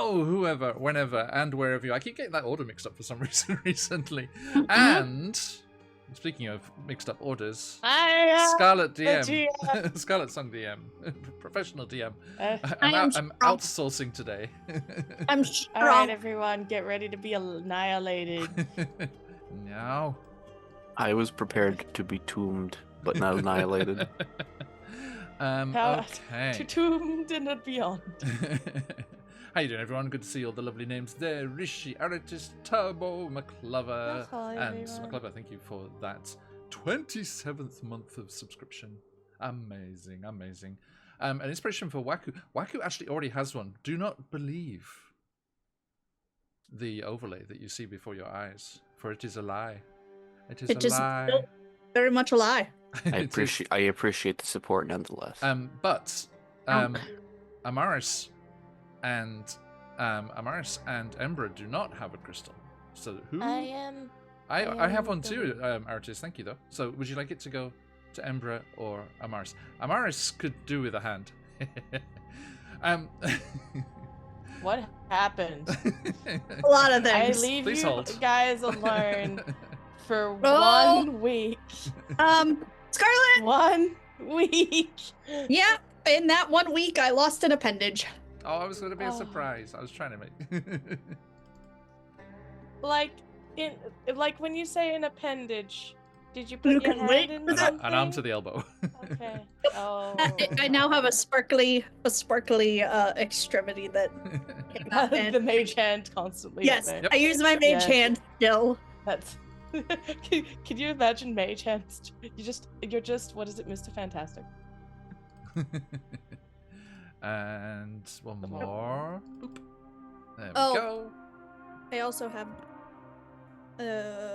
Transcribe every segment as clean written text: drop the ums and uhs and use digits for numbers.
hello, whoever, whenever, and wherever you are. I keep getting that order mixed up for some reason recently. And speaking of mixed up orders, Scarlet DM, Scarlet Song DM, professional DM. I'm outsourcing today. I'm All right, everyone, get ready to be annihilated. No. I was prepared to be tombed, but not annihilated. Okay. To tomb and beyond. How you doing, everyone? Good to see all the lovely names there. Rishi, Aratis, Turbo, McClover, and McClover, thank you for that 27th month of subscription. Amazing, amazing. An inspiration for Waku. Waku actually already has one. Do not believe the overlay that you see before your eyes, for it is a lie. It is a lie. Very much a lie. I appreciate the support nonetheless. But Amaris and Embra do not have a crystal. So who? I have one too, Aratis. Thank you though. So would you like it to go to Embra or Amaris? Amaris could do with a hand. What happened? A lot of things. I leave you guys alone for 1 week. Scarlet! 1 week. Yeah, in that 1 week, I lost an appendage. Oh, I was going to be a surprise. I was trying to make... like when you say an appendage, did you put your hand in something? An arm to the elbow. Okay. Oh. I now have a sparkly extremity that the mage hand constantly. Yes, I use my mage hand still. That's. Can you imagine mage hands? You're just what is it, Mr. Fantastic? And one more. Boop. There we go. I also have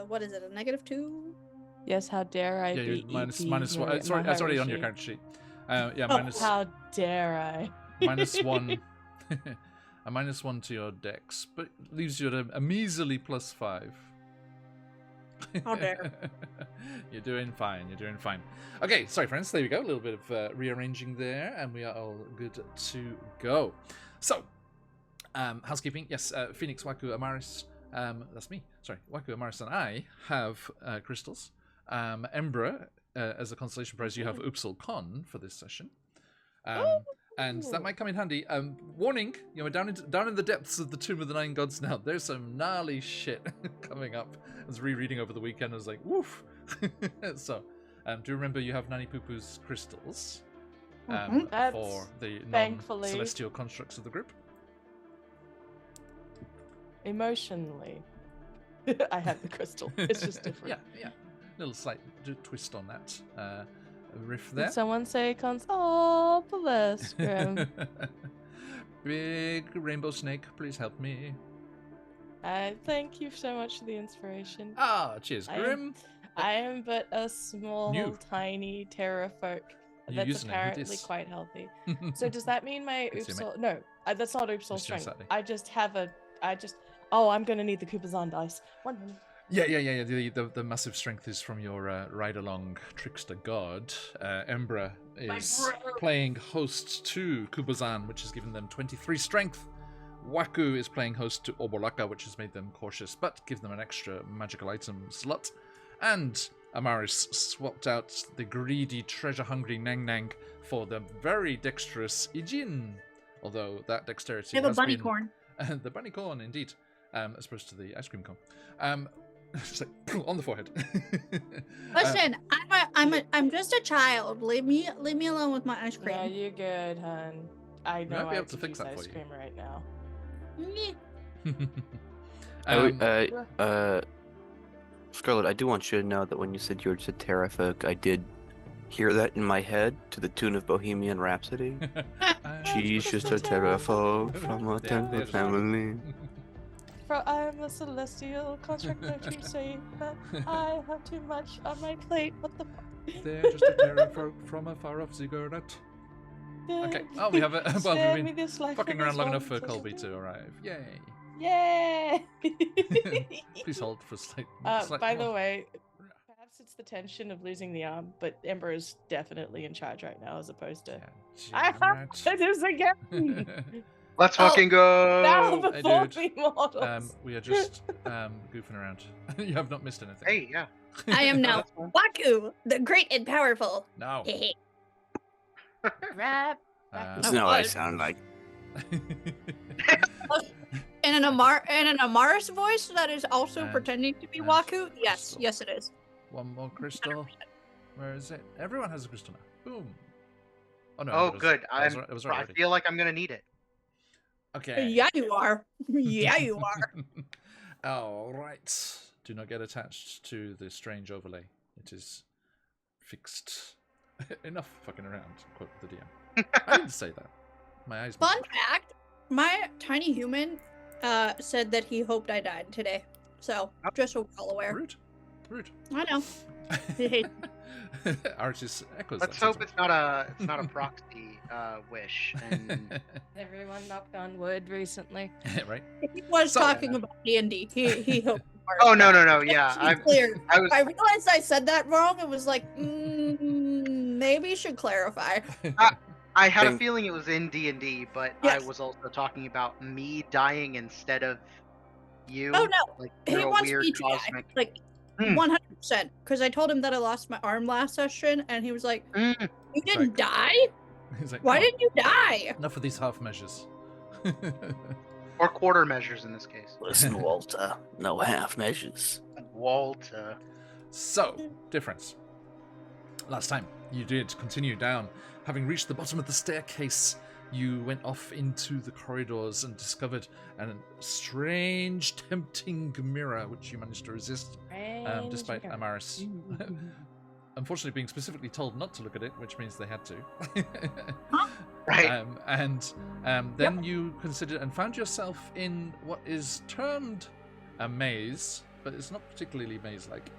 what is it, a -2? Yes, how dare I be minus one. It's already on your character sheet. Minus. How dare I? -1. A -1 to your dex, but leaves you at a measly +5. How dare. You're doing fine. You're doing fine. Okay, sorry, friends. There we go. A little bit of rearranging there, and we are all good to go. So, housekeeping. Yes, Phoenix, Waku, Amaris. That's me. Sorry, Waku, Amaris, and I have crystals. Embra, as a consolation prize, you have Upsal Con for this session. And that might come in handy. Warning, we're down in the depths of the Tomb of the Nine Gods now. There's some gnarly shit coming up. I was rereading over the weekend. I was like, woof. So, do remember you have Nani Poo-Poo's crystals for the non-celestial constructs of the group. Emotionally, I have the crystal. It's just different. Yeah. Little slight twist on that. Riff there. Did someone say oh, bless Grim. Big rainbow snake, please help me. Thank you so much for the inspiration. Cheers, Grim. I am but a small, tiny terra folk that's apparently quite healthy. So does that mean my Upsal... No, that's not Upsal strength. I'm going to need the Kupazan dice. 1 minute. Yeah. The massive strength is from your ride-along trickster god. Embra is playing host to Kubazan, which has given them 23 strength. Waku is playing host to Obolaka, which has made them cautious, but give them an extra magical item slot. And Amaris swapped out the greedy, treasure-hungry Nang Nang for the very dexterous Ijin. Although that dexterity has bunny corn. The bunny corn, indeed. As opposed to the ice cream cone. Just like on the forehead. Listen, I'm just a child. Leave me alone with my ice cream. Yeah, you're good, hon. I know I might be I able to fix that ice for cream right now. Scarlet, I do want you to know that when you said you were just a terra folk, I did hear that in my head to the tune of Bohemian Rhapsody. She's just a terra folk from a temple family. I am a celestial construct, don't you say that I have too much on my plate? What the fuck? They're just a terra folk from a far off ziggurat. Okay. Oh, we have a. Well, we've been fucking around long enough for Colby to arrive. Yay! Yay! Please hold for slight. By the way, perhaps it's the tension of losing the arm, but Ember is definitely in charge right now, as opposed to. I have to do this again. Let's fucking go. Now Hey, before dude. the models. We are just goofing around. You have not missed anything. Hey, yeah. I am now That's fine. Waku, the great and powerful. No. Rap. That's not what I sound like. In an Amaris voice that is also And- pretending to be and Waku? Yes, crystal. yes it is. One more crystal. Where is it? Everyone has a crystal now. Boom. Oh no. Oh, it was- good. It was right I already. feel like I'm gonna need it. Okay. Yeah, you are. Yeah, you are. All right. Do not get attached to the strange overlay. It is fixed. Enough fucking around. Quote the DM. I didn't say that. My eyes. Fun fact, my tiny human said that he hoped I died today. So, just so we're all aware. Rude. Rude. I know. Archie's echoes. Let's that hope it's not a proxy wish. And Everyone knocked on wood recently. right. He was So- talking about D&D. He hoped. oh no, yeah. I clear. I was I realized I said that wrong. It was like, maybe you should clarify. I had a Think- feeling it was in D&D, but Yes. I was also talking about me dying instead of you. Oh no, Like he through a wants weird me to cosmic. die. Like, Hmm. 100%. Because I told him that I lost my arm last session, and he was like, Mm. "You It's didn't die? He's like, Why "Come on, didn't you die?" enough of these half measures. Or quarter measures in this case. Listen, Walter, no half measures. Walter. So, difference. Last time, you did continue down. Having reached the bottom of the staircase, you went off into the corridors and discovered a strange, tempting mirror, which you managed to resist, despite Amaris unfortunately being specifically told not to look at it, which means they had to. Right. Then you considered and found yourself in what is termed a maze, but it's not particularly maze-like.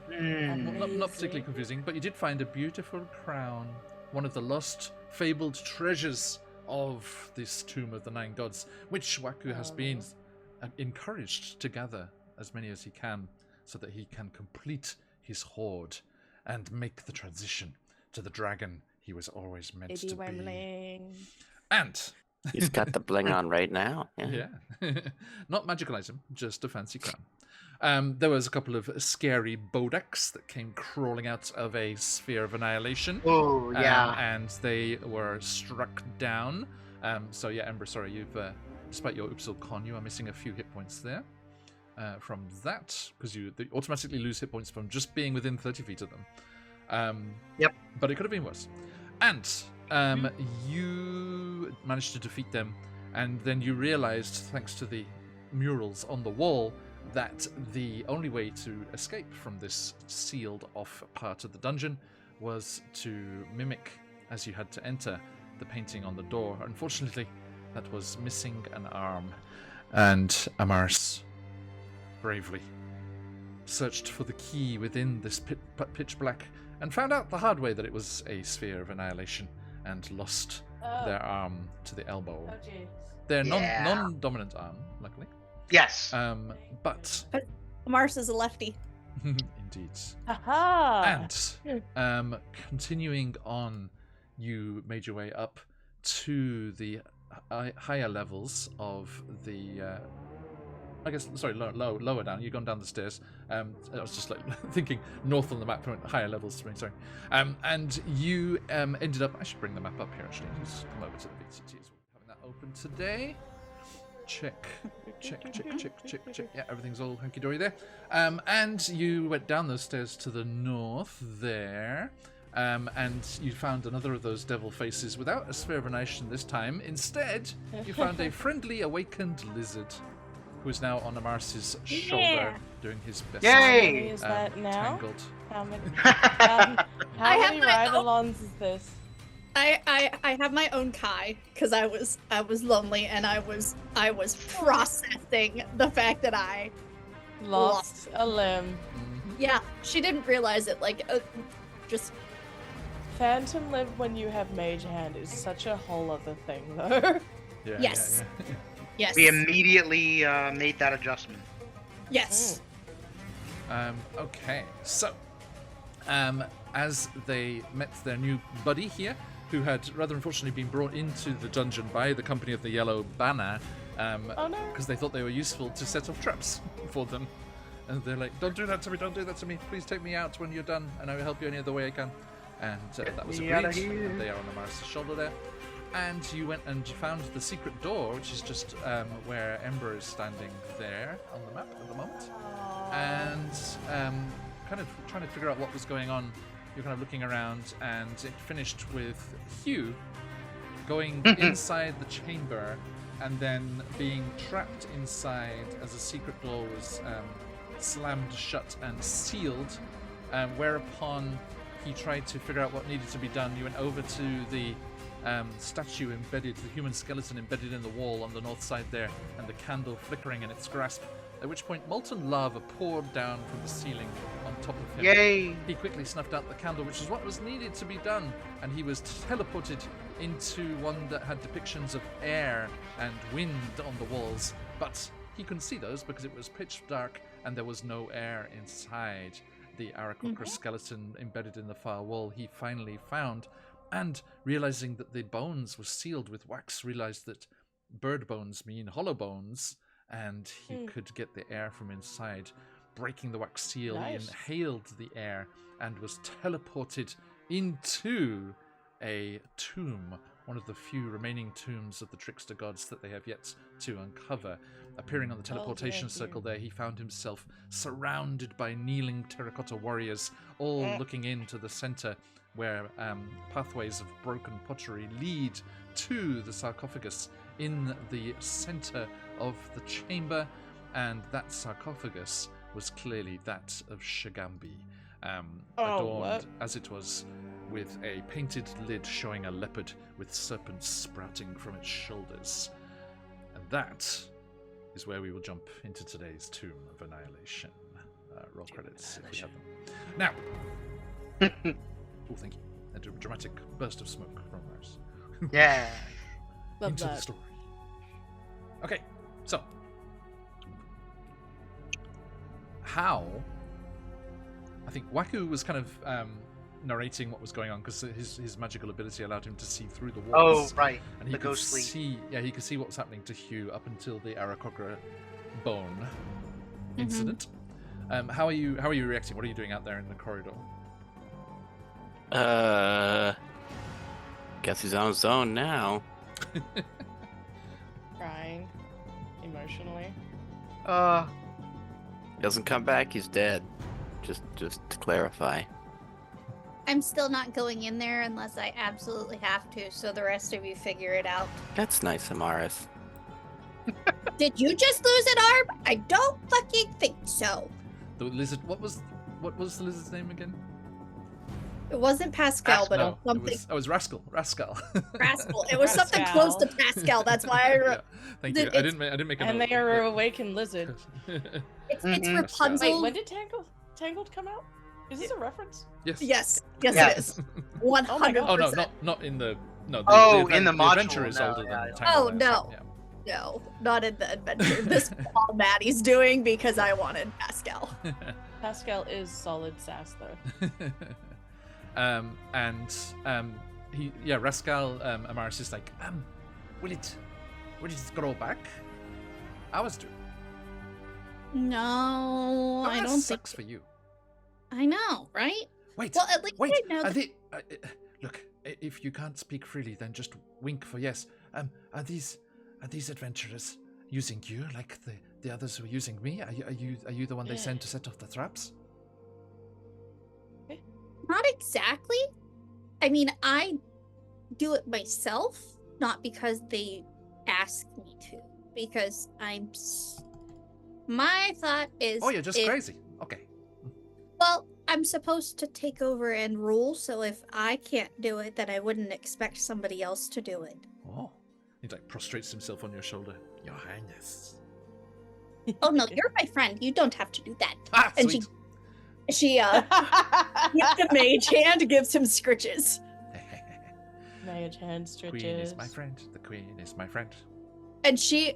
Not particularly confusing, but you did find a beautiful crown, one of the lost, fabled treasures of this Tomb of the Nine Gods, which Waku has been encouraged to gather as many as he can, so that he can complete his hoard and make the transition to the dragon he was always meant to be. Wemling. And He's got the bling on right now. yeah, not magical item, just a fancy crown. There was a couple of scary bodaks that came crawling out of a sphere of annihilation. Oh yeah. And they were struck down. So yeah, Ember, sorry, you've despite your Upsil Con, you are missing a few hit points there. From that, because they automatically lose hit points from just being within 30 feet of them. Yep. But it could have been worse. And you managed to defeat them, and then you realized, thanks to the murals on the wall, that the only way to escape from this sealed off part of the dungeon was to mimic, as you had to enter, the painting on the door. Unfortunately, that was missing an arm. And Amaris bravely searched for the key within this pitch black and found out the hard way that it was a sphere of annihilation and lost their arm to the elbow. Oh, jeez. Their Yeah. non-dominant arm, luckily. Yes. But Mars is a lefty. indeed. Aha! And continuing on, you made your way up to the higher levels of the I guess, sorry, lower down. You've gone down the stairs. I was just like thinking north on the map, higher levels. Sorry. And you ended up. I should bring the map up here actually. Just come over to the VCT as well. Having that open today. Check. Yeah, everything's all hunky dory there. And you went down those stairs to the north there. And you found another of those devil faces without a sphere of annihilation this time. Instead, you found a friendly awakened lizard who is now on Amaris's shoulder doing his best. Yay! How many is that now? Tangled. How many? I How have many my own- ride-alongs is this? I have my own Kai because I was lonely and I was processing the fact that I Lost a limb. yeah, she didn't realize it, like just Phantom limb when you have mage hand is such a whole other thing, though. Yeah, Yes. Yeah. yes. We immediately made that adjustment. Yes. Okay, so as they met their new buddy here, who had rather unfortunately been brought into the dungeon by the Company of the Yellow Banner because they thought they were useful to set off traps for them. And they're like, don't do that to me, don't do that to me. Please take me out when you're done, and I will help you any other way I can. And that was agreed. And they are on Amaris' shoulder there. And you went and you found the secret door, which is just where Ember is standing there on the map at the moment. And kind of trying to figure out what was going on. You're kind of looking around, and it finished with Hugh going inside the chamber and then being trapped inside as a secret door was slammed shut and sealed, whereupon he tried to figure out what needed to be done. You went over to the statue embedded, the human skeleton embedded in the wall on the north side there, and the candle flickering in its grasp, at which point molten lava poured down from the ceiling on top of him. Yay! He quickly snuffed out the candle, which is what was needed to be done, and he was teleported into one that had depictions of air and wind on the walls, but he couldn't see those because it was pitch dark and there was no air inside the Aarakocra skeleton embedded in the far wall. He finally found, and realizing that the bones were sealed with wax, realized that bird bones mean hollow bones, and he could get the air from inside. Breaking the wax seal, he inhaled the air and was teleported into a tomb, one of the few remaining tombs of the trickster gods that they have yet to uncover. Appearing on the teleportation circle there, he found himself surrounded by kneeling terracotta warriors, all looking into the center where pathways of broken pottery lead to the sarcophagus in the center of the chamber, and that sarcophagus was clearly that of Shagambi, adorned as it was with a painted lid showing a leopard with serpents sprouting from its shoulders. And that is where we will jump into today's Tomb of Annihilation. Roll credits if we have them. Now, oh, thank you. A dramatic burst of smoke from Mars. Yeah. Into the story. Okay, so how? I think Waku was kind of narrating what was going on because his magical ability allowed him to see through the walls. Oh, right. And he could see, he could see what was happening to Hugh up until the Aarakocra bone incident. How are you reacting? What are you doing out there in the corridor? Guess he's on his own now. Crying emotionally. Doesn't come back, he's dead. Just to clarify. I'm still not going in there unless I absolutely have to, so the rest of you figure it out. That's nice, Amaris. Did you just lose an arm? I don't fucking think so. The lizard. What was the lizard's name again? It wasn't Pascal, but no, something. It was Rascal. Rascal. It was something close to Pascal. That's why I. Thank you. I didn't make a note. And they are a awakened lizard. It's Rapunzel. Wait, when did Tangled come out? Is this a reference? Yes. Yes, it is. 100%. Oh no, not in the no. In the module. Adventure is older than Tangled. Oh no. Yeah. No, not in the adventure. This is all Maddie's doing because I wanted Pascal. Pascal is solid sass though. Rascal Amaris is like, will it grow back? I was doing. No, I don't sucks think. For you. I know, right? Wait. Well, at least I know. Look, if you can't speak freely, then just wink for yes. Are these adventurers using you like the others were using me? Are you the one they send to set off the traps? Not exactly. I mean, I do it myself, not because they ask me to. Because my thought is... Oh, you're just crazy. Okay. Well, I'm supposed to take over and rule, so if I can't do it, then I wouldn't expect somebody else to do it. Oh. He prostrates himself on your shoulder. Your Highness. Oh no, you're my friend. You don't have to do that. And sweet. She gives him mage hand, gives him scritches. Mage hand scritches. Queen is my friend. The queen is my friend. And she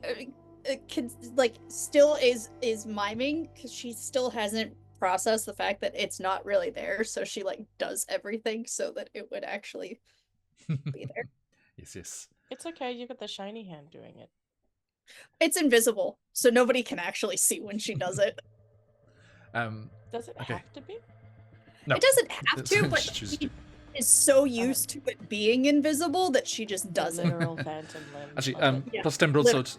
still is miming because she still hasn't processed the fact that it's not really there. So she does everything so that it would actually be there. Yes. It's okay. You got the shiny hand doing it. It's invisible, so nobody can actually see when she does it. Does it have to be? No, it doesn't have to, but she is so used to it being invisible that she just does it. Literal phantom limb. Actually, plus 10 broadsword.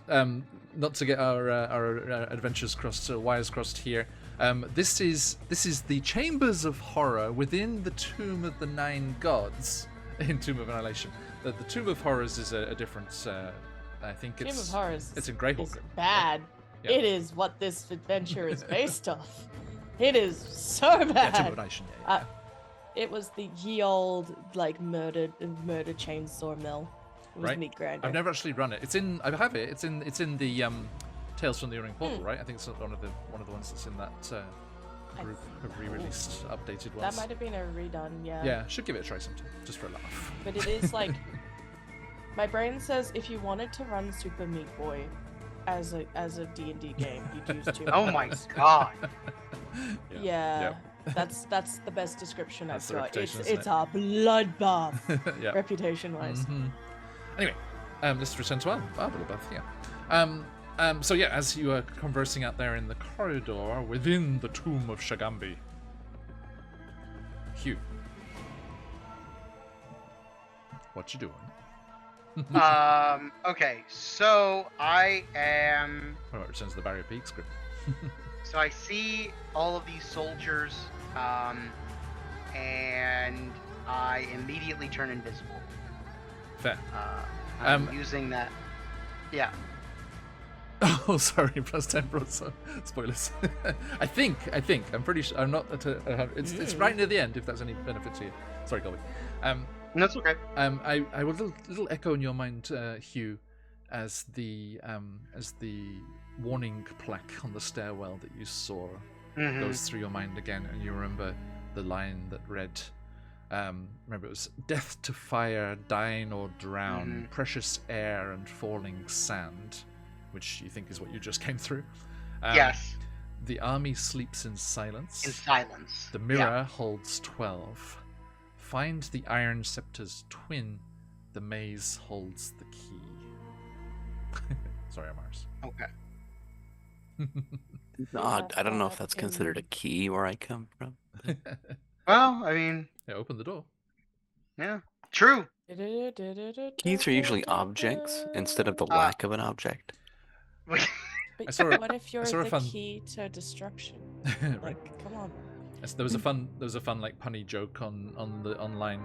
Not to get our adventures wires crossed here. This is the Chambers of Horror within the Tomb of the Nine Gods in Tomb of Annihilation. The Tomb of Horrors is a different. I think it's Tomb of Horrors. It's in Greyhawk. It's bad. Yeah. It is what this adventure is based off. It is so bad. Yeah, Tomb of Annihilation. Yeah. It was the ye old murder chainsaw mill. It was meat grinder. I've never actually run it. I have it. It's in the Tales from the Unknown Portal, right? I think it's one of the ones that's in that group of re-released, updated ones. That might have been a redone, yeah. Yeah, should give it a try sometime, just for a laugh. But it is like, my brain says if you wanted to run Super Meat Boy as a D&D game, you'd use Tomb. Oh my god. Yeah. That's the best description I've got. It's a bloodbath, reputation-wise. Mm-hmm. Anyway, let's return to our bloodbath. Yeah. So yeah, as you are conversing out there in the corridor within the tomb of Shagambi, Hugh, what you doing? Okay, so I am. Oh, it returns to the Barrier Peak script. So I see all of these soldiers, and I immediately turn invisible. Fair. I'm using that. Yeah. Oh, sorry. Plus 10 broadsword. Spoilers. I think. I'm pretty sure. I'm not. It's right near the end. If that's any benefit to you. Sorry, Colby. That's okay. I will little echo in your mind, Hugh, as the warning plaque on the stairwell that you saw goes through your mind again, and you remember the line that read, remember it was death to fire, dine or drown, precious air and falling sand, which you think is what you just came through. Yes. The army sleeps in silence. In silence. The mirror holds 12. Find the iron scepter's twin. The maze holds the key. Sorry, Mars. Okay. I don't know if that's considered a key where I come from. Well, I mean. Yeah, open the door. Yeah. True. Keys are usually objects instead of the lack of an object. But what if you're the key to destruction? Like, come on. There was a fun like punny joke on the online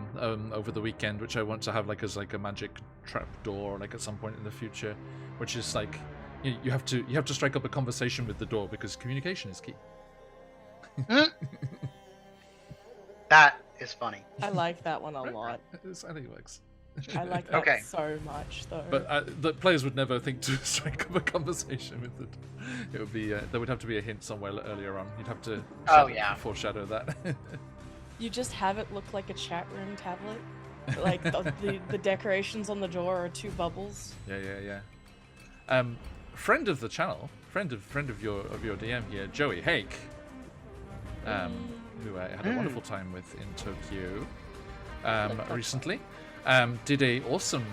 over the weekend, which I want to have as a magic trap door at some point in the future, which is like you have to strike up a conversation with the door because communication is key. That is funny. I like that one a lot. I think it works. I like that so much, though. But the players would never think to strike up a conversation with it. It would be there would have to be a hint somewhere earlier on. You'd have to foreshadow that. You just have it look like a chat room tablet. Like the decorations on the door are two bubbles. Yeah. Friend of the channel, friend of your DM here, Joey Hake, who I had a wonderful time with in Tokyo recently. Did a awesome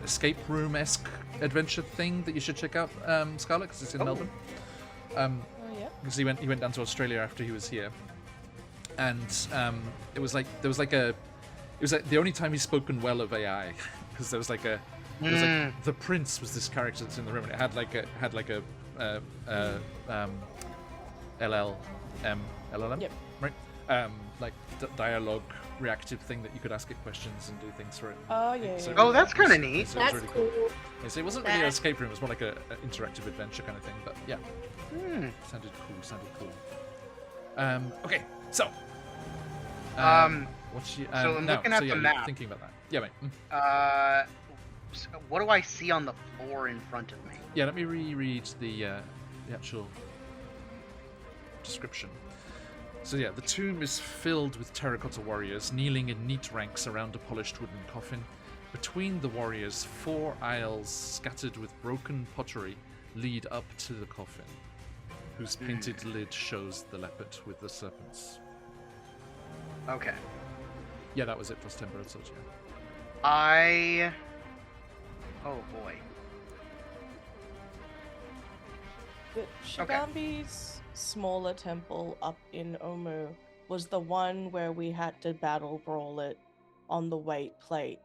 escape room-esque adventure thing that you should check out, Scarlett, because it's in Melbourne. Because he went down to Australia after he was here, and it was like the only time he's spoken well of AI, because there was like the prince was this character that's in the room, and it had like a LLM, yep. Right? Like dialogue reactive thing that you could ask it questions and do things for it. Oh yeah. So oh, that's kind of neat. That's really cool. Yeah, so it wasn't really an escape room; it was more like an interactive adventure kind of thing. But yeah, sounded cool. Okay, so what's your, so I'm looking at the map. Thinking about that. Yeah, mate. So what do I see on the floor in front of me? Yeah, let me reread the actual description. So yeah, the tomb is filled with terracotta warriors kneeling in neat ranks around a polished wooden coffin. Between the warriors, 4 aisles scattered with broken pottery lead up to the coffin, whose painted lid shows the leopard with the serpents. Okay. Yeah, that was it. Plus 10 broadswords. Yeah. Oh boy. The Shigambi's smaller temple up in Omu was the one where we had to battle brawl it on the weight plate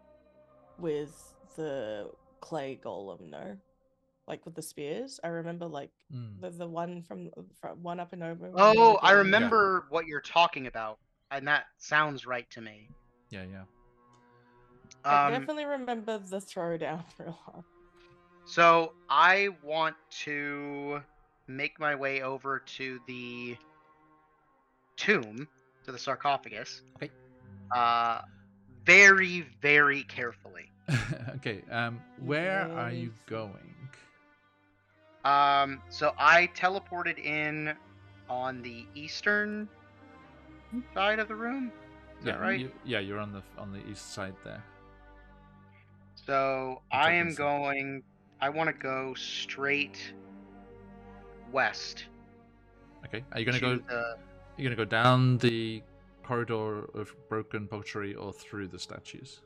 with the clay golem, no? Like with the spears. I remember like the one from one up in Omu. Oh, I remember what you're talking about, and that sounds right to me. Yeah. I definitely remember the throwdown real hard. So I want to make my way over to the tomb, to the sarcophagus. Okay. Very, very carefully. Okay. Where are you going? So I teleported in on the eastern side of the room. Is that right? You're on the east side there. So I want to go straight west. Okay. Are you gonna go down the corridor of broken pottery or through the statues?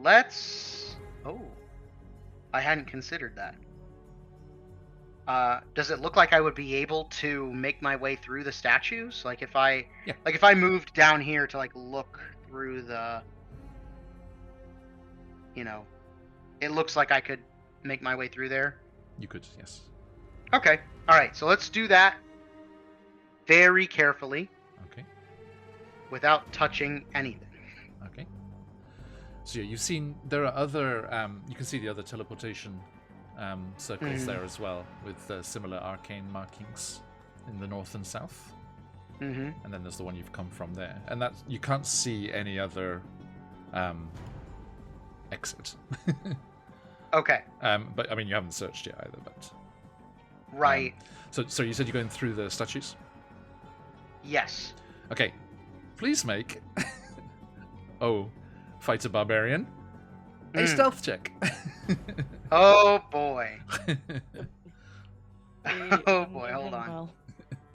I hadn't considered that. Does it look like I would be able to make my way through the statues? Like if I moved down here to like look through the, it looks like I could make my way through there. You could, yes. Okay. All right. So let's do that very carefully. Okay. Without touching anything. Okay. So yeah, you've seen there are other. You can see the other teleportation circles there as well, with similar arcane markings in the north and south. Mm-hmm. And then there's the one you've come from there, and that you can't see any other exit. Okay. But I mean, you haven't searched yet either. But right. So you said you're going through the statues? Yes. Okay. Please make fighter barbarian a stealth check. Oh boy. Oh boy, hold on. Well.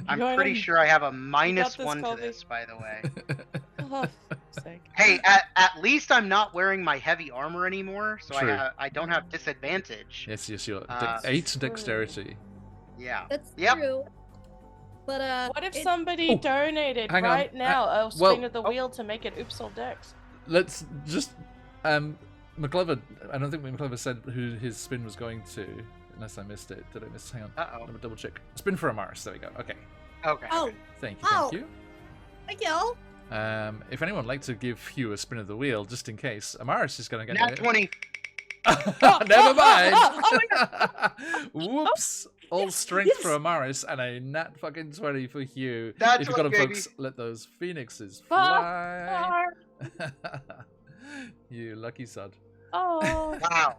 I'm pretty sure I have a -1 to this, by the way. Oh, sake. Hey, at least I'm not wearing my heavy armor anymore, so I don't have disadvantage. Yes, you're 8 dexterity. Yeah. That's Yep. true. But what if somebody donated right now a spin of the wheel to make it Upsal Dex? Let's just McClever. I don't think McClever said who his spin was going to, unless I missed it. Did I miss? Hang on. Let me double check. Spin for Amaris. There we go. Okay. Okay. Oh. Thank you. Thank you. If anyone would like to give Hugh a spin of the wheel, just in case, Amaris is going to get Nat 20. Never mind. Oh my God. Whoops. All strength for Amaris and a nat fucking 20 for Hugh. That's if you've got them, baby. folks, let those phoenixes fly. You lucky sod. Oh. Wow.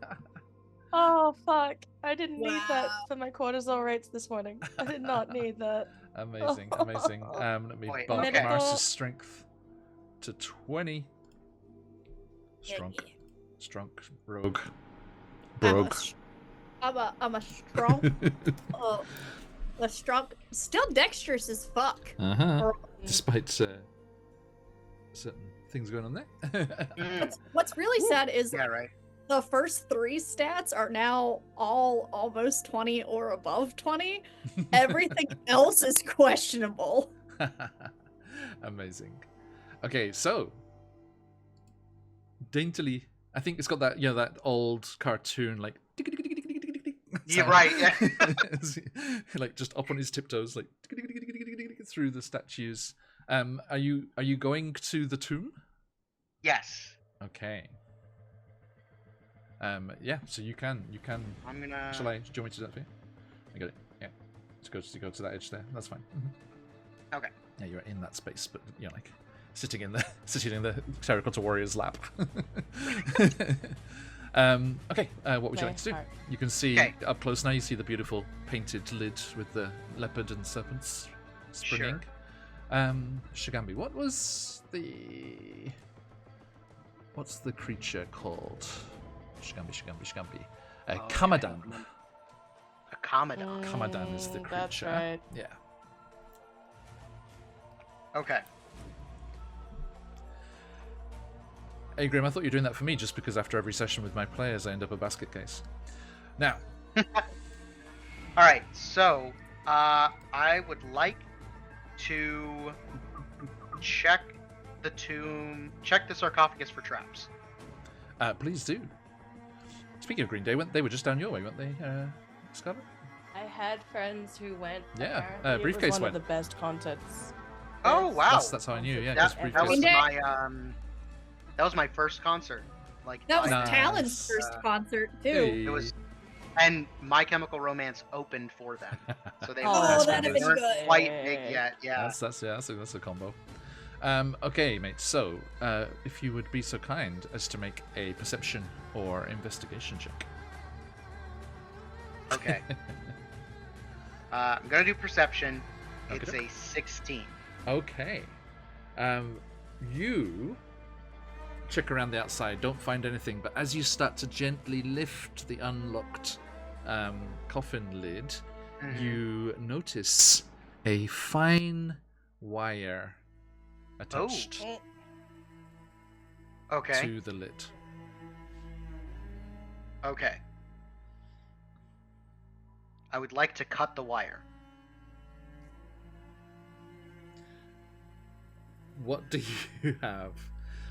Oh, fuck. I didn't need that for my cortisol rates this morning. I did not need that. Amazing. Let me bump Amaris' strength to 20. Strong. Rogue. I'm a strong. A strong. Still dexterous as fuck. Despite certain things going on there. What's really sad is right. the first 3 stats are now all almost 20 or above 20. Everything else is questionable. Amazing. Okay, so daintily, I think it's got that that old cartoon like. Yeah, right. Yeah. Like just up on his tiptoes, like through the statues. Are you going to the tomb? Yes. Okay. Yeah. So you can. I'm gonna. Do you want me to do that for you? I got it. Yeah. Just go to that edge there. That's fine. Okay. Yeah, you're in that space, but you're like sitting in the terracotta warrior's lap. Okay, what would you like to do? You can see up close now. You see the beautiful painted lid with the leopard and serpents springing. Sure. Shigambi, what's the creature called? Shigambi. Kamadan. A Kamadan. Kamadan is the creature. That's right. Yeah. Okay. Hey, Grim, I thought you were doing that for me just because after every session with my players, I end up a basket case. Now. All right, so I would like to check the tomb, check the sarcophagus for traps. Please do. Speaking of Green Day, they were just down your way, weren't they, Scarlet? I had friends who went. Yeah, apparently it Briefcase was one went. of the best contents. Oh wow, That's how I knew. Yeah, that, 'cause Briefcase. that was Green Day? my that was my first concert. Like That was live. Talon's Nice. first concert too. Hey. It was, and My Chemical Romance opened for them, so they Oh, weren't, that'd they have been weren't good. quite big yet. Yeah. That's a combo. Okay, mate. So, if you would be so kind as to make a perception or investigation check. Okay. I'm gonna do perception. It's Okay. a 16. Okay. You check around the outside, don't find anything, but as you start to gently lift the unlocked coffin lid, Mhm. you notice a fine wire attached Okay. to the lid. Okay. I would like to cut the wire. What do you have?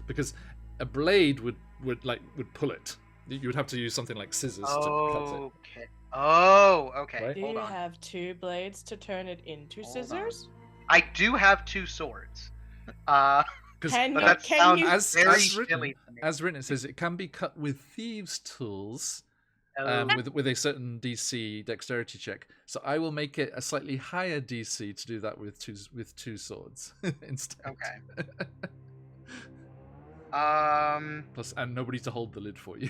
Because a blade would pull it. You would have to use something like scissors to cut it. Okay. Oh, okay. Right? Do Hold you on. have 2 blades to turn it into Hold on. scissors? I do have 2 swords. Because Can But you- that can sounds you- very as written, silly to me. as written, it says it can be cut with thieves' tools Oh, with a certain DC dexterity check. So I will make it a slightly higher DC to do that with two swords instead. okay. Plus, and nobody to hold the lid for you.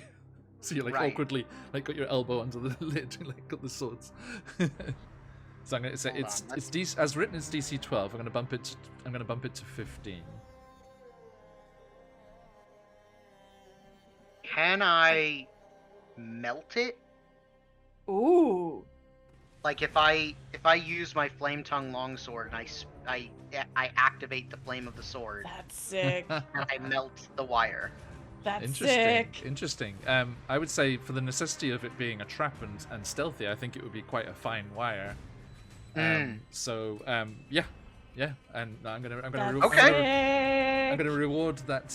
So you're like Right. awkwardly got your elbow under the lid and got the swords. So I'm gonna say Hold it's on, it's DC, as written it's DC 12. I'm gonna bump it to 15. Can I melt it? Ooh. Like if I use my flame tongue longsword and I activate the flame of the sword That's sick. and I melt the wire. That's Interesting. sick. Interesting. I would say for the necessity of it being a trap and stealthy, I think it would be quite a fine wire. So yeah, and I'm gonna That's Okay. I'm sick. gonna reward that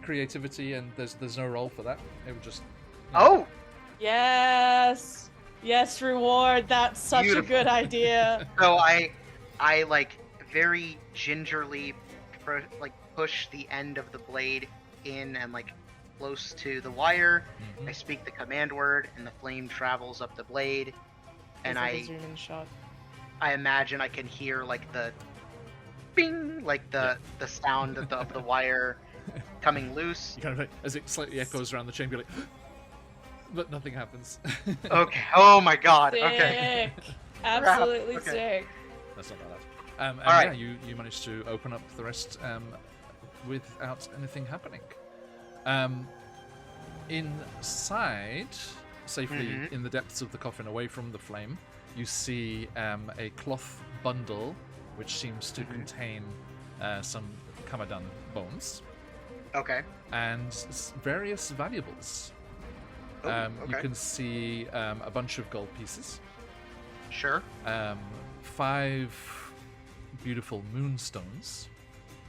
creativity, and there's no role for that. It would just Oh, Yes. Yes, reward. That's such Beautiful. a good idea. so I like very gingerly push the end of the blade in and like close to the wire. Mhm. I speak the command word and the flame travels up the blade, and It's like a I zoom in shot. imagine I can hear like the bing, like the sound of the wire coming loose. You kind of like, as it slightly echoes around the chamber, you're like, but nothing happens. Okay. Oh my god. Okay. Sick. Absolutely Okay. sick. That's not bad. And All right. yeah, you managed to open up the rest without anything happening. Inside, safely Mhm. in the depths of the coffin, away from the flame, you see a cloth bundle which seems to Mhm. contain some Kamadan bones Okay. and various valuables. Oh, You okay. can see a bunch of gold pieces, Sure. 5 beautiful moonstones,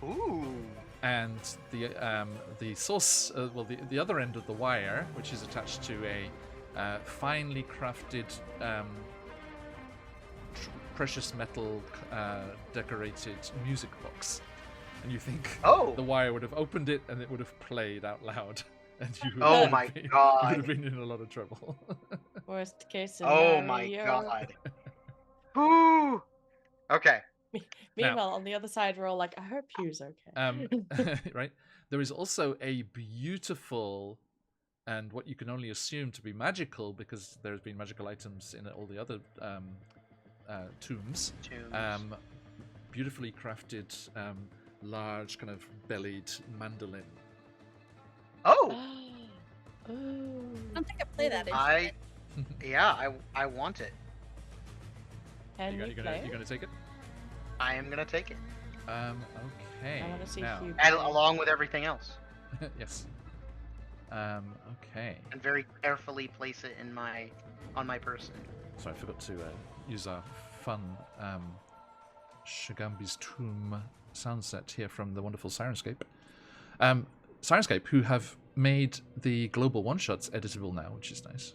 Ooh. and the source, the other end of the wire, which is attached to a finely crafted precious metal decorated music box, and you think Oh. the wire would have opened it and it would have played out loud, and you would Oh have my been, you God. would have been in a lot of trouble. Worst case Oh scenario. my god. Ooh. Okay. Meanwhile, on the other side, we're all like, I hope Hugh's okay. Right? There is also a beautiful, and what you can only assume to be magical, because there's been magical items in all the other tombs. Tunes. Beautifully crafted, large kind of bellied mandolin. Oh. Ooh. I don't think I play that I. instrument. Yeah. I want it. Can You're you gonna play? you're gonna take it? I am gonna take it, Okay. I want to see now, Hugh. and play. along with everything else. Yes. Okay. And very carefully place it on my person. Sorry, I forgot to use our fun Shigambi's Tomb sound set here from the wonderful Sirenscape. Sirenscape, who have made the global one-shots editable now, which is nice.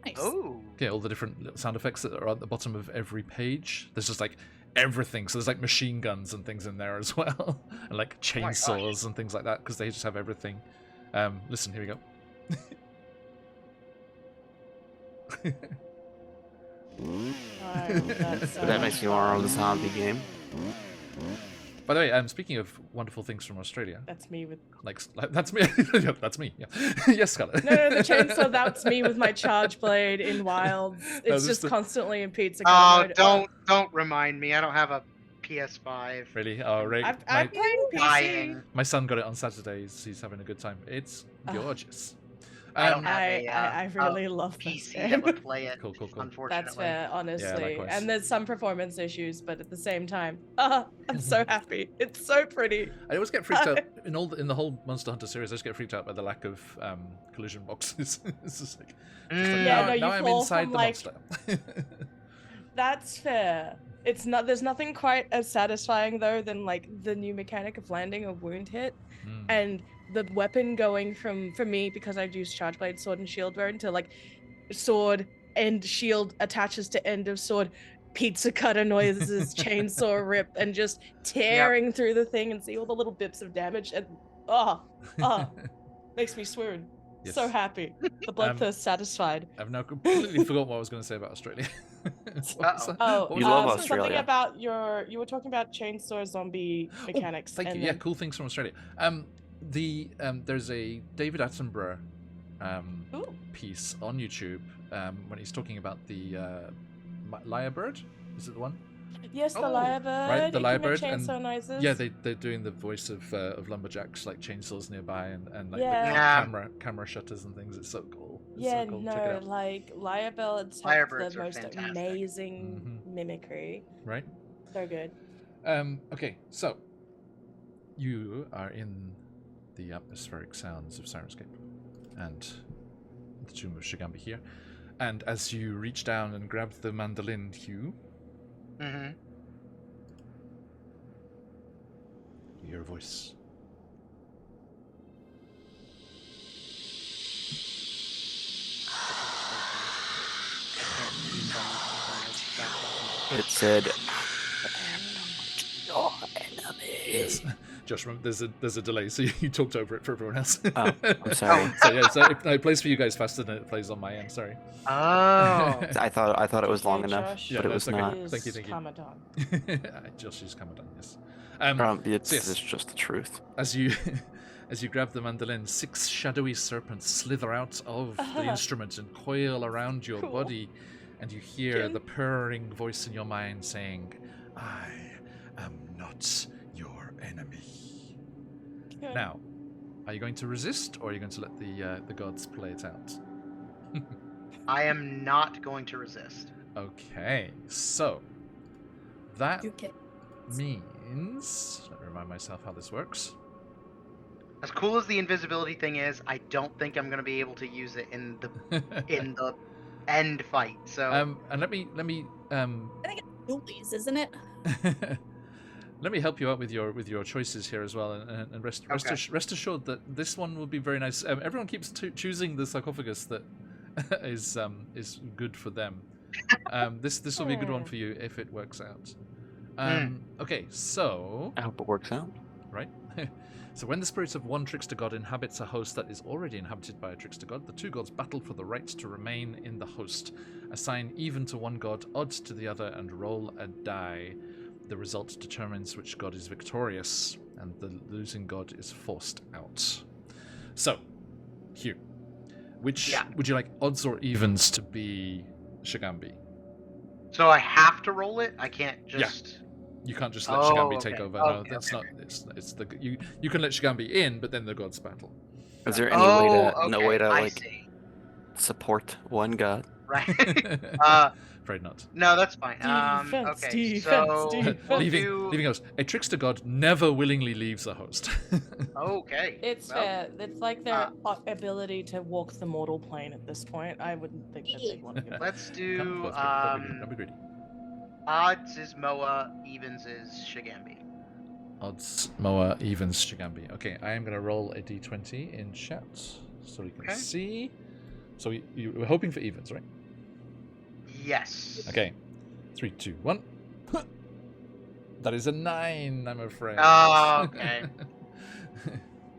Nice. Oh. Okay, all the different little sound effects that are at the bottom of every page. There's just like everything. So there's like machine guns and things in there as well. And like chainsaws and things like that, because they just have everything. Listen, here we go. That makes me want to run the zombie game. By the way, speaking of wonderful things from Australia, That's me with. like that's me. Yeah, that's me. Yeah. Yes, Scarlett. No, the chainsaw. That's me with my charge blade in Wilds. It's this just the- constantly in pizza. Oh, cutter mode. don't remind me. I don't have a PS5. Really? Oh, right. I'm playing PC. Dying. My son got it on Saturdays. He's having a good time. It's gorgeous. I don't have I really love this PC game. that would play it. Cool. Unfortunately. That's fair, honestly. likewise. And there's some performance issues, but at the same time, I'm so happy. It's so pretty. I always get freaked out in the whole Monster Hunter series. I just get freaked out by the lack of collision boxes. It's just like, Yeah, no, you now I'm fall inside from, the like, monster. That's fair. It's not. There's nothing quite as satisfying though than like the new mechanic of landing a wound hit, and the weapon going from, for me, because I've used charge blade, sword and shield burn, to like sword and shield attaches to end of sword, pizza cutter noises, chainsaw rip, and just tearing through the thing and see all the little bits of damage, and makes me swoon. Yes. So happy. The bloodthirst satisfied. I've now completely forgotten what I was going to say about Australia. What was that? Oh, What was You that? love something Australia. about you were talking about chainsaw zombie mechanics. Thank you. and Yeah, then- cool things from Australia. There's a David Attenborough Ooh. piece on YouTube when he's talking about the lyrebird. Is it the one? Yes, the Oh, lyrebird. right, the it can make lyrebird, and- chainsaw noises. Yeah, they're doing the voice of lumberjacks, like chainsaws nearby, and like Yeah. the camera shutters and things. It's so cool. It's Yeah, so cool. Check it no, out. like lyrebirds have Lyrebirds the are most fantastic. amazing mimicry. Right. So good. Okay, so you are in the atmospheric sounds of Sirenscape and the Tomb of Shigambi here, and as you reach down and grab the mandolin, Hugh, Mm-hmm. you hear a voice. It said, "Your enemy." Yes. Josh, remember, there's a delay, so you talked over it for everyone else. Oh, I'm sorry. So yeah, so it plays for you guys faster than it plays on my end. Sorry. Oh. I thought it was long Okay, enough, Josh, Yeah, but it no, was it's okay. not. Is Thank you. Kamadon. Josh is coming down. Yes. It's yes. just the truth. As you grab the mandolin, 6 shadowy serpents slither out of the instrument and coil around your Cool. body, and you hear Kin. the purring voice in your mind saying, "I am not your enemy." Good. Now, are you going to resist, or are you going to let the gods play it out? I am not going to resist. Okay, so that You can. means, let me remind myself how this works. As cool as the invisibility thing is, I don't think I'm going to be able to use it in the end fight. So And let me I think it's Julie's, isn't it? let me help you out with your choices here as well, and rest assured that this one will be very nice. Everyone keeps choosing the sarcophagus that is good for them. This will be a good one for you if it works out. Okay, so I hope it works out. right. So when the spirit of one trickster god inhabits a host that is already inhabited by a trickster god, the 2 gods battle for the right to remain in the host. Assign even to one god, odd to the other, and roll a die. The result determines which god is victorious, and the losing god is forced out. So, Hugh, which would you like, odds or evens, to be Shigambi? So I have to roll it. I can't just. You can't just let Oh, Shigambi okay. take over. Okay, No, that's okay, not. It's the you can let Shigambi in, but then the gods battle. Is there any way to okay, no way to I like see. support one god? Right. Afraid not. No, that's fine. Defense, Okay, defense, so defense. we'll leaving do... host. A trickster god never willingly leaves a host. Okay. It's well, fair. It's like their ability to walk the mortal plane at this point. I wouldn't think that they'd want to give Let's Come, do both greedy. Don't be greedy. Don't be greedy. odds is Moa, evens is Shigambi. Odds, Moa, evens, Shigambi. Okay, I am going to roll a d20 in chat so we can Okay. see. So you were hoping for evens, right? Yes. Okay. 3, 2, 1. That is a 9, I'm afraid. Oh, okay.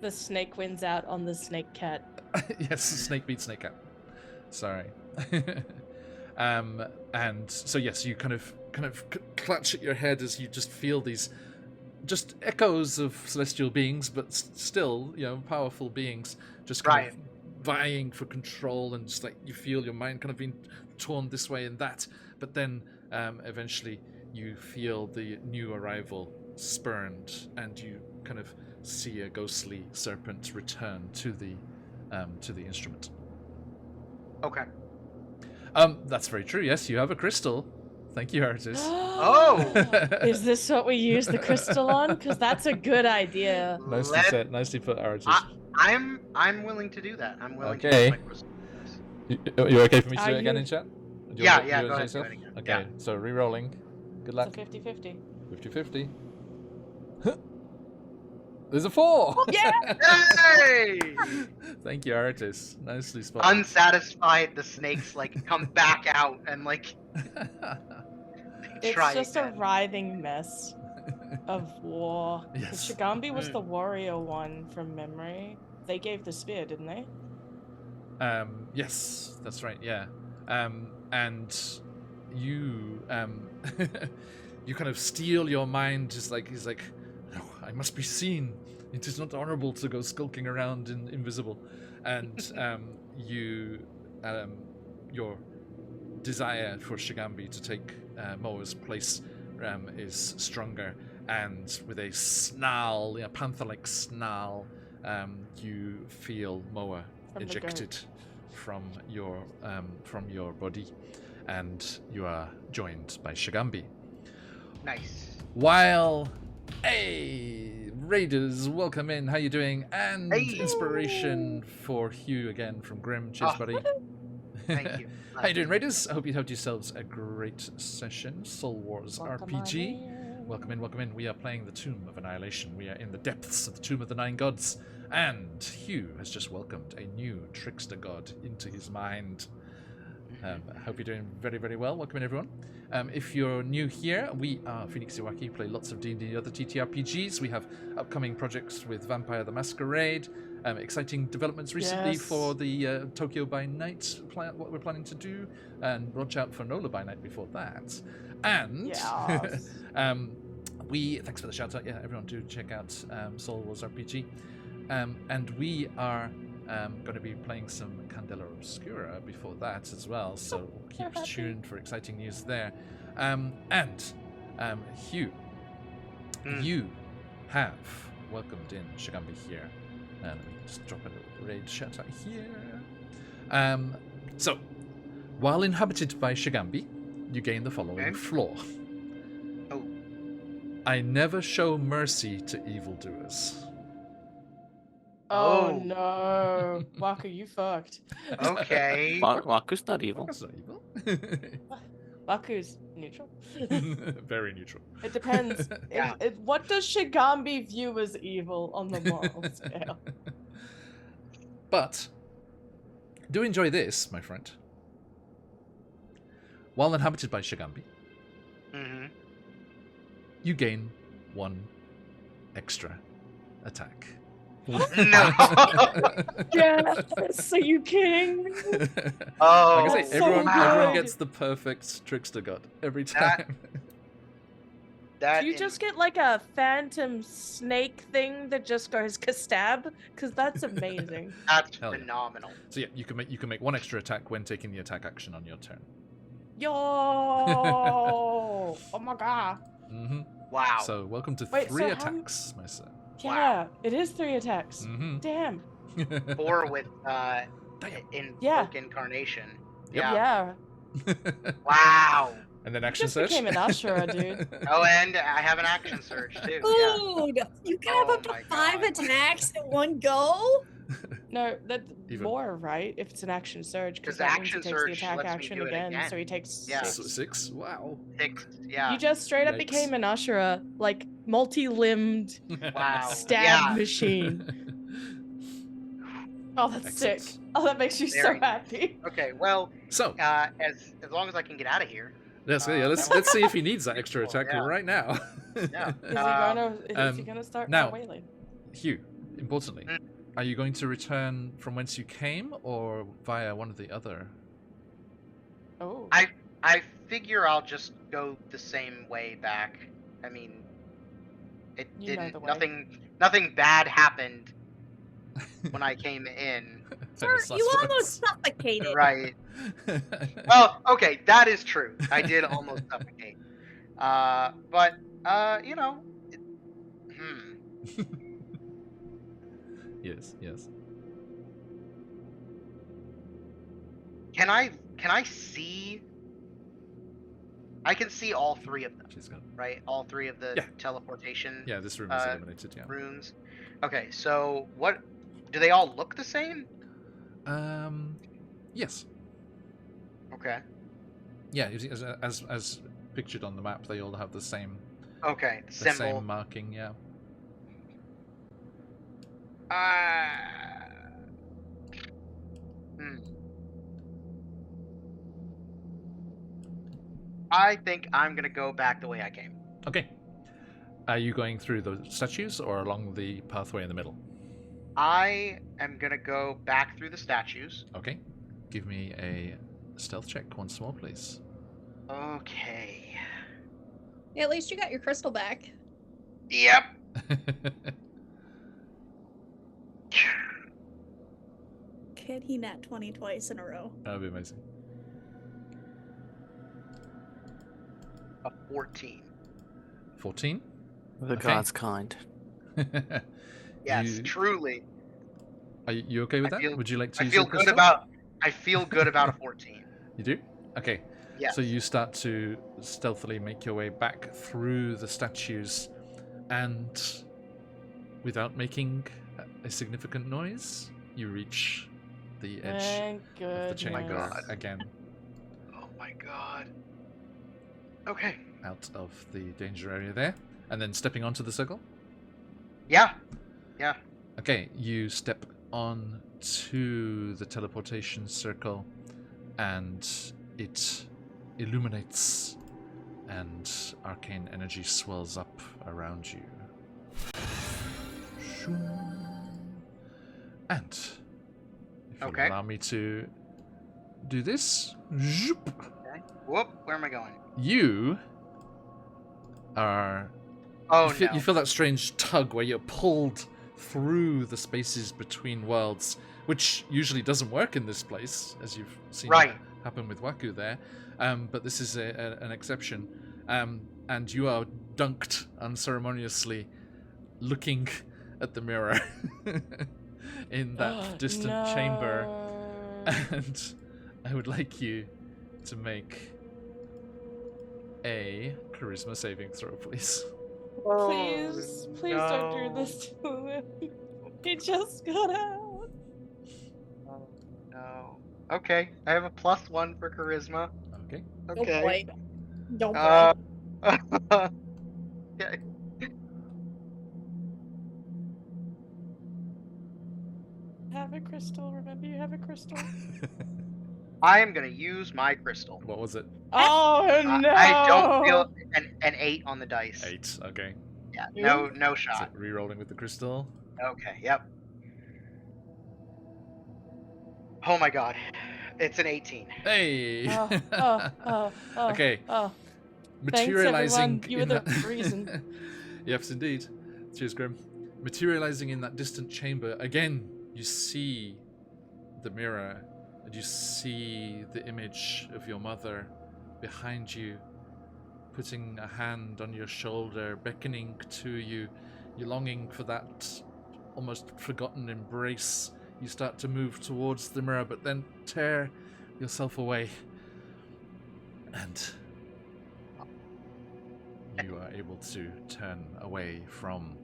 The snake wins out on the snake cat. Yes, snake beats snake cat. Sorry. And so yes, you kind of clutch at your head as you just feel these just echoes of celestial beings, but still, powerful beings, just kind of vying for control, and just like you feel your mind kind of being torn this way and that. But then eventually you feel the new arrival spurned, and you kind of see a ghostly serpent return to the instrument. Okay. That's very true. Yes, you have a crystal. Thank you, Artis. Oh! Is this what we use the crystal on? Because that's a good idea. Nicely said. Nicely put, Artis. I'm willing to do that. I'm willing to Okay. use my crystal. You okay for me to Are do it again you- in chat? Do you Yeah, want to yeah, do it go ahead, yourself? do it again. Okay, Yeah. so re-rolling. Good luck. It's a 50-50. 50-50. There's a 4! Yeah! Hey! Thank you, Artis. Nicely spotted. Unsatisfied, the snakes come back out and It's try just again. a writhing mess of war. Yes. Shigambi was the warrior one from memory. They gave the spear, didn't they? Yes, that's right. Yeah. And you you kind of steel your mind, just like he's like, no, I must be seen. It is not honorable to go skulking around invisible. And your desire for Shigambi to take Moa's place is stronger, and with a snarl, a panther-like snarl, you feel Moa From the ejected from your body, and you are joined by Shigambi. Nice. While, hey, Raiders, welcome in. How you doing? And Hey. inspiration for Hugh again from Grim. Cheers, Oh. buddy. Thank you. How you doing, Raiders? I hope you had yourselves a great session. Soul Wars Welcome RPG. on in. Welcome in, welcome in. We are playing the Tomb of Annihilation. We are in the depths of the Tomb of the Nine Gods. And Hugh has just welcomed a new trickster god into his mind. I hope you're doing very, very well. Welcome in, everyone. If you're new here, we are QuestJunkiesUK, play lots of D&D and other TTRPGs. We have upcoming projects with Vampire the Masquerade, exciting developments recently Yes. for the Tokyo by Night, what we're planning to do, and watch out for Nola by Night before that. And Yes. thanks for the shout out. Yeah, everyone do check out Soul Wars RPG. And we are going to be playing some Candela Obscura before that as well, so keep tuned for exciting news there. And Hugh, you have welcomed in Shigambi here. Let me just drop a little raid shout out here. So, while inhabited by Shigambi, you gain the following flaw. Oh. I never show mercy to evildoers. Oh Oh. no. Waka, you fucked. Okay. Waku's not evil. That's not evil. Waku's neutral. Very neutral. It depends. Yeah. What does Shigambi view as evil on the moral scale? But do enjoy this, my friend. While inhabited by Shigambi, Mhm. you gain 1 extra attack. No. Yes, are you kidding me? Oh, Like I that's say, so everyone good. gets the perfect trickster god every time. that Do you just get like a phantom snake thing that just goes kastab? Because that's amazing. that's Hell yeah. phenomenal. So yeah, you can make 1 extra attack when taking the attack action on your turn. Yo! Oh my god. hmm Wow. So welcome to Wait, 3 so how attacks, my son. Yeah, it is 3 attacks. hmm Damn. 4 with Damn. in Yeah. Folk Incarnation. Yeah. Yeah. Wow. And then action Just search. became an Ashura, dude. Oh, and I have an action surge too. Yeah. Dude, you can have Oh up to my 5 God. attacks in one go? No, that's Even- more, right? If it's an action surge, because 'Cause that means he action takes the surge attack lets me action do it again, again. so he takes Yeah. 6. 6. Wow. 6. Yeah. You just straight up Yikes. became an Ashura, like multi-limbed Wow. stab Yeah. machine. Oh, that's Excellent. sick. Oh, that makes you Very so nice. happy. Okay. Well, So, as long as I can get out of here. let's that let's see if he needs that extra Cool, attack yeah. right now. Yeah. Is he gonna start now- wailing? Hugh, importantly, Mm. are you going to return from whence you came or via one of the other? Oh. I figure I'll just go the same way back. I mean, it You know didn't. the way. Nothing bad happened when I came in. Sir, Famous you last almost words. suffocated. Right. Well, okay, that is true. I did almost suffocate. But you know. Yes, yes. Can I see? I can see all 3 of them, She's gone. right? All 3 of the Yeah. teleportation Yeah, this room is eliminated, yeah. runes. Okay, so what? Do they all look the same? Yes. Okay. Yeah, you see, as pictured on the map, they all have the same Okay. the Symbol. same marking, yeah. I think I'm gonna go back the way I came. Okay. Are you going through the statues or along the pathway in the middle? I am gonna go back through the statues. Okay. Give me a stealth check once more, please. Okay. Yeah, at least you got your crystal back. Yep. Can he nat 20 twice in a row? That would be amazing. A 14. 14? The Okay. God's kind. Yes, You- truly. Are you okay with I that? feel- Would you like to I use feel your good crystal? about. I feel good about a 14. You do? Okay. Yeah. So you start to stealthily make your way back through the statues, and without making a significant noise, you reach the edge Thank of the goodness. chamber God. again, Oh my god. Okay. out of the danger area there, and then stepping onto the circle. Yeah. Okay, you step on to the teleportation circle, and it illuminates, and arcane energy swells up around you. And if you'll Okay. allow me to do this, zoop, Okay. Whoop. Where am I going? you are. Oh you no. feel that strange tug where you're pulled through the spaces between worlds, which usually doesn't work in this place, as you've seen Right. happen with Waku there. But this is an exception. And you are dunked unceremoniously, looking at the mirror in that distant chamber. And I would like you to make a charisma saving throw, please. Please, please don't do this to him. He just got out. Oh no. Okay. I have a +1 for charisma. Okay. Okay. Don't boy. Okay. Have a crystal. Remember, you have a crystal. I am gonna use my crystal. What was it? Oh no! I don't feel an 8 on the dice. 8. Okay. Yeah. You? No Is shot. it re-rolling with the crystal? Okay. Yep. Oh my god. It's an 18. Hey! Oh. Okay. Oh. Materializing everyone. You were in the that... reason. Yes, indeed. Cheers, Grim. Materializing in that distant chamber, again, you see the mirror, and you see the image of your mother behind you, putting a hand on your shoulder, beckoning to you. You're longing for that almost forgotten embrace. You start to move towards the mirror, but then Tear yourself away, and you are able to turn away from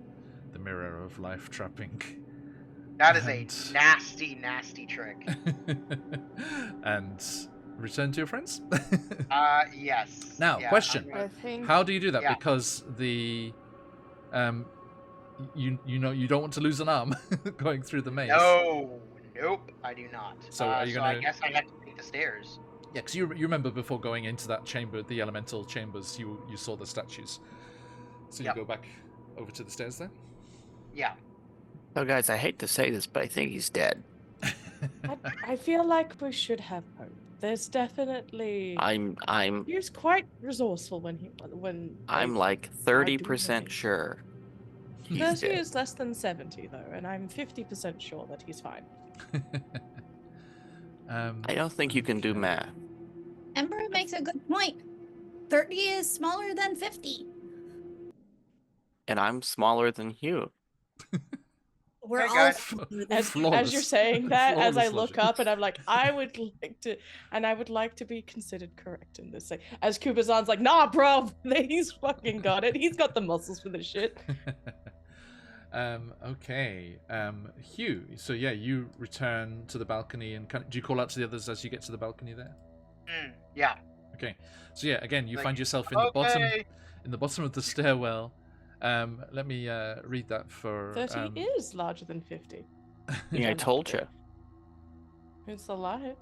the mirror of life trapping. That is a nasty, nasty trick. And return to your friends. Yes. Now, Yeah, question: I think. how do you do that? Yeah. Because you know you don't want to lose an arm going through the maze. No, nope, I do not. So are you So gonna- I guess I have to take the stairs. Yeah, because you remember before going into that chamber, the elemental chambers, you saw the statues. So you Yep. go back over to the stairs then? Yeah. So, guys, I hate to say this, but I think he's dead. I feel like we should have hope. There's definitely. I'm He was quite resourceful when. I'm like 30% sure. He's 30 dead. is less than 70 though, and I'm 50% sure that he's fine. I don't think you can do okay. math. Ember makes a good point. 30 is smaller than 50. And I'm smaller than Hugh. We're Hey, all guys. smaller than As 50. you're Flawless. saying that, as I Flawless look logic. up and I'm like, I would like to be considered correct in this. As Kubazan's like, nah, bro, he's fucking got it. He's got the muscles for this shit. Okay. Hugh, so yeah, you return to the balcony and do you call out to the others as you get to the balcony there? Yeah. Okay. So yeah, again, you Like, find yourself in the bottom Okay. of the stairwell. Let me read that for 30 is larger than 50. Yeah, I told you. It's alive.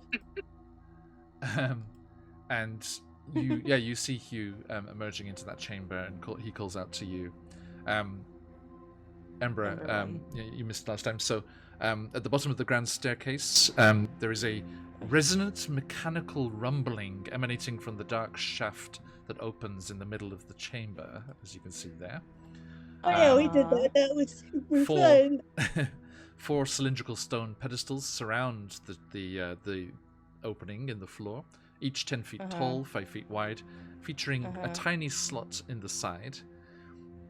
And you see Hugh emerging into that chamber, and he calls out to you. Ember, you missed last time. So at the bottom of the grand staircase, there is a resonant mechanical rumbling emanating from the dark shaft that opens in the middle of the chamber, as you can see there. Oh yeah, we did that. That was super fun. 4 cylindrical stone pedestals surround the opening in the floor, each 10 feet tall, 5 feet wide, featuring a tiny slot in the side.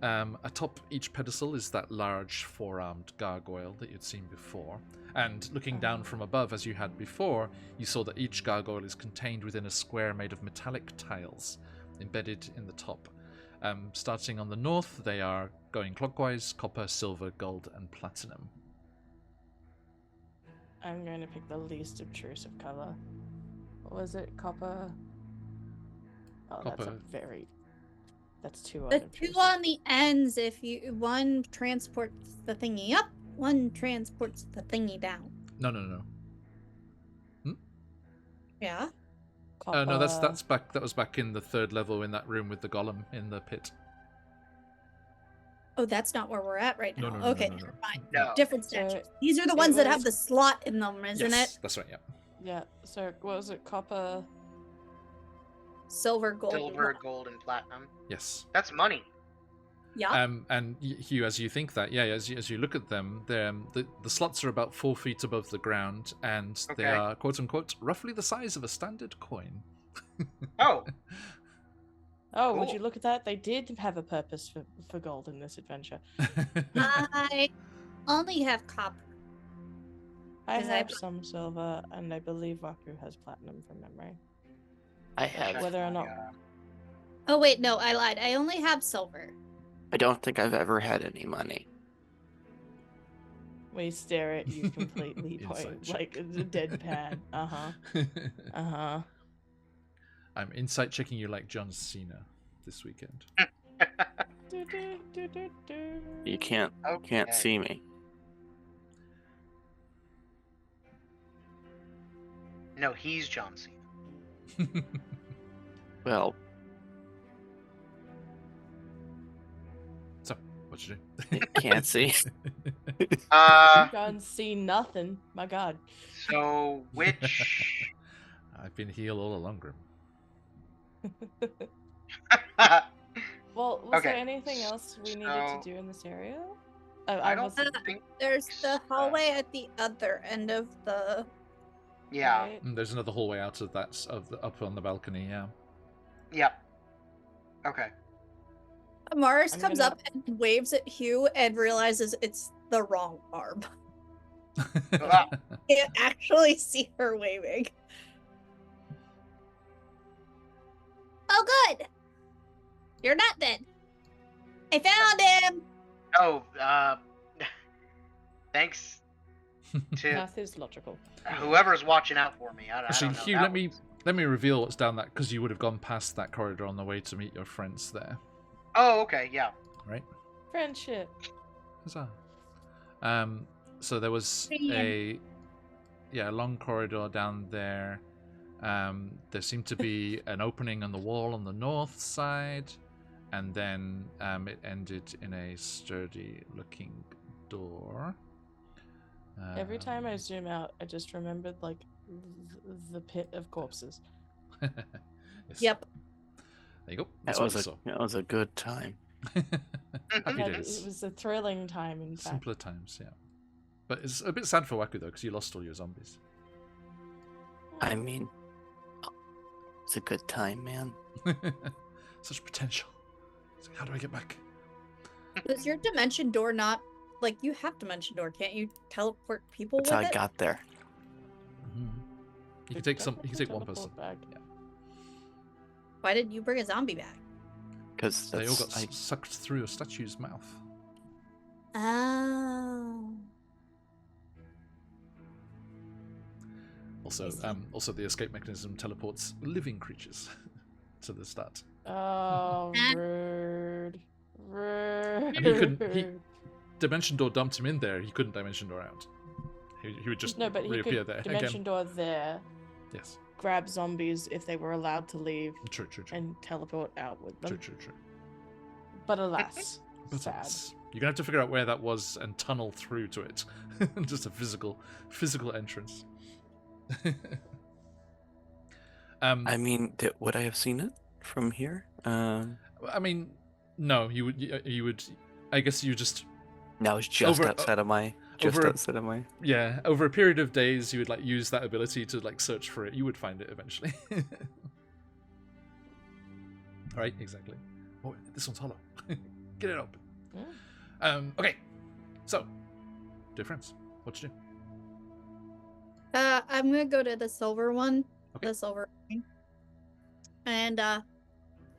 Atop each pedestal is that large 4-armed gargoyle that you'd seen before. And looking down from above, as you had before, you saw that each gargoyle is contained within a square made of metallic tiles, embedded in the top. Starting on the north, they are going clockwise: copper, silver, gold, and platinum. I'm going to pick the least obtrusive color. What was it? Copper? Oh, Copper. That's too The unobtrusive. two on the ends, one transports the thingy up, one transports the thingy down. No. Yeah. No, that's back. That was back in the 3rd level in that room with the golem in the pit. Oh, that's not where we're at right now. No. Okay, never mind. No. Different So statues. These are the it ones that was- have the slot in them, isn't Yes, it? that's right. Yeah. Yeah, so what was it? Copper. Silver, gold. and Silver, black. gold, and platinum. Yes. That's money. Yeah. And Hugh, as you think that, as you look at them, the slots are about 4 feet above the ground, and they Okay. are, quote unquote, roughly the size of a standard coin. Oh, Oh, would Cool. you look at that? They did have a purpose for gold in this adventure. I only have copper. I 'Cause I- have some silver, and I believe Waku has platinum from memory. I have. Whether or not. Oh wait, no, I lied. I only have silver. I don't think I've ever had any money. We stare at you completely, Insight like check. a deadpan. I'm insight checking you like John Cena this weekend. You can't Okay. see me. No, he's John Cena. Well, So, what you do? you can't see. Can't see nothing. My God. So which? I've been heel all along, Grim. Well, was Okay, there anything else we needed to so- do in this area? I don't wasn't- think. There's the hallway at the other end of the. Yeah. right? There's another hallway out of that, up on the balcony. Yeah. Yep. Okay. Mars I'm comes gonna- up and waves at Hugh and realizes it's the wrong arm. Ah. Can't actually see her waving. Oh, good. You're not dead. I found him. Oh, thanks to Math is logical. whoever's watching out for me. I Actually, don't know. Hugh, That let me reveal what's down that, because you would have gone past that corridor on the way to meet your friends there, Oh, okay, yeah. right? Friendship. Huzzah. So there was a long corridor down there. There seemed to be an opening on the wall on the north side, and then it ended in a sturdy-looking door. Every time I zoom out, I just remembered like the pit of corpses. Yes. Yep. There you go. That was a good time. Happy It days. was a thrilling time, in fact. Simpler times, yeah. But it's a bit sad for Waku though, because you lost all your zombies. I mean, it's a good time, man. Such potential. It's like, how do I get back? Does your dimension door not like you have dimension door? Can't you teleport people That's with how I it? got there. You can take some. You can take one person. Back. Yeah. Why did you bring a zombie back? Because They all got sucked through a statue's mouth. Oh. Also, the escape mechanism teleports living creatures to the start. Oh, rude. Rude. And he couldn't. Dimension door dumped him in there. He couldn't dimension door out. He would just No, but he reappear could there dimension again. door there, Yes. grab zombies if they were allowed to leave, True. and teleport out with them. True. But alas, But sad. you're gonna have to figure out where that was and tunnel through to it. Just a physical entrance. I mean, would I have seen it from here? I mean, no, you would. I guess you just. No, it's just Over- outside of my. over- outside of my. Yeah, over a period of days, you would like use that ability to like search for it. You would find it eventually. Right, exactly. Oh, this one's hollow. Get it open. Yeah. Okay. So, difference. What to do? I'm gonna go to the silver one. Okay. The silver ring. And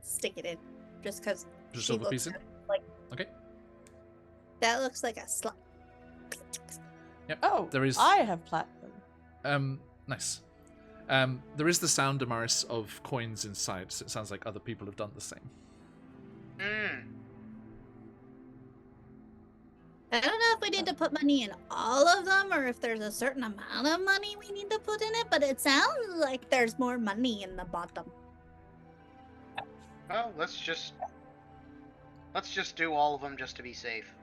stick it in. Just because Just silver piece in. like Okay. that looks like a slot. Oh, There is- I have platinum. Nice. There is the sound, Damaris, of coins inside, so it sounds like other people have done the same. I don't know if we need to put money in all of them or if there's a certain amount of money we need to put in it, but it sounds like there's more money in the bottom. Well, let's just do all of them just to be safe.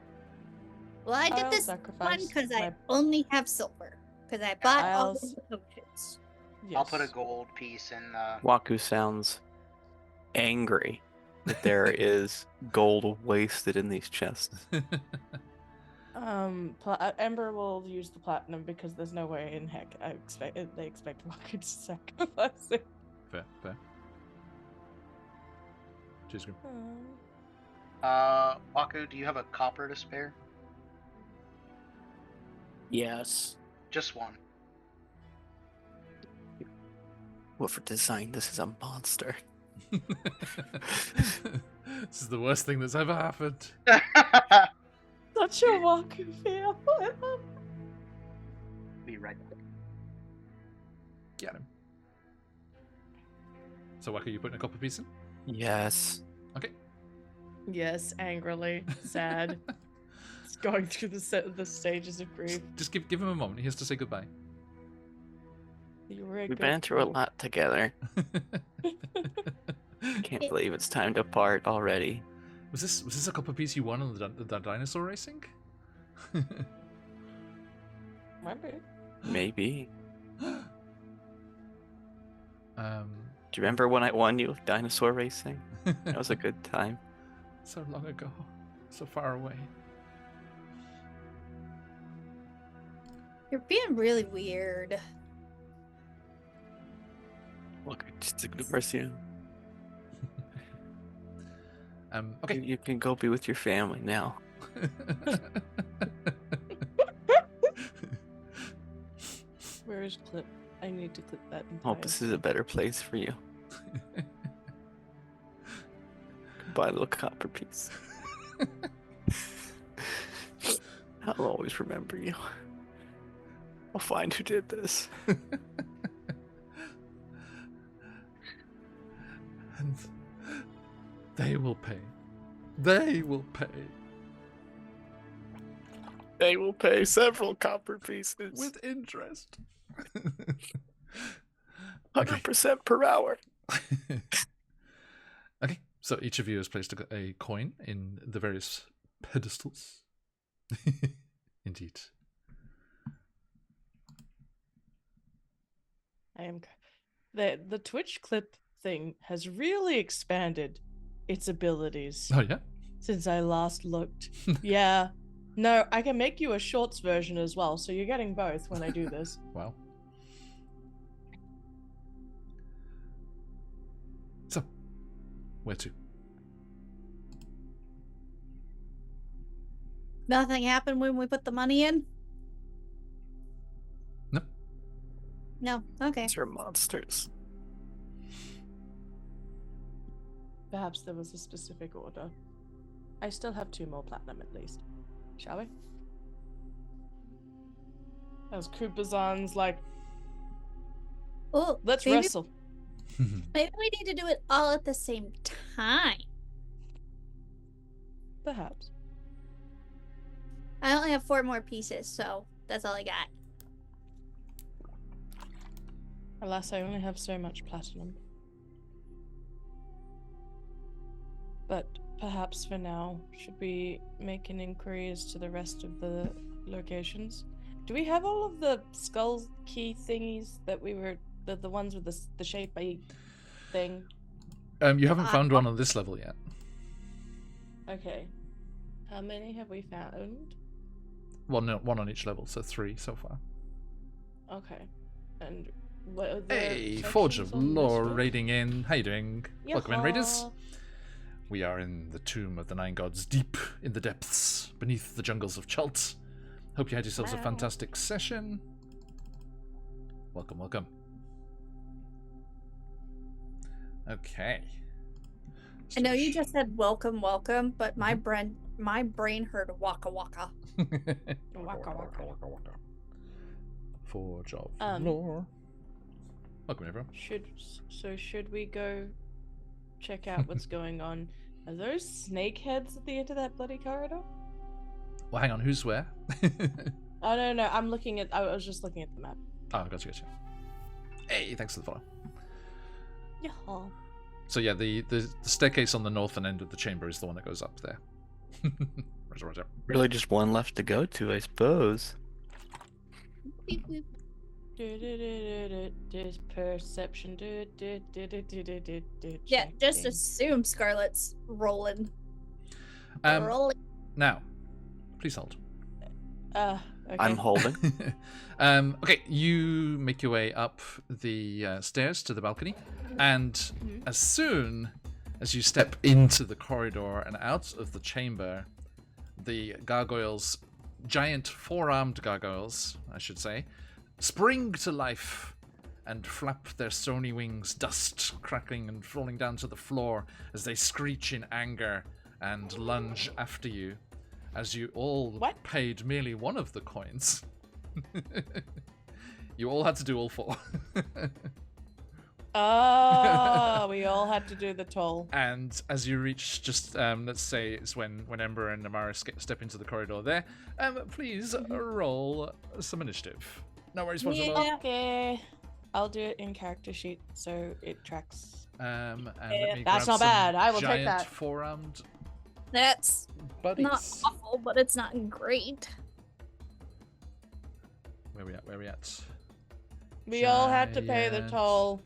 Well, I did I'll this one sacrifice because I my- only have silver. Because I bought all I'll of s- the potions. I'll put a Yes. gold piece in. Waku sounds angry that there is gold wasted in these chests. Ember will use the platinum because there's no way in heck they expect Waku to sacrifice it. Fair. Cheers, Grim. Waku, do you have a copper to spare? Yes. Just one. Whoever designed this is a monster. This is the worst thing that's ever happened. Such a Waku feel. Be right back. Get him. So, Waku, you putting a copper piece in? Yes. Okay. Yes, angrily, sad. It's going through the stages of grief. Just give him a moment. He has to say goodbye. You were a We've good been through a fool. lot together. Can't believe it's time to part already. Was this a copper piece you won on the dinosaur racing? Might be. Maybe. um, Do you remember when I won you dinosaur racing? That was a good time. so long ago, so far away. You're being really weird. Look, it just ignores you. Okay. You can go be with your family now. Where is clip? I need to clip that. Hope this is a better place for you. Buy a little copper piece. I'll always remember you. I'll find who did this. And they will pay. They will pay. They will pay several copper pieces. With interest. 100% per hour. Okay, so each of you has placed a coin in the various pedestals. Indeed. I am. The Twitch clip thing has really expanded its abilities Oh, yeah? since I last looked. Yeah. No, I can make you a shorts version as well, so you're getting both when I do this. Wow. So, where to? Nothing happened when we put the money in? No. No, okay. These are monsters. Perhaps there was a specific order. I still have 2 more platinum at least. Shall we? As Koopa-zan's like, Oh, let's maybe, wrestle. maybe we need to do it all at the same time. Perhaps. I only have 4 more pieces, so that's all I got. Alas, I only have so much platinum. But perhaps for now, should we make an inquiry as to the rest of the locations? Do we have all of the skull key thingies that we were the ones with the shapey thing? You haven't found one on this level yet. Okay. How many have we found? Well, no, 1 on each level, so 3 so far. Okay. And what are the Hey, Forge sections of on this Lore one? raiding in. How you doing? Welcome in, raiders. Yaha. We are in the tomb of the 9 gods, deep in the depths, beneath the jungles of Chult. Hope you had yourselves a Wow. fantastic session. Welcome, welcome. Okay. I know you just said welcome, welcome, but my brain heard waka waka. Waka waka. Forge of Um, Lore. Welcome, everyone. Should we go check out what's going on? Are those snake heads at the end of that bloody corridor? Well, hang on, who's where? Oh no, I was just looking at the map. Oh, gotcha. Hey, thanks for the follow. Yeah. So yeah, the staircase on the northern end of the chamber is the one that goes up there. Roger. Really just one left to go to, I suppose. Beep, beep. This perception. Yeah, just checking. assume Scarlet's rolling. Um, Rolling. now, please hold. Okay. I'm holding. Okay, you make your way up the stairs to the balcony, and as soon as you step into the corridor and out of the chamber, the gargoyles, giant 4-armed gargoyles, I should say, spring to life and flap their stony wings, dust crackling and falling down to the floor as they screech in anger and lunge after you, as you all What? paid merely 1 of the coins. You all had to do all 4. Oh, we all had to do the toll. And as you reach just, let's say it's when Ember and Amara step into the corridor there, please roll some initiative. No worries, Forge of Lore. Yeah. Okay. I'll do it in character sheet so it tracks. And let me That's grab not some bad. I will take giant that. 4-armed That's buddies. not awful, but it's not great. Where we at? We all had to pay the Giant. toll.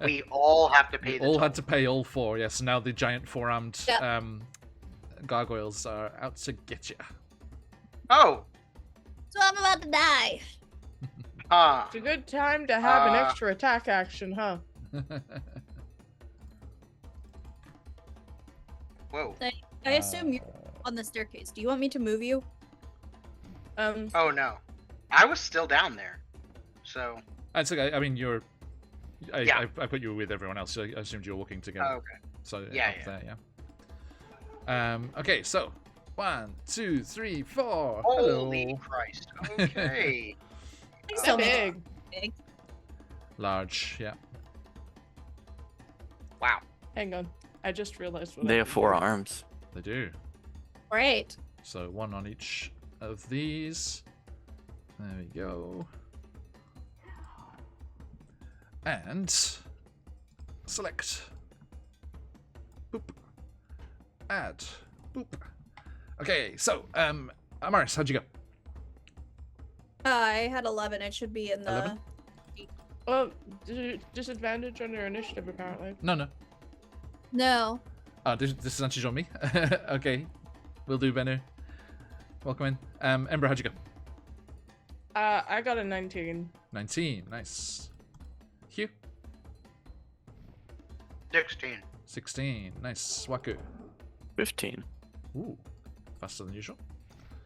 We all have to pay We the all toll. had to pay all 4. Yes, now the giant 4-armed Yeah. gargoyles are out to get you. Oh! So I'm about to die. It's a good time to have an extra attack action, huh? Whoa. I assume you're on the staircase. Do you want me to move you? Oh no. I was still down there. So. It's okay. I mean, Yeah. I put you with everyone else, so I assumed you were walking together. Oh, okay. So Yeah, up yeah. there, yeah. Okay, so 1, 2, 3, 4. Holy Hello. Christ. Okay. They They're still make big. it big. Large, yeah. Wow. Hang on. I just realized what They I have can 4 do. arms. They do. Great. So 1 on each of these. There we go. And select. Boop. Add. Boop. Okay, so Amaris, how'd you go? I had 11. It should be in the. 11? Oh, disadvantage on your initiative, apparently. No. No. Disadvantage on me. Okay, will do, Bennu. Welcome in. Ember, how'd you go? I got a 19. 19, nice. Hugh? 16. 16, nice. Waku? 15. Ooh, faster than usual.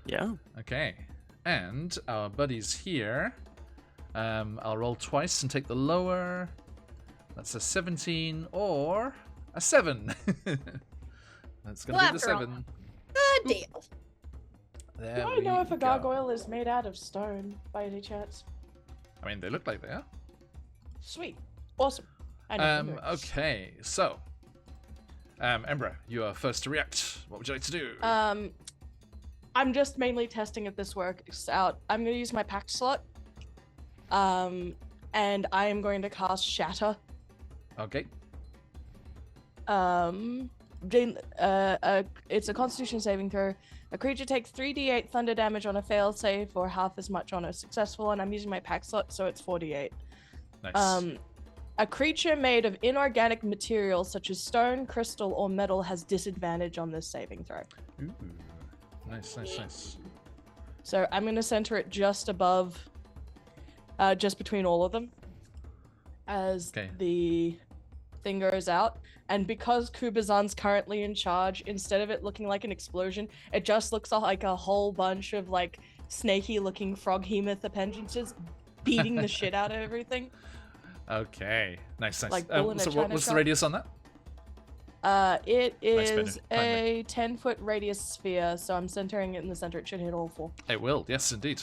Yeah. Okay, and our buddies here. I'll roll twice and take the lower. That's a 17 or a 7. That's gonna Well, be the after all. 7. Good deal. There Do I we know if a go. gargoyle is made out of stone, by any chance? I mean, they look like they are. Sweet. Awesome. I know. Okay, so Ember, you are first to react. What would you like to do? I'm just mainly testing if this works out. I'm going to use my pack slot. And I am going to cast Shatter. Okay. It's a Constitution saving throw. A creature takes 3d8 thunder damage on a fail save, or half as much on a successful, and I'm using my pack slot, so it's 4d8. Nice. A creature made of inorganic material such as stone, crystal, or metal has disadvantage on this saving throw. Ooh. Nice. So I'm going to center it just above, just between all of them, as Okay. the thing goes out. And because Kubazan's currently in charge, instead of it looking like an explosion, it just looks like a whole bunch of like snaky-looking frog-hemoth appendages beating the shit out of everything. Okay. Nice. Like bull in a So china what's the shop. radius on that? It Nice, is Bennu. a 10-foot radius sphere, so I'm centering it in the center. It should hit all 4. It will. Yes, indeed.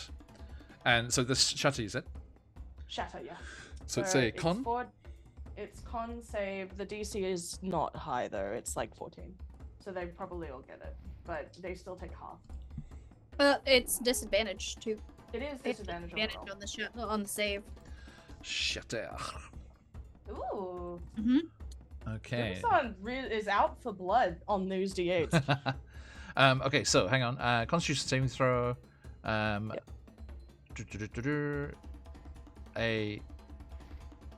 And so this shatter, you said? Shatter, yeah. So it's a con? It's con save. The DC is not high though. It's like 14. So they probably will get it, but they still take half. It's disadvantage too. It is It's disadvantage disadvantage on on the on the save. Shatter. the roll. Ooh. Okay. Kubazan is out for blood on those D8s. Okay, so hang on. Constitution saving throw.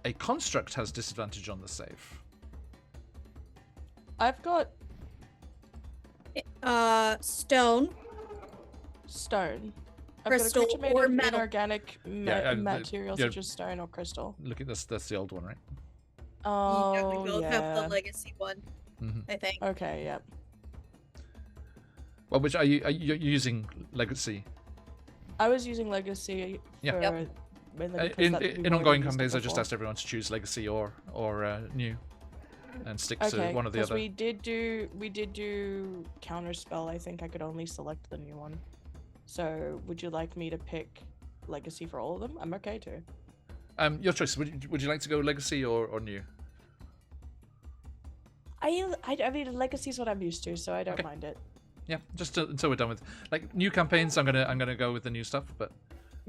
A construct has disadvantage on the save. I've got Stone. stone. Crystal I've got a creature made or of metal. inorganic material such as stone or crystal. Look at this. That's the old one, right? Oh, we both yeah. have the legacy one, Mm-hmm. I think. Okay, yep. Well, which are you using legacy? I was using legacy Yeah. for Yep. mainly because In that we ongoing already used it campaigns, I just before. asked everyone to choose legacy or new, and stick Okay, to one or the 'cause other. we did do counterspell. I think I could only select the new one. So would you like me to pick legacy for all of them? I'm okay too. Your choice. Would you like to go legacy or new? I mean, legacy is what I'm used to, so I don't Okay. mind it. Yeah, just until we're done with like new campaigns. I'm gonna go with the new stuff, but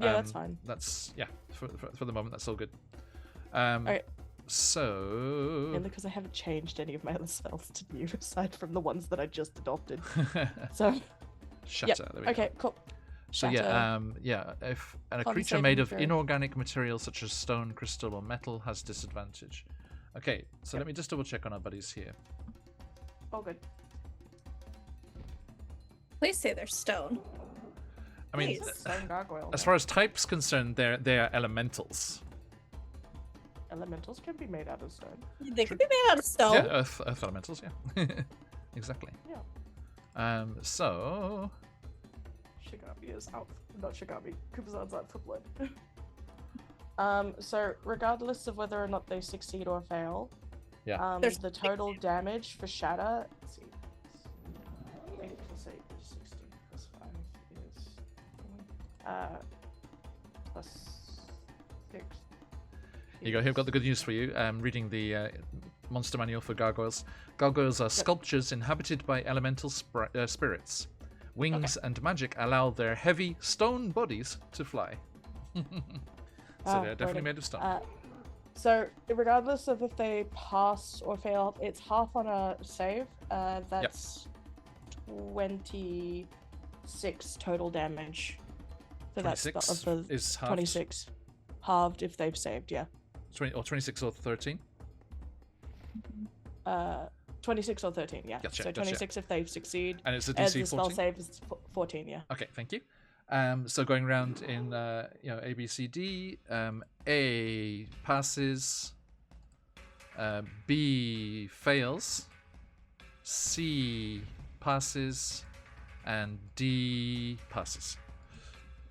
Yeah, that's fine. That's for the moment. That's all good. Okay. So Mainly because I haven't changed any of my other spells to new, aside from the ones that I just adopted. So shatter. There we go. okay, cool. So Shatter. if a Con creature made saving of throw. inorganic material such as stone, crystal, or metal has disadvantage. Okay, so Yep. let me just double check on our buddies here. All good. Please say they're stone. I mean, Please. Stone gargoyle. as far as types concerned, they're elementals. Elementals can be made out of stone. They could be made out of stone. Yeah, earth elementals. Yeah, exactly. Yeah. So Shigami is out. Not Shigami. Kubazan's out for blood. So regardless of whether or not they succeed or fail, Yeah. There's The total damage for Shatter. Let's see. 8 plus 8 is 16 plus 5 is plus 6. Here you go. Here, I've got the good news for you. Reading the monster manual for gargoyles. Gargoyles are sculptures inhabited by elemental spirits. Wings and magic allow their heavy stone bodies to fly. So they're definitely made of stone. So regardless of if they pass or fail, it's half on a save. That's 26 total damage. So 26 that's of the is halved? 26 halved if they've saved. Yeah. 26 or 13. 26 or 13. Yeah. Gotcha, So 26 if they succeed. And it's a And DC the spell 14. save is 14. Yeah. Okay, thank you. So going around in A, B, C, D. A passes. B fails. C passes, and D passes.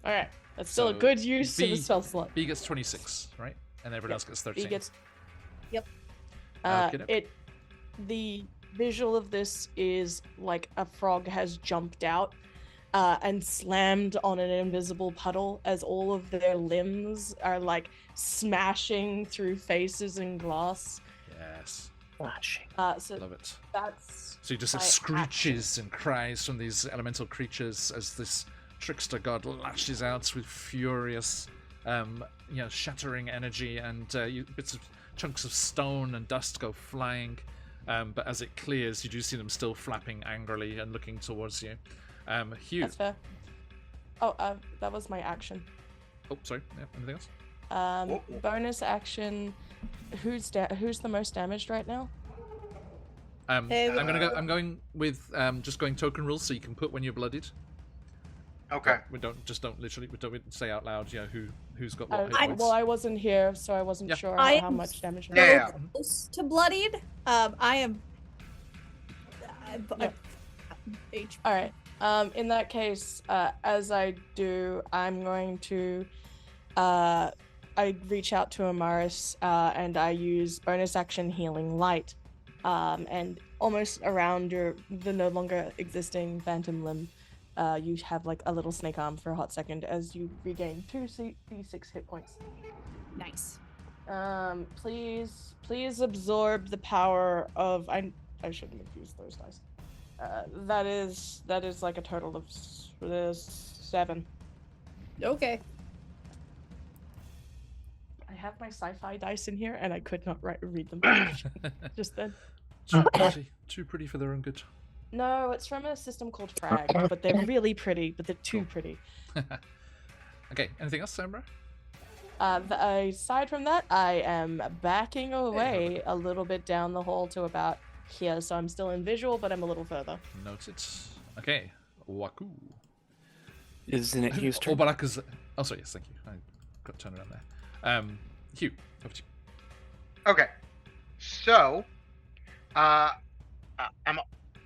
All right. That's still So a good use of B- a spell slot. B gets 26, right? And everyone else gets 13. B gets. Yep. Okey-doke. The visual of this is like a frog has jumped out and slammed on an invisible puddle as all of their limbs are like smashing through faces and glass. Yes, Flashing. So love it. that's So you just have my screeches and cries from these elemental creatures as this trickster god lashes out with furious, shattering energy, and bits of chunks of stone and dust go flying. But as it clears, you do see them still flapping angrily and looking towards you. Hugh. That's fair. Oh, that was my action. Oh, sorry. Yeah, anything else? Bonus action. Who's the most damaged right now? I'm going with just going token rules, so you can put when you're bloodied. Okay. We don't say out loud, who's got what hit I, points. well, I wasn't here, so I wasn't Yeah. sure I how am much damage. Yeah. close to bloodied. I am. Yeah. HP. All right. In that case, as I do, I'm going to, I reach out to Amaris, and I use bonus action healing light, and almost around the no longer existing phantom limb, you have like a little snake arm for a hot second as you regain 2d6 hit points. Nice. Please absorb the power of I shouldn't have used those dice. That is like a total of 7. Okay. I have my sci-fi dice in here, and I could not read them just then. Too pretty for their own good. No, it's from a system called Frag, but they're really pretty, but they're too pretty. Okay, anything else, Sambra? Aside from that, I am backing away a little bit down the hall to about here, so I'm still in visual, but I'm a little further. Noted. Okay, Waku. Isn't it Hugh's turn? Baraka's. Oh, sorry, yes, thank you. I got turned around there. Hugh, over to you. Okay. So, am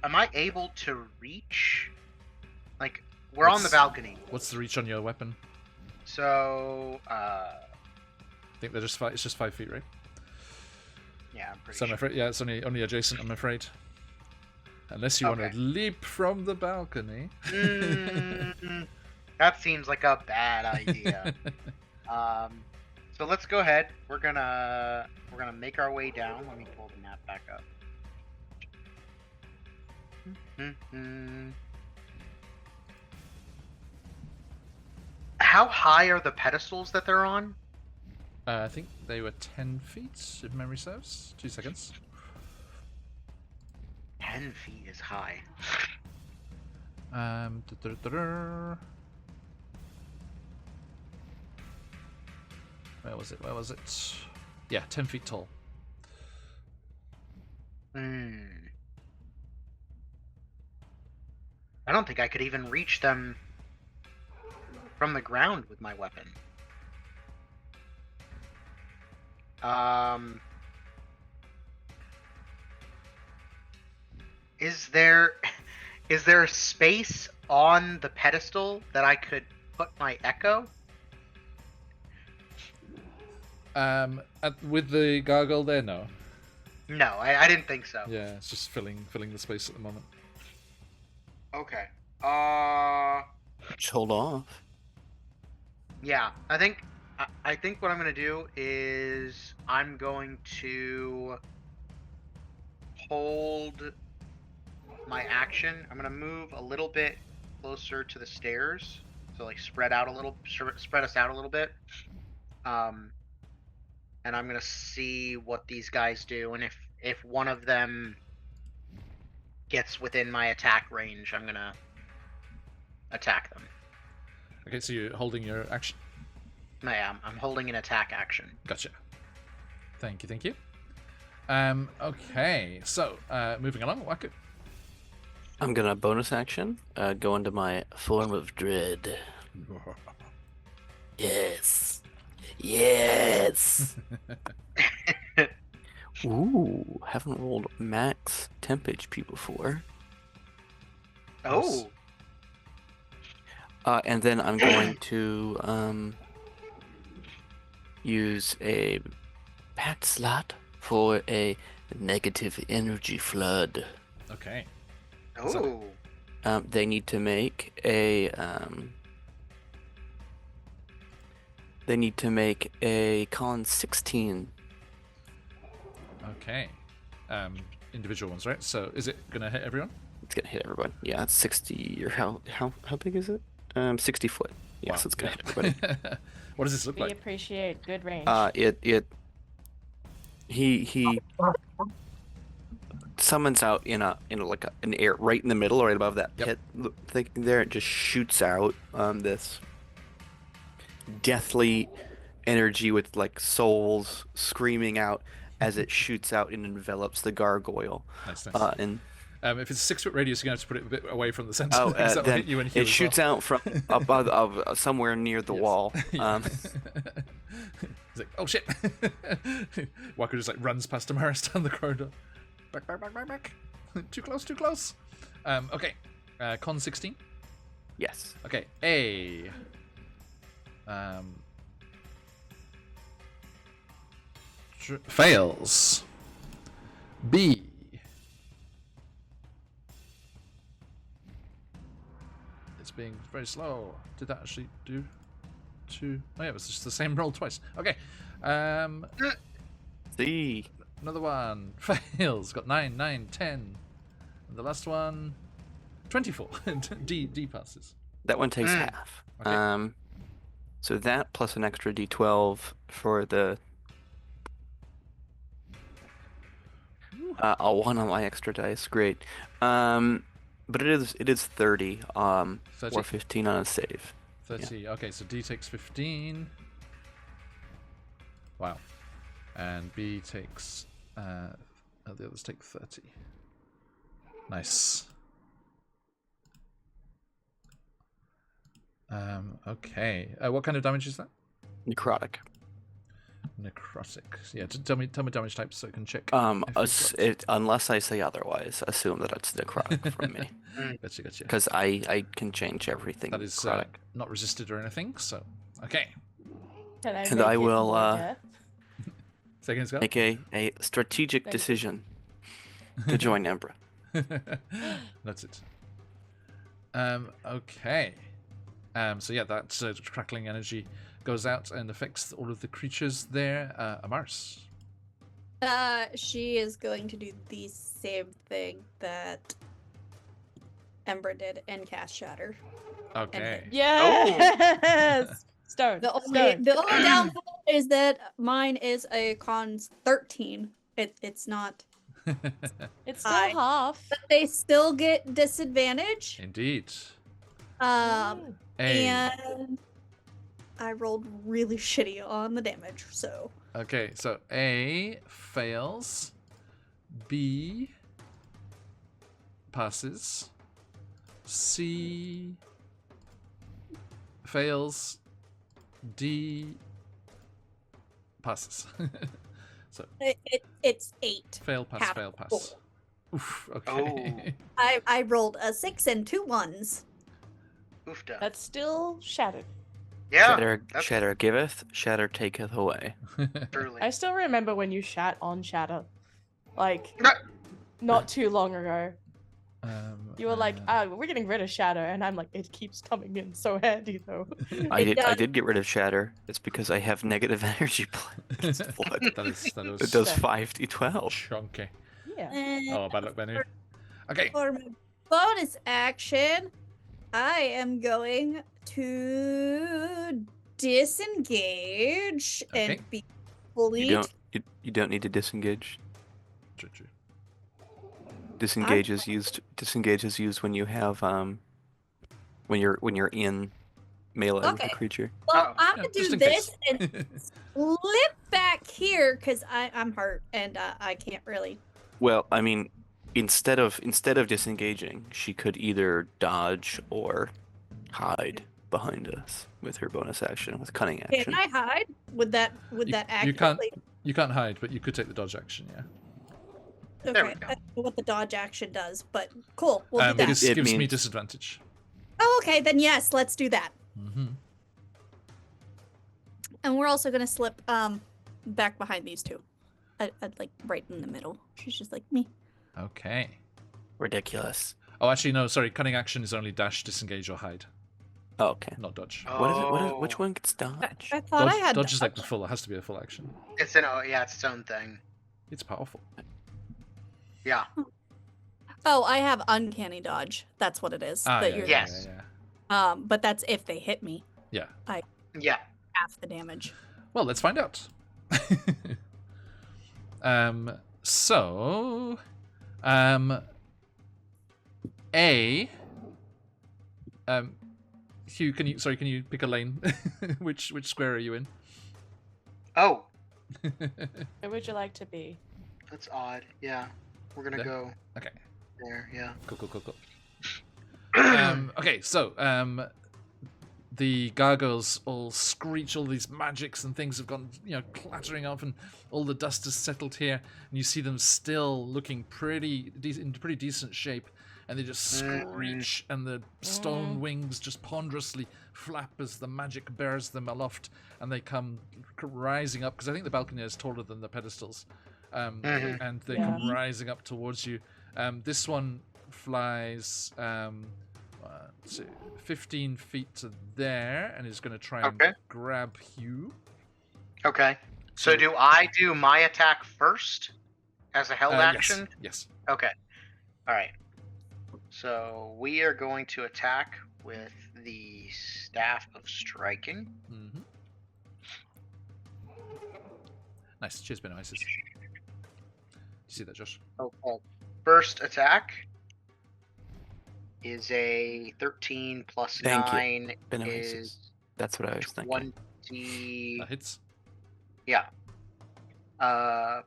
I able to reach? Like, we're on the balcony. What's the reach on your weapon? So, I think they're just it's just 5 feet, right? yeah, I'm pretty So I'm sure. afraid, yeah, it's only adjacent, I'm afraid. Unless you want Okay. to leap from the balcony. That seems like a bad idea. So let's go ahead. We're gonna make our way down. Let me pull the map back up. How high are the pedestals that they're on? I think they were 10 feet, if memory serves. 2 seconds. 10 feet is high. Where was it? Yeah, 10 feet tall. I don't think I could even reach them from the ground with my weapon. Is there space on the pedestal that I could put my echo? With the gargoyle there, no. No, I didn't think so. Yeah, it's just filling the space at the moment. Okay. Just hold off. Yeah, I think what I'm gonna do is I'm going to hold my action. I'm gonna move a little bit closer to the stairs, so like spread us out a little bit. And I'm gonna see what these guys do, and if one of them gets within my attack range, I'm gonna attack them. Okay, so you're holding your action. I am. I'm holding an attack action. Gotcha. Thank you. Okay, so moving along, Waku. I'm gonna bonus action, go into my form of dread. Yes. Yes. Ooh, haven't rolled max temp HP before. Oh. And then I'm going to use a pack slot for a negative energy flood. Okay. Oh. They need to make a con 16. Okay. Individual ones, right? So is it gonna hit everyone? It's gonna hit everyone. Yeah, it's 60. Or how big is it? 60 foot. Yes, Wow, it's gonna yeah. hit everybody. What does this look We like? appreciate good range. He summons out in like an air right in the middle, right above that Yep. pit thing there. It just shoots out this deathly energy with like souls screaming out as it shoots out and envelops the gargoyle. Nice. And If it's a 6-foot radius, you're gonna have to put it a bit away from the center. oh, because that will then hit you and heal it as shoots well. out from above somewhere near the Yes. wall. Yeah. He's like, oh shit! Waku just like runs past Damaris down the corridor. Back. Too close. Okay. Con 16. Yes. Okay. A. Fails. B. It's being very slow. Did that actually do 2? Oh yeah, it was just the same roll twice. Okay. C. Another one fails. Got 9, 10. And the last one, 24. D passes. That one takes half. Okay. So that plus an extra D12 for the a 1 on my extra dice. Great. But it is 30. 30? Or 15 on a save. 30. Yeah. Okay, so D takes 15. Wow. And B takes. The others take 30. Nice. Okay. What kind of damage is that? Necrotic. Necrotic. Yeah. Tell me damage types so I can check. Unless I say otherwise, assume that it's necrotic from me. Gotcha. Because I can change everything. That is not resisted or anything. So okay. Can I and make I it will more death? Second go. make a strategic Thank you. decision to join Embra. That's it. Okay. So yeah, that crackling energy goes out and affects all of the creatures there. Amaris. She is going to do the same thing that Ember did and cast Shatter. Okay. Yes. Stone. The only downfall is that mine is a con 13. It's not. It's still Fine. half. But they still get disadvantage. Indeed. Um, A. and I rolled really shitty on the damage, so. Okay, so A fails. B passes. C fails. D passes. So It's 8. fail, pass, Half fail, pass. full. Oof, okay. I rolled a 6 and 2 1s. Oofda. That's still shattered. Yeah. Shatter giveth, shatter taketh away. Truly. I still remember when you shat on Shatter. Like, not too long ago. You were like, we're getting rid of Shatter, and I'm like, it keeps coming in so handy though. I did get rid of Shatter. It's because I have negative energy points. What? That is It does 5d12. chunky. Yeah. Oh, bad luck, Benny. Okay. For my bonus action, I am going to disengage Okay. and be fully. You don't need to disengage. True. Disengage is used when you have when you're in melee with a creature. Well, I'm Yeah, gonna just do in this case. and slip back here because I'm hurt and I can't really. Well, I mean, instead of disengaging, she could either dodge or hide behind us with her bonus action with cunning action. Can I hide? Would that accurately? You can't hide, but you could take the dodge action. Yeah. Okay, There we I go. don't know what the dodge action does, but cool. We'll do that. This It gives me means- disadvantage. Oh, okay, then yes, let's do that. Mm-hmm. And we're also gonna slip back behind these two. I'd like right in the middle. She's just like me. Okay. Ridiculous. Oh, actually, no. Sorry. Cunning action is only dash, disengage, or hide, Oh, okay. not dodge. Which one gets dodge? I thought I had dodge is like the full. It has to be a full action. It's its own thing. It's powerful. Yeah. Oh, I have uncanny dodge. That's what it is. that you're- Yes. But that's if they hit me, Yeah. half the damage. Well, let's find out. So, Hugh, can you pick a lane? which square are you in? Oh, Where would you like to be? that's odd. Yeah. We're gonna There? go Okay. there. Yeah. Cool. Okay, so the gargoyles all screech. All these magics and things have gone, clattering off, and all the dust has settled here. And you see them still looking in pretty decent shape, and they just screech, and the stone wings just ponderously flap as the magic bears them aloft, and they come rising up because I think the balcony is taller than the pedestals, and they come rising up towards you. This one flies 15 feet to there and is going to try and grab Hugh. Okay. So do I do my attack first as a held Yes. action? Yes. Okay. All right. So we are going to attack with the Staff of Striking. Mm-hmm. Nice. Cheers, Ben Isis. You see that, Josh? Okay. First attack is a 13 plus Thank you. 9 Beneficence. is That's what I was thinking. 20. That hits. Yeah. So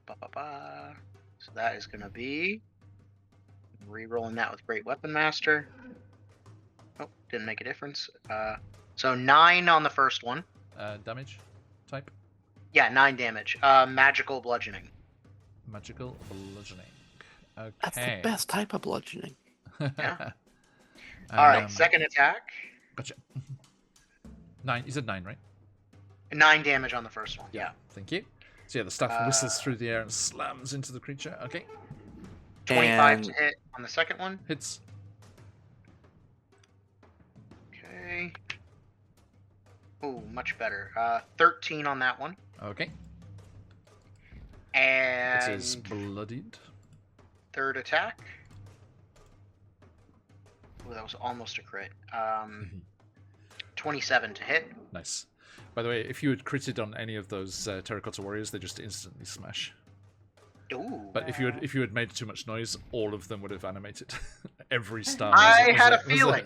that is gonna be re-rolling that with Great Weapon Master. Oh, didn't make a difference. So 9 on the first one. Damage type. Yeah, 9 damage. Magical bludgeoning. Magical bludgeoning. Okay. That's the best type of bludgeoning. Yeah. All right, second attack. Gotcha. 9. You said 9, right? 9 damage on the first one. Yeah. Thank you. So yeah, the staff whistles through the air and slams into the creature. Okay. 25 And to hit on the second one. Hits. Okay. Ooh, much better. 13 on that one. Okay. And It is bloodied. third attack. Ooh, that was almost a crit. 27 to hit. Nice. By the way, if you had critted on any of those terracotta warriors, they just instantly smash. Ooh. But if you had made too much noise, all of them would have animated. Every star. I had a feeling.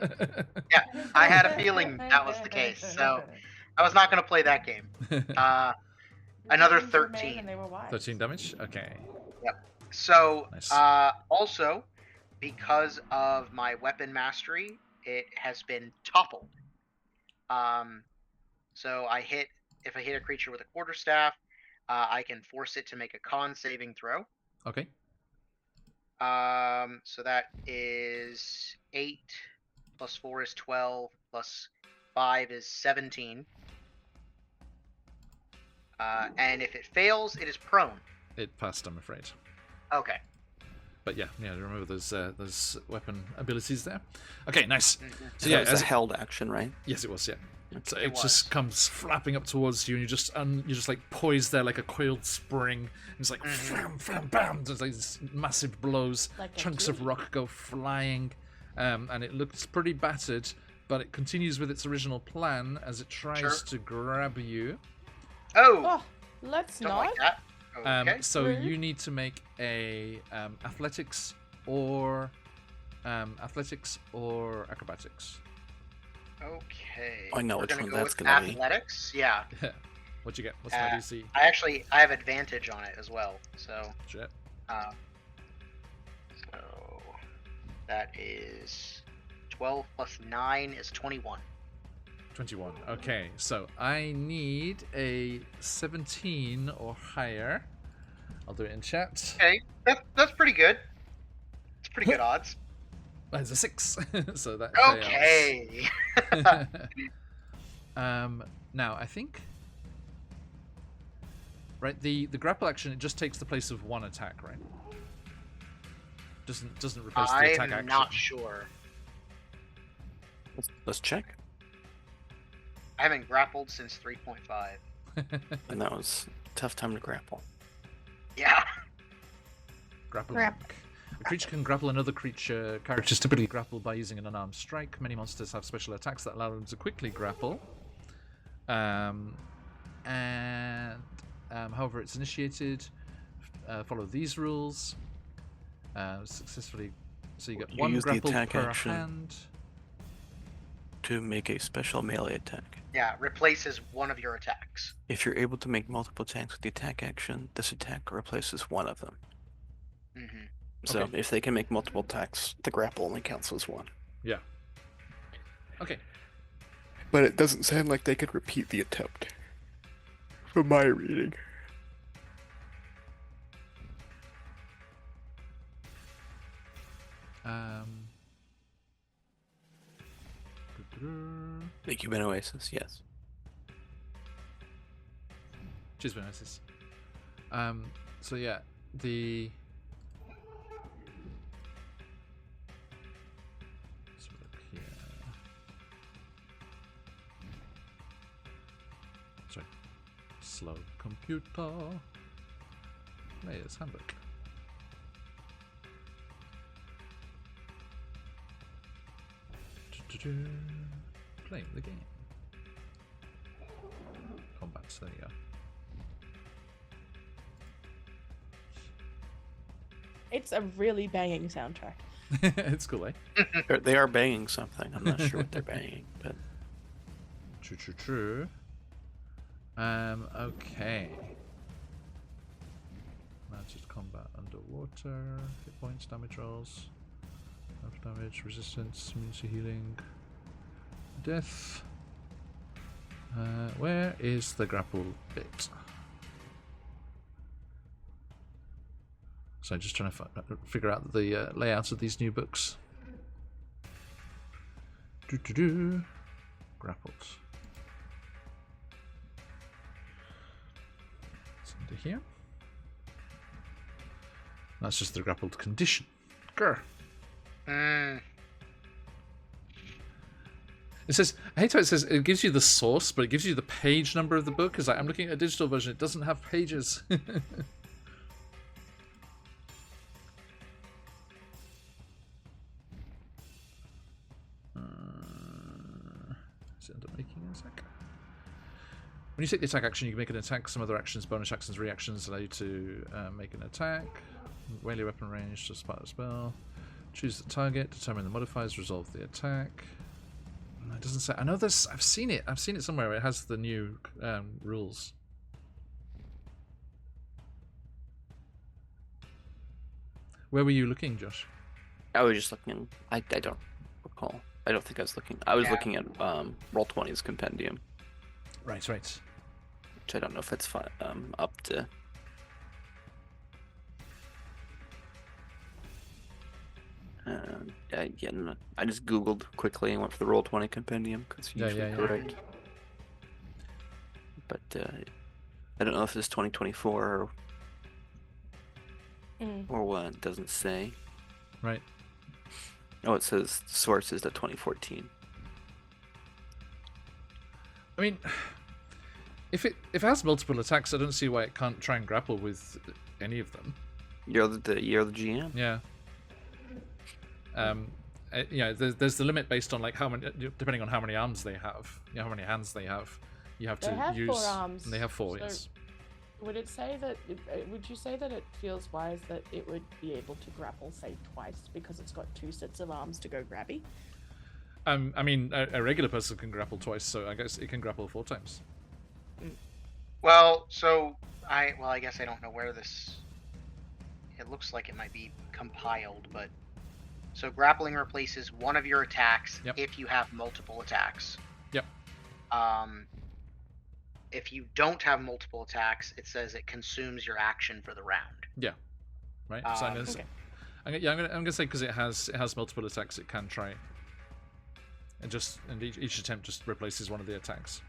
Yeah, I had a feeling that was the case. So I was not going to play that game. Another 13. 13 damage. Okay. So Nice. also, because of my weapon mastery, it has been toppled. So if I hit a creature with a quarterstaff, I can force it to make a con saving throw. Okay. So that is 8 plus 4 is 12 plus 5 is 17. And if it fails, it is prone. It passed, I'm afraid. Okay. But yeah, remember those weapon abilities there. Okay, nice. So That yeah, was a held action, right? yes, it was. Yeah. So It it just comes flapping up towards you, and you're just like poised there like a coiled spring. And it's like bam, bam, bam. There's like this massive blows. Like a Chunks of key. rock go flying, and it looks pretty battered. But it continues with its original plan as it tries to grab you. Oh, Oh, let's don't not. like that. Okay. So Rude. you need to make a athletics or acrobatics. Okay. I know We're which gonna one go that's with gonna be. athletics. Yeah. What'd you get? What's my DC? I have advantage on it as well. So, Shit. so that is 12 plus 9 is 21. 21. Okay, so I need a 17 or higher. I'll do it in chat. Okay, that's pretty good. It's pretty good odds. That's a 6. So that Okay. fails. Now I think the grapple action, it just takes the place of one attack, right? Doesn't replace the attack action. I'm not sure. Let's check. I haven't grappled since 3.5. And that was a tough time to grapple. Yeah. Grapple. A creature can grapple another creature. Characters typically grapple by using an unarmed strike. Many monsters have special attacks that allow them to quickly grapple. However, it's initiated. Follow these rules. Successfully. So you get You one use the grapple attack per action. hand. To make a special melee attack. Yeah, replaces one of your attacks. If you're able to make multiple attacks with the attack action, this attack replaces one of them. Mm-hmm. So Okay. if they can make multiple attacks, the grapple only counts as one. Yeah. Okay. But it doesn't sound like they could repeat the attempt. From my reading. Thank you, Ben Oasis. Yes. Cheers, Benesis. So yeah, let's look here. Sorry. Slow computer. Player's handbook. Playing the game. Combats, there you go. It's a really banging soundtrack. It's cool, eh? They are banging something. I'm not sure what they're banging, but True. Okay. Mounted combat underwater. Hit points, damage rolls. Health damage, resistance, immunity healing. Death. Where is the grapple bit? So I'm just trying to figure out the layout of these new books. Grapples. It's under here. That's just the grappled condition. Grr. It says, I hate how it says it gives you the source, but it gives you the page number of the book. Because I'm looking at a digital version, it doesn't have pages. Does it end up making an attack? When you take the attack action, you can make an attack. Some other actions, bonus actions, reactions allow you to make an attack. Melee weapon range, just part of the spell. Choose the target, determine the modifiers, resolve the attack. It doesn't say. I know this. I've seen it. I've seen it somewhere. It has the new rules. Where were you looking, Josh? I was just looking. I don't recall. I don't think I was looking. I was looking at Roll20's compendium. Right. Which I don't know if it's up to. No, I just Googled quickly and went for the Roll20 compendium because it's usually correct. But I don't know if it's 2024 or Or what? It doesn't say. Right. Oh, it says source is the 2014. I mean, if it has multiple attacks, I don't see why it can't try and grapple with any of them. You're the GM. Yeah. Yeah. There's the limit based on like how many, depending on how many arms they have, how many hands they have. You have to They have use. 4 arms. And they have 4. So Yes. would it say that? Would you say that it feels wise that it would be able to grapple, say, twice because it's got 2 sets of arms to go grabby? I mean, a regular person can grapple twice, so I guess it can grapple 4 times. Well, so I guess I don't know where this. It looks like it might be compiled, but so grappling replaces one of your attacks if you have multiple attacks. Yep. If you don't have multiple attacks, it says it consumes your action for the round. Yeah. Right. So I'm gonna say because it has multiple attacks, it can try. And each attempt just replaces one of the attacks.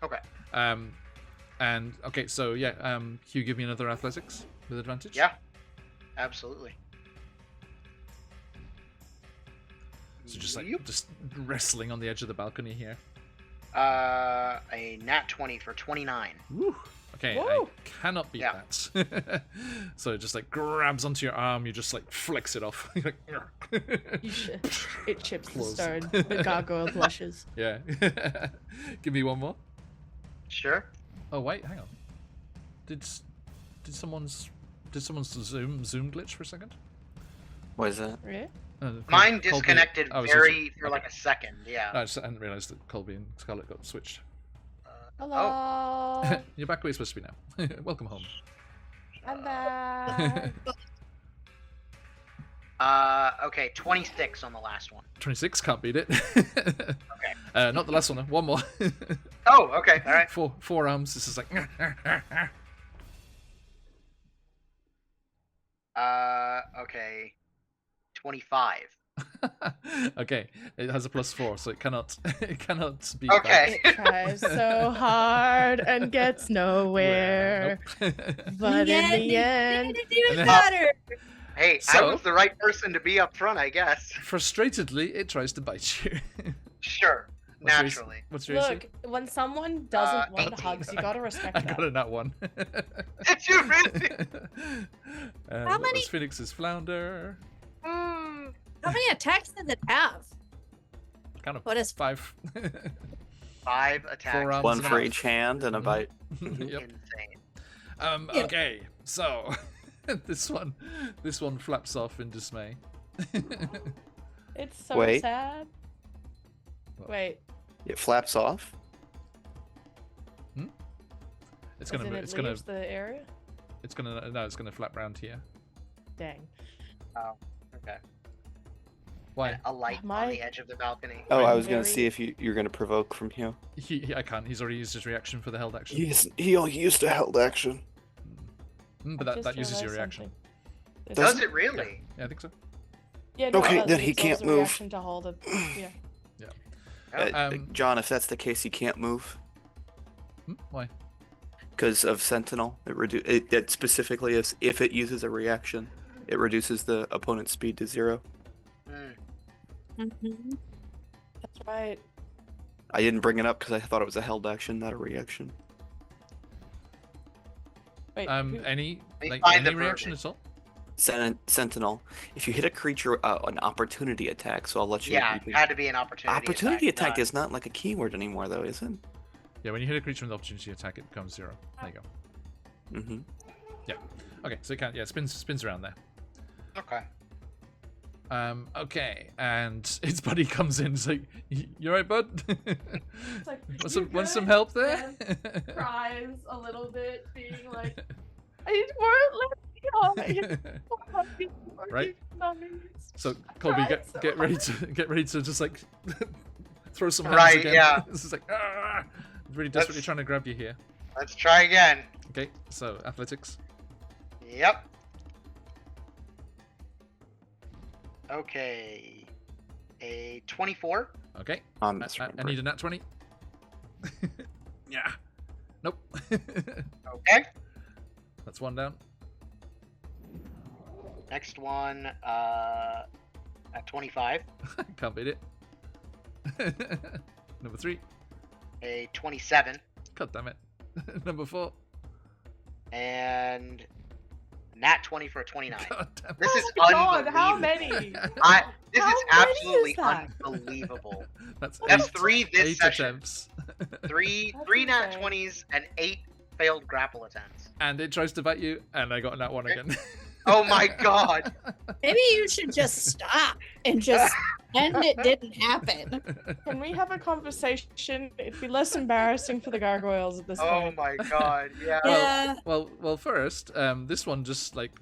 Okay. And okay, so yeah, Hugh, give me another athletics with advantage. Yeah. Absolutely. So just just wrestling on the edge of the balcony here. A nat 20 for 29. Woo. Okay, Woo. I cannot beat that. So it just like grabs onto your arm, you just like flicks it off. It chips Close. the stone. The gargoyle blushes. Yeah. Give me one more. Sure. Oh wait, hang on. Did someone's Zoom glitch for a second? What is that? Really? Mine Colby- disconnected oh, for okay. like a second. Yeah. I just hadn't realised that Colby and Scarlet got switched. Hello. You're back where you're supposed to be now. Welcome home. I'm back. Okay, 26 on the last one. 26, can't beat it. Okay. Not the last one, though. One more. Oh, okay, all right. Four arms. This is like. Okay. 25. Okay, it has a +4, so it cannot beat Okay. It tries so hard and gets that. nowhere. Nope. But in the end, it didn't And matter. Hey, I So- was the right person to be up front, I guess. Frustratedly, it tries to bite you. Sure. What's your- Naturally. What's your AC? look, when someone doesn't want 18. hugs, you gotta respect I that. got a nat 1. Did you really? How many- was Phoenix's flounder? How many attacks does it have? Kind of What is 5. 5 attacks. 4 arms One and a for half. each hand and a bite. Yep. Insane. Yeah. Okay, so this one flaps off in dismay. It's so Wait. sad. What? Wait, It flaps off. It's as gonna in it's it gonna leaves the area? it's gonna flap round here. Dang. Oh, okay. Why? A light on My- the edge of the balcony. Oh, I I'm was gonna very- see if you're gonna provoke from Hugh. I can't. He's already used his reaction for the held action. He only used a held action. But I that just uses your realized reaction. something. Does This- it really? Yeah, I think so. Yeah, no, Okay, it does. then he It's can't also a move. reaction to hold it. Yeah. John, if that's the case, he can't move Why? because of Sentinel. It specifically is if it uses a reaction, it reduces the opponent's speed to 0. Mhm. That's right. I didn't bring it up because I thought it was a held action, not a reaction. Wait, Any me like find any the reaction verbiage. at all? Sentinel. If you hit a creature, an opportunity attack. So I'll let you. Yeah, you it can- had to be an opportunity. Opportunity attack not- is not like a keyword anymore, though, is it? Yeah, when you hit a creature with opportunity attack, it becomes 0. There you go. Mm-hmm. Okay, so it can spins around there. Okay. Okay, and its buddy comes in. It's like, you alright, bud? It's like, want some help there? cries a little bit, being like, I won't let me on. Right. So Colby, get ready to just like throw some hands Right, again. yeah. This is like really desperately Let's- trying to grab you here. Let's try again. Okay, so athletics. Yep. Okay. A 24. Okay, I'm I misremembering. need a nat 20. Yeah. Nope. Okay. That's one down. Next one, at 25. Can't beat it. Number 3. A 27. God damn it. Number 4. And nat 20 for a 29. God damn it. This is God, unbelievable. how many? This How is many absolutely is that? unbelievable. That's That's 8, 3 this 8 session. attempts. Three That's nat insane. 20s and 8 failed grapple attempts. And it tries to bite you, and I got that one again. Oh my god. Maybe you should just stop and just pretend it didn't happen. Can we have a conversation? It'd be less embarrassing for the gargoyles at this Oh point. my god. Yeah. Yeah. Well, first, this one just like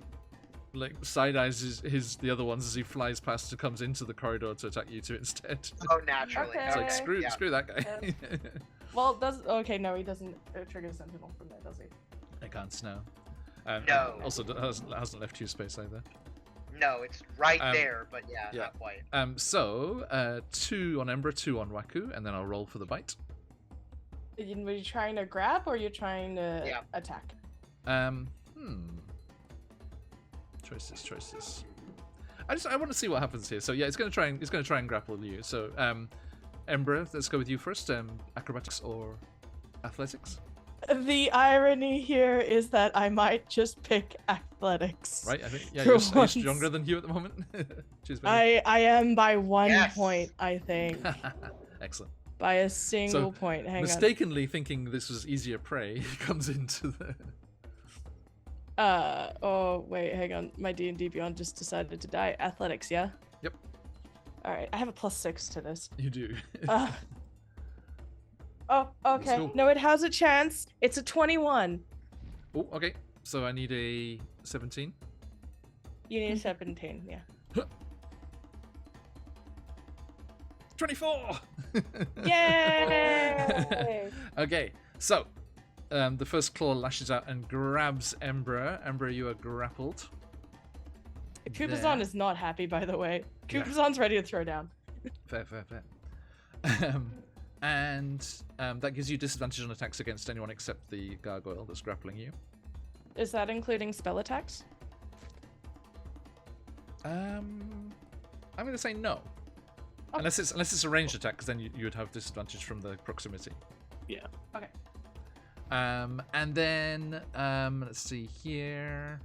side eyes the other ones as he flies past and comes into the corridor to attack you two instead. Oh, naturally. Okay. It's like Okay. Yeah. screw that guy. Well, okay, no, he doesn't trigger Sentinel from there, does he? I can't now. No. Also, hasn't left you space either. No, it's right Um, there, but yeah, yeah. not quite. So 2 on Ember, 2 on Waku, and then I'll roll for the bite. Were you trying to grab or you're trying to Yeah. attack? Choices. I want to see what happens here. So yeah, it's gonna try and grapple you. So Ember, let's go with you first. Acrobatics or athletics? The irony here is that I might just pick athletics. Right, I think. Yeah, For you're once. stronger than Hugh at the moment. Cheers, baby. I am by 1 Yes. point, I think. Excellent. By a single point. Hang Mistakenly thinking this was easier prey, he comes into the. on. Oh wait, hang on. My D&D Beyond just decided to die. Athletics, yeah? Yep. Alright, I have a +6 to this. You do. Oh, okay. go. No, it has a chance. It's a 21. Oh, okay. So I need a 17. You need a 17, yeah. 24. Yay! Okay, so the first claw lashes out and grabs Ember. Ember, you are grappled. Kupazon is not happy, by the way. Yeah. Kupazon's ready to throw down. Fair. And that gives you disadvantage on attacks against anyone except the gargoyle that's grappling you. Is that including spell attacks? I'm going to say no. Oh. Unless it's a ranged attack, because then you would have disadvantage from the proximity. Yeah. Okay. And then let's see here.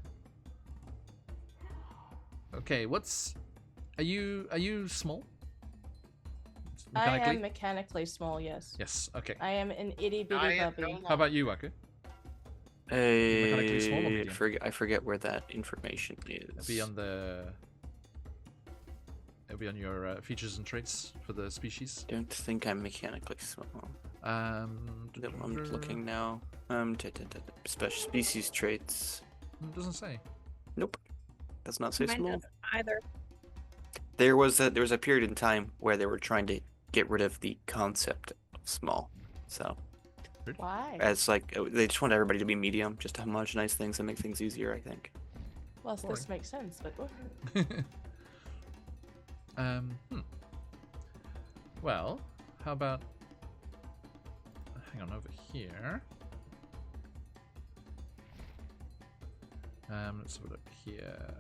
Okay, are you small? I am mechanically small, yes. Yes. Okay. I am an itty bitty I am bubby. no How longer. about you, Waku? Mechanically small or medium? I forget where that information is. It'll be on your features and traits for the species. Don't think I'm mechanically small. I'm looking now. Special species traits. It doesn't say. Nope. Does not say Mine small. doesn't either. There was a period in time where they were trying to get rid of the concept of small. So Why? as they just want everybody to be medium, just to homogenize things and make things easier, I think. Well, this Boring. makes sense, but Well, how about hang on over here. Let's have a look here.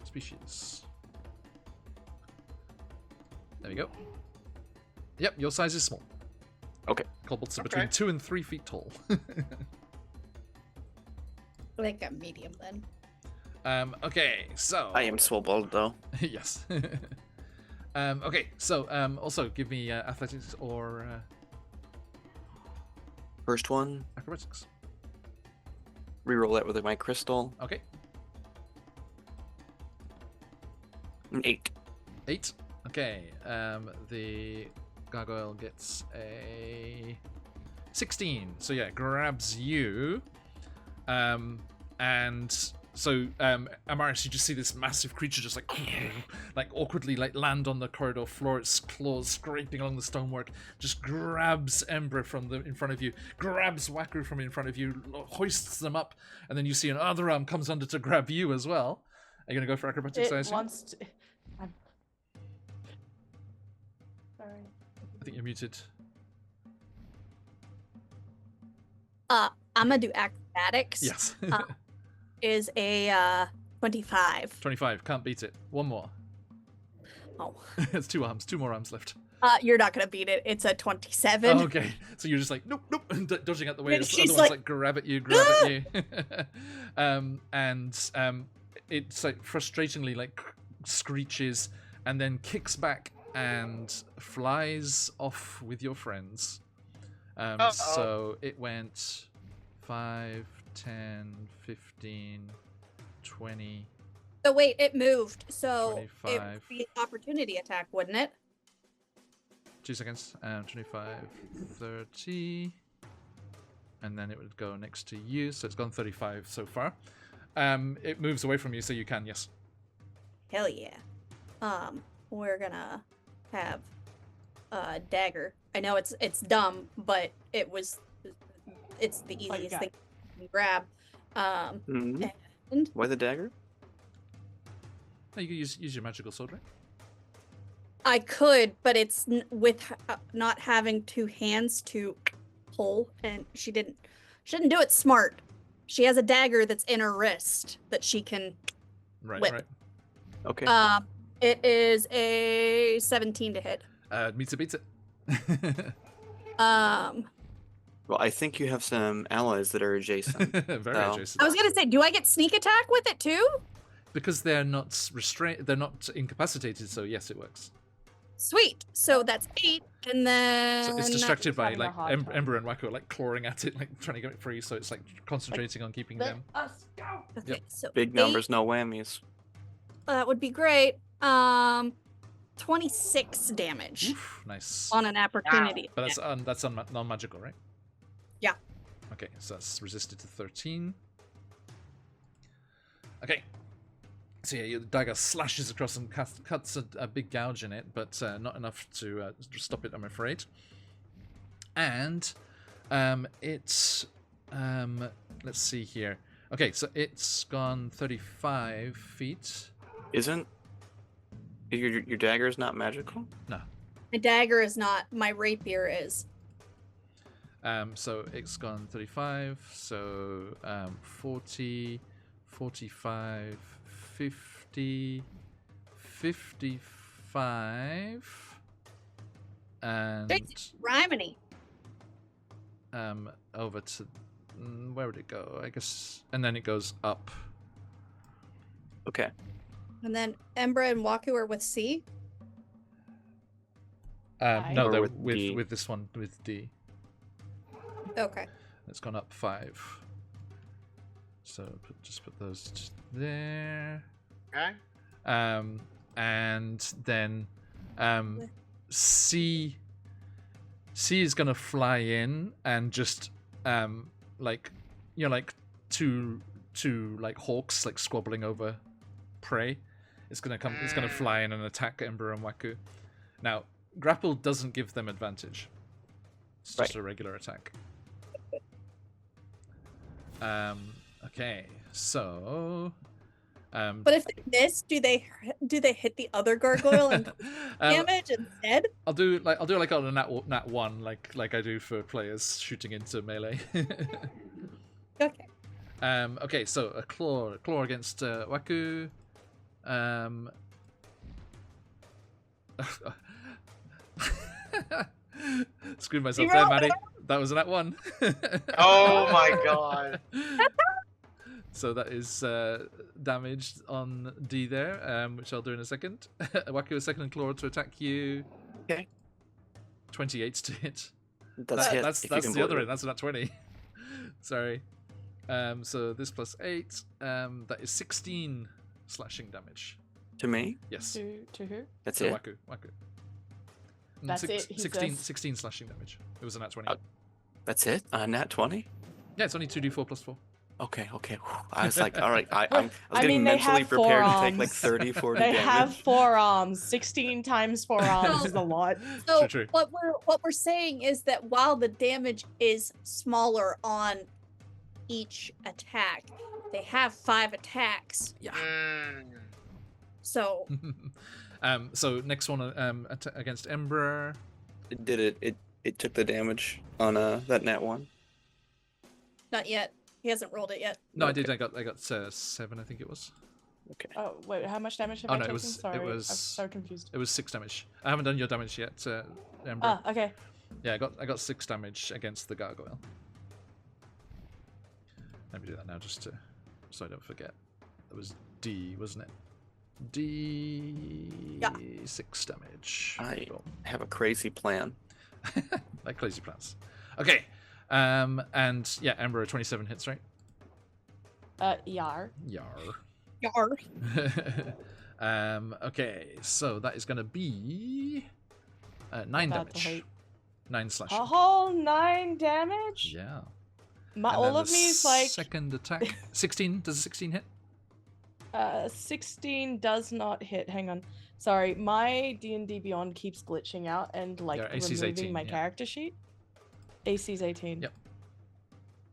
Species. There we go. Yep, your size is small. Okay. Kobolds are Okay. between 2 and 3 feet tall. Like a medium then. Okay, so I am swole-balled though. yes. Okay, so also give me athletics or First one, acrobatics. reroll that with my crystal. Okay, An 8. 8. Okay, the gargoyle gets a 16. So yeah, grabs you. And so Amaris, you just see this massive creature just like awkwardly land on the corridor floor, its claws scraping along the stonework, just grabs Ember from in front of you, grabs Waku from in front of you, hoists them up, and then you see another arm comes under to grab you as well. Are you gonna go for acrobatics? I it assume? wants to. I'm... Sorry. I think you're muted. I'm gonna do acrobatics. Yes. is a 25. 25. Can't beat it. One more. Oh. It's 2 arms. 2 more arms left. You're not gonna beat it. It's a 27. Oh, okay. So you're just like, nope, nope, dodging out the way. And As she's other ones like, grab at you, grab at you. It's like frustratingly like screeches and then kicks back and flies off with your friends. So it went 5, 10, 15, 20. So wait, it moved. So 25. it would be an opportunity attack, wouldn't it? 2 seconds. 25, 30. And then it would go next to you. So it's gone 35 so far. It moves away from you, so you can, yes. Hell yeah. We're gonna have a dagger. I know it's dumb, but it's the easiest thing to grab. Mhm. And Why the dagger? No, you can use your magical sword, right? I could, but it's with not having 2 hands to pull, and she didn't do it smart. She has a dagger that's in her wrist that she can Right, whip. right. Okay. It is a 17 to hit. Meets it, beats it. Well, I think you have some allies that are adjacent. Very So- adjacent. I was gonna say, do I get sneak attack with it too? Because they're not restrained, they're not incapacitated, so yes, it works. Sweet. So that's 8, and then So it's distracted by having a like hard time. Ember and Wacko like clawing at it, like trying to get it free. So it's like concentrating on keeping them. us go. Okay, Yep. so Big 8, numbers, no whammies. that would be great. 26 damage Oof, nice. on an opportunity. But that's non-magical, right? Yeah. Okay, so that's resisted to 13. Okay. So yeah, your dagger slashes across and cuts a big gouge in it, but not enough to stop it, I'm afraid. And it's let's see here. Okay, so it's gone 35 feet. Isn't your dagger is not magical? No. My dagger is not. My rapier is. So it's gone 35. So 40, 45, 50, 55, and Rhyminy. over to where would it go? I guess, and then it goes up. Okay. And then Ember and Waku are with C. No, Or they're with D. with this one with D. Okay. It's gone up 5. So just put those just there. Okay. And then C is gonna fly in and just like like two like hawks like squabbling over prey. It's gonna fly in and attack Ember and Waku. Now grapple doesn't give them advantage. It's just a regular attack. Okay, so But if they miss, do they hit the other gargoyle and damage instead? I'll do like on a nat 1 like I do for players shooting into melee. Okay. Okay, so a claw against Waku. Screwed myself there, Maddie. That was a nat 1. Oh my god. So that is damaged on D there, which I'll do in a second. Waku a second claw to attack you. Okay. 28 to hit. That's That's the other end. That's not 20. Sorry. So this plus 8. That is 16 slashing damage. To me? Yes. To who? That's So it. Waku. That's it, he 16, says. 16 slashing damage. It was a nat 20. That's it? Nat 20? Yeah, it's only 2d4 plus 4. Okay. Whew. I was like, all right. I was I getting mean, they mentally have prepared to take like forearms. 30, 40 They damage. have 4 arms. 16 times 4 arms is a lot. So True. what we're saying is that while the damage is smaller on each attack, they have 5 attacks. Yeah. So So next one against Ember. It did it. It took the damage on that nat 1. not yet. He hasn't rolled it yet. No, I did. I got 7, I think it was. Okay. Oh wait, how much damage have Oh I no, taken? it was Sorry, it I'm was so confused. It was 6 damage. I haven't done your damage yet, Ember. Ah, okay. Yeah, I got 6 damage against the gargoyle. Let me do that now, just so I don't forget. That was D, wasn't it? D. Yeah. 6 damage. I Boom. have a crazy plan. Like crazy plans. Okay. And yeah, Ember 27 hits, right? Yar. Yar. Yar. Okay, so that is gonna be 9 About to damage. hate. 9 slashing. A whole 9 damage. Yeah. My, And all then of the me is like second attack. 16. Does a 16 hit? 16 does not hit. Hang on. Sorry, my D&D Beyond keeps glitching out and like Yeah, AC's removing 18, my yeah. character sheet. AC's 18. Yep.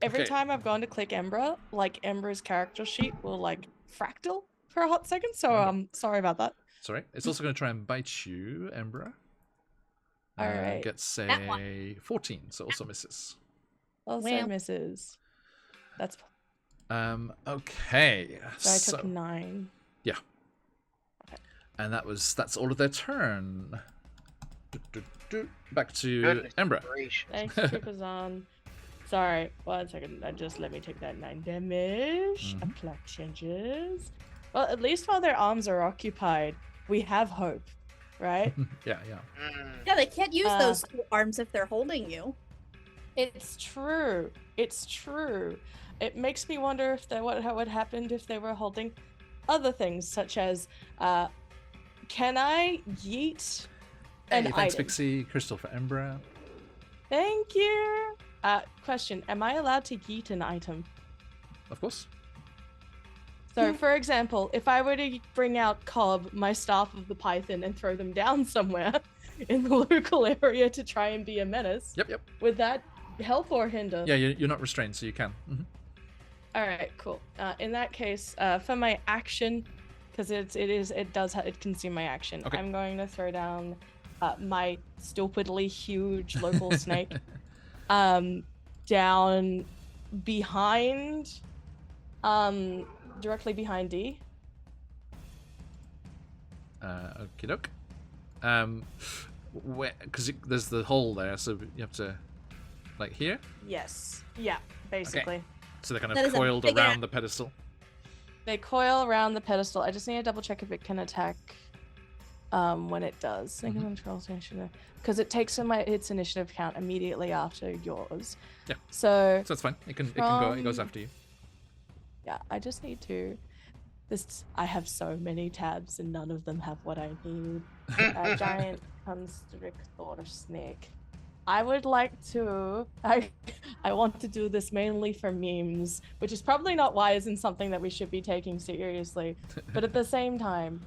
Every Okay. time I've gone to click Ember, like Ember's character sheet will like fractal for a hot second. So sorry about that. Sorry. It's also going to try and bite you, Ember. Alright. Gets That a 14, so also misses. Also Well. misses. That's Okay. so I So, took 9. and that's all of their turn. Back to Goodness Ember. gracious. Thanks, Troopazan. Sorry, 1 second. Just let me take that 9 damage. Mhm. Apply changes. Well, at least while their arms are occupied, we have hope, right? Yeah. Yeah, they can't use Uh, those 2 arms if they're holding you. It's true. It's true. It makes me wonder if what would happen if they were holding other things, such as, can I yeet an Hey, thanks, item? Pixie. Crystal for Ember. Thank you. Question: am I allowed to yeet an item? Of course. So, for example, if I were to bring out Cobb, my staff of the Python, and throw them down somewhere in the local area to try and be a menace, Yep. would that help or hinder? Yeah, you're not restrained, so you can. All right, cool. In that case, for my action, because it consume my action. Okay. I'm going to throw down my stupidly huge local snake, down behind, directly behind D. Okie doke. Because there's the hole there, so you have to, like here. Yes. Yeah. Basically. So they're kind That of is a coiled big around the pedestal. They coil around the pedestal. I just need to double check if it can attack when it does. Because it takes its initiative count immediately after yours. Yeah. So So that's fine. It can go. It goes From- after you. yeah, I just need to. I have so many tabs and none of them have what I need. Giant constrictor snake. I would like to. I want to do this mainly for memes, which is probably not wise and something that we should be taking seriously. But at the same time,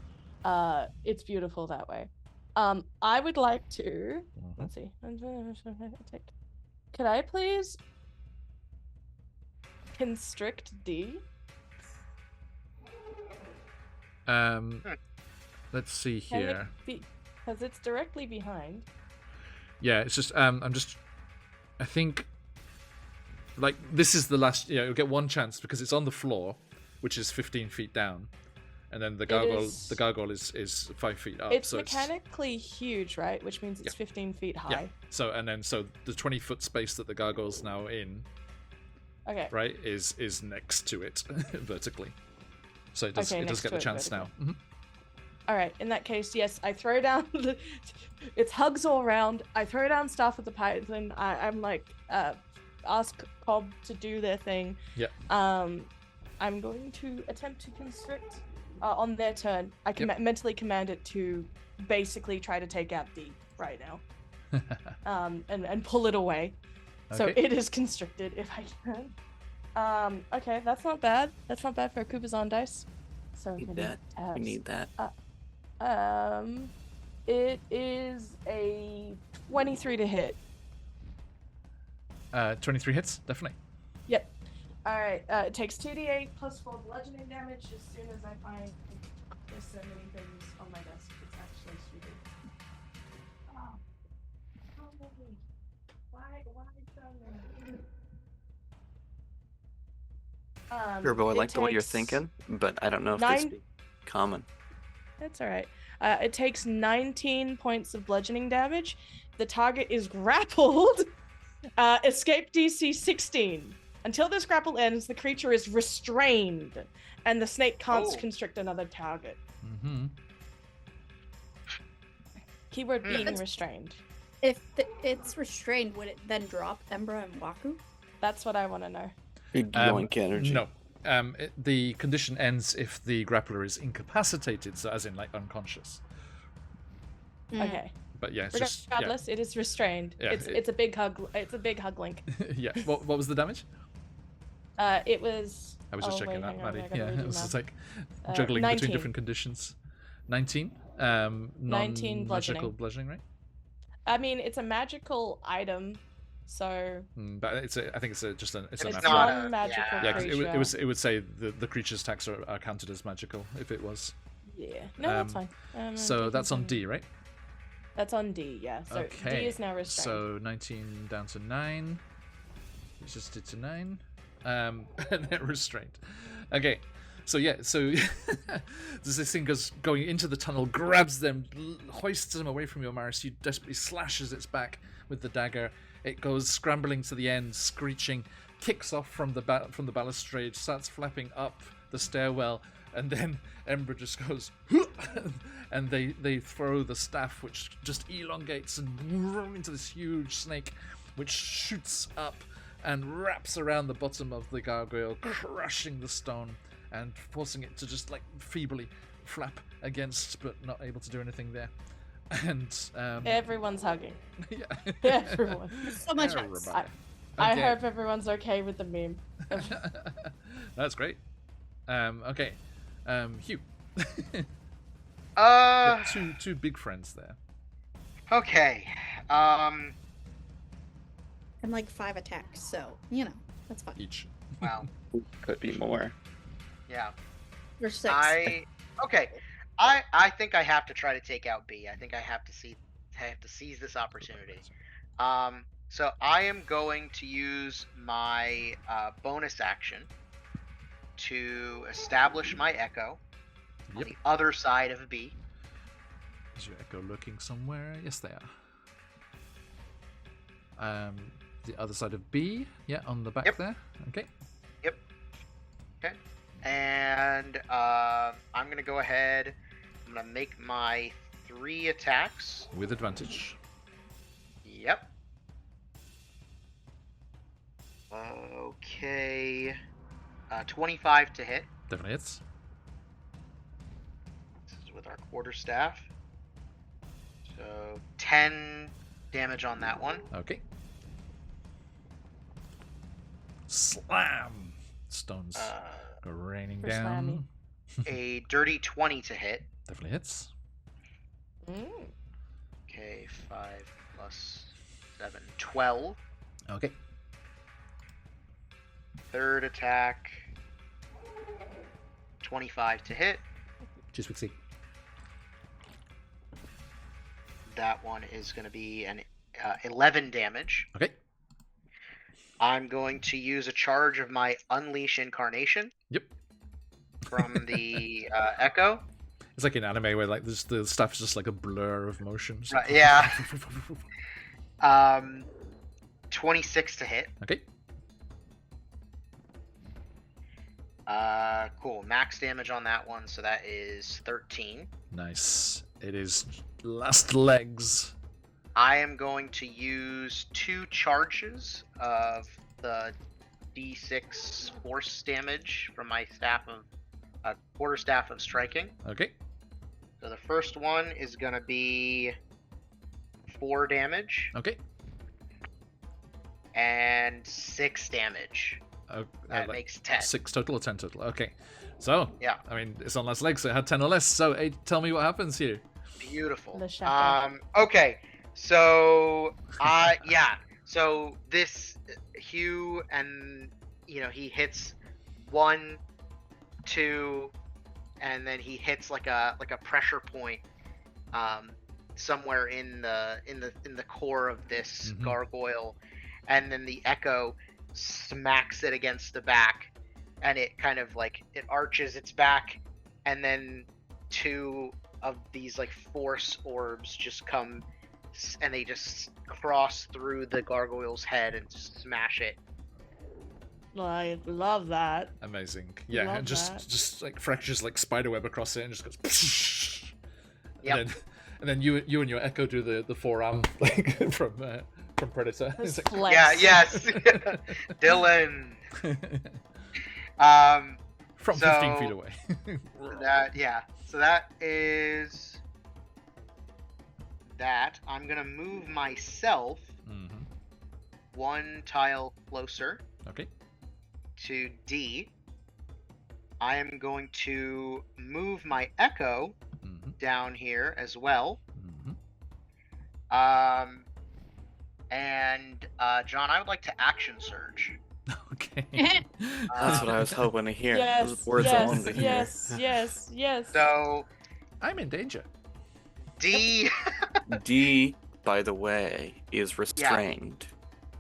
it's beautiful that way. I would like to. Let's see. Could I please constrict D? Let's see here. Because it's directly behind. Yeah, it's just I think like this is the last. Yeah, you'll get one chance because it's on the floor, which is 15 feet down, and then the gargoyle is 5 feet up. It's so mechanically huge, right? Which means it's 15 feet high. Yeah. So the 20-foot space that the gargoyle's now in, Okay. right, is next to it vertically. So it does Okay, it does next get to the it chance now. vertically. All right. In that case, yes, I throw down. It's hugs all around. I throw down stuff with the python. I'm like, ask Cobb to do their thing. Yep. I'm going to attempt to constrict on their turn. I can mentally command it to basically try to take out D right now. And pull it away. So Okay. it is constricted if I can. Okay, that's not bad. That's not bad for a Kubazon dice. So Need many that. We tabs. need that. It is a 23 to hit. 23 hits, definitely. Yep. All right. It takes 2d8 plus 4 bludgeoning damage as soon as I find. There's so many things on my desk. It's actually stupid. Oh. So many. Why so many? Turbo, I it like the way you're takes thinking, but I don't know if they nine- speak common. That's all right. It takes 19 points of bludgeoning damage. The target is grappled. Escape DC 16. Until this grapple ends, the creature is restrained, and the snake can't Oh. constrict another target. Mm-hmm. Keyword being That's- restrained. If it's restrained, would it then drop Embra and Waku? That's what I want to know. Big yoink energy. No. The condition ends if the grappler is incapacitated, so as in like unconscious. Okay. But yeah, it's just Regardless, it is restrained. Yeah, It's a big hug. It's a big hug link. yeah. What was the damage? It was. I was just checking that, hang on, Maddie. I gotta Yeah, read it was just math. like juggling between 19. different conditions. 19. 19 Non-magical bludgeoning. bludgeoning, right? I mean, it's a magical item, so But it's I think it's just a It's natural. it's not one a- magical yeah. Yeah, 'cause creature. it would say the creature's attacks are counted as magical if it was. Yeah. No, that's fine. So that's on D, right? That's on D. Yeah. So Okay. D is now restrained. So 19 down to 9. It's just did to 9. And then restrained. Okay. So yeah, so this thing goes going into the tunnel, grabs them, hoists them away from you, Maris. You desperately slashes its back with the dagger. It goes scrambling to the end, screeching, kicks off from the balustrade, starts flapping up the stairwell, and then Ember just goes, and they throw the staff, which just elongates and into this huge snake, which shoots up and wraps around the bottom of the gargoyle, crushing the stone and forcing it to just like feebly flap against, but not able to do anything there. And Everyone's hugging. yeah, Everyone. So much hugs. Everybody. I Okay. hope everyone's okay with the meme. That's great. Okay, Hugh. Uh, two big friends there. okay. And like 5 attacks, so that's fine. Each. Wow. Could be more. Yeah. There's 6. Okay. I think I have to try to take out B. I think I have to seize this opportunity. So I am going to use my bonus action to establish my echo on Yep. the other side of B. Is your echo lurking somewhere? Yes, they are. The other side of B. Yeah, on the back Yep. there. Okay. Okay. And I'm gonna go ahead. I'm gonna make my 3 attacks. With advantage. Yep. Okay. 25 to hit. Definitely hits. This is with our quarterstaff. So 10 damage on that one. Okay. Slam! Stones go raining For down. A dirty 20 to hit. Definitely hits. Okay, 5 plus 7, 12. Okay. Third attack, 25 to hit. Just see. That one is going to be an 11 damage. Okay. I'm going to use a charge of my Unleash Incarnation. Yep. From the Echo. It's like in anime where like the stuff is just like a blur of motion. Just like- Yeah. 26 to hit. Okay. Cool. Max damage on that one, so that is 13. Nice. It is last legs. I am going to use 2 charges of the D6 force damage from my quarterstaff of striking. Okay. So the first one is going to be 4 damage Okay. and 6 damage. That Like makes 10. 6 total or 10 total? Okay. So, Yeah. I mean, it's on last legs, so it had 10 or less. So, tell me what happens here. Beautiful. The shadow. Okay. So, yeah. So this Hugh, and he hits 1, 2, and then he hits like a pressure point, somewhere in the core of this Mhm. gargoyle, and then the echo smacks it against the back, and it kind of like it arches its back, and then 2 of these like force orbs just come, and they just cross through the gargoyle's head and smash it. I love that. Amazing. Yeah, Love and that. just like fractures like spiderweb across it and just goes. Yep. And then you and your echo do the forearm like from Predator. This It's flex. Yeah, yes. Dylan. from So- 15 feet away. So that is that. I'm gonna move myself hmm 1 tile closer Okay. to D. I am going to move my echo hmm down here as well. hmm And John, I would like to action surge. Okay. That's what I was hoping to hear. Yes, Those words I wanted to hear. yes. So I'm in danger. D. D, by the way, is restrained.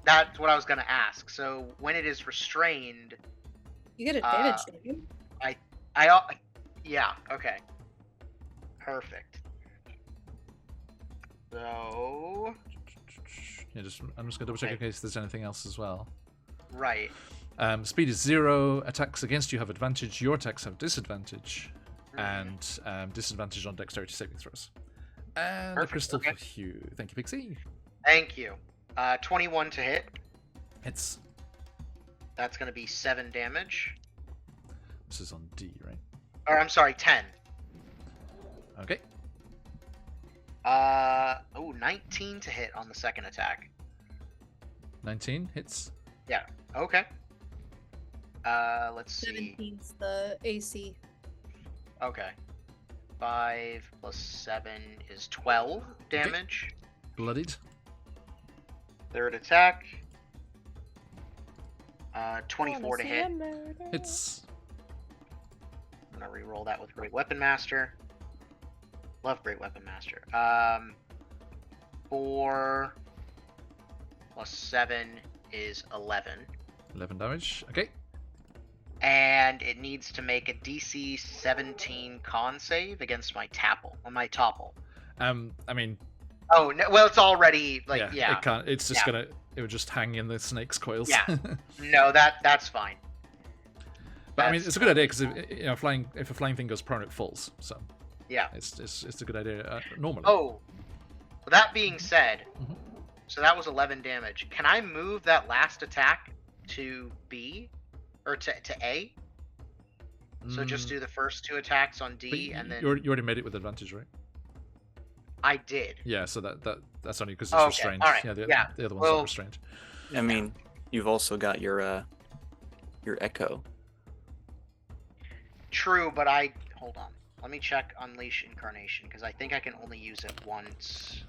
That's what I was gonna ask. So when it is restrained, You get advantage, don't you? yeah, okay, perfect. So Yeah, I'm just gonna double check in Okay. case there's anything else as well. right, Speed is 0. Attacks against you have advantage. Your attacks have disadvantage, and disadvantage on dexterity saving throws. And Perfect, a crystal okay. for Hugh. Thank you, Pixie. thank you. 21 to hit. It's That's gonna be 7 damage. this is on D, right? Or I'm sorry, 10. Okay. 19 to hit on the second attack. 19 hits. Okay. Let's see. 17's the AC. Okay. 5 plus 7 is 12 damage. Bloodied. Third attack. 24 to hit. Hits. I'm gonna re-roll that with Great Weapon Master. Love Great Weapon Master. 4 plus 7 is 11. 11 damage. Okay. And it needs to make a DC 17 con save against my topple. I mean, Oh, no, well, it's already, like, yeah. It can't. It's just Yeah. gonna. It would just hang in the snake's coils. Yeah. No, that's fine. But I mean, That's it's a good idea because if a flying thing goes prone, it falls. So Yeah. it's a good idea normally. Oh, with that being said, Mhm. so that was 11 damage. Can I move that last attack to B? Or to A? So just Mm, do the first 2 attacks on but D, and then... you already made it with advantage, right? I did. Yeah. So that's only because it's Okay, restrained. alright, Yeah. yeah, The other one's well- not restrained. I mean, you've also got your echo. True, but hold on. Let me check Unleash Incarnation, because I think I can only use it once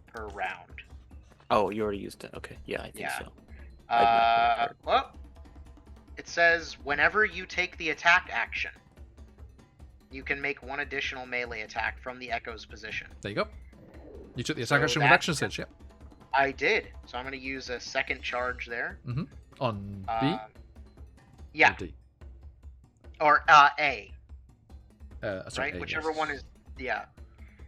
per round. Oh, you already used it. Okay, yeah, I think Yeah. so. I'd not put that there. Well, it says whenever you take the attack action, you can make 1 additional melee attack from the Echo's position. There you go. You took the attack So action with that- action stage. Yeah. I did, so I'm going to use a second charge there. On B. Yeah, Or D. or A, Sorry, right? A, Whichever yes. one is, yeah,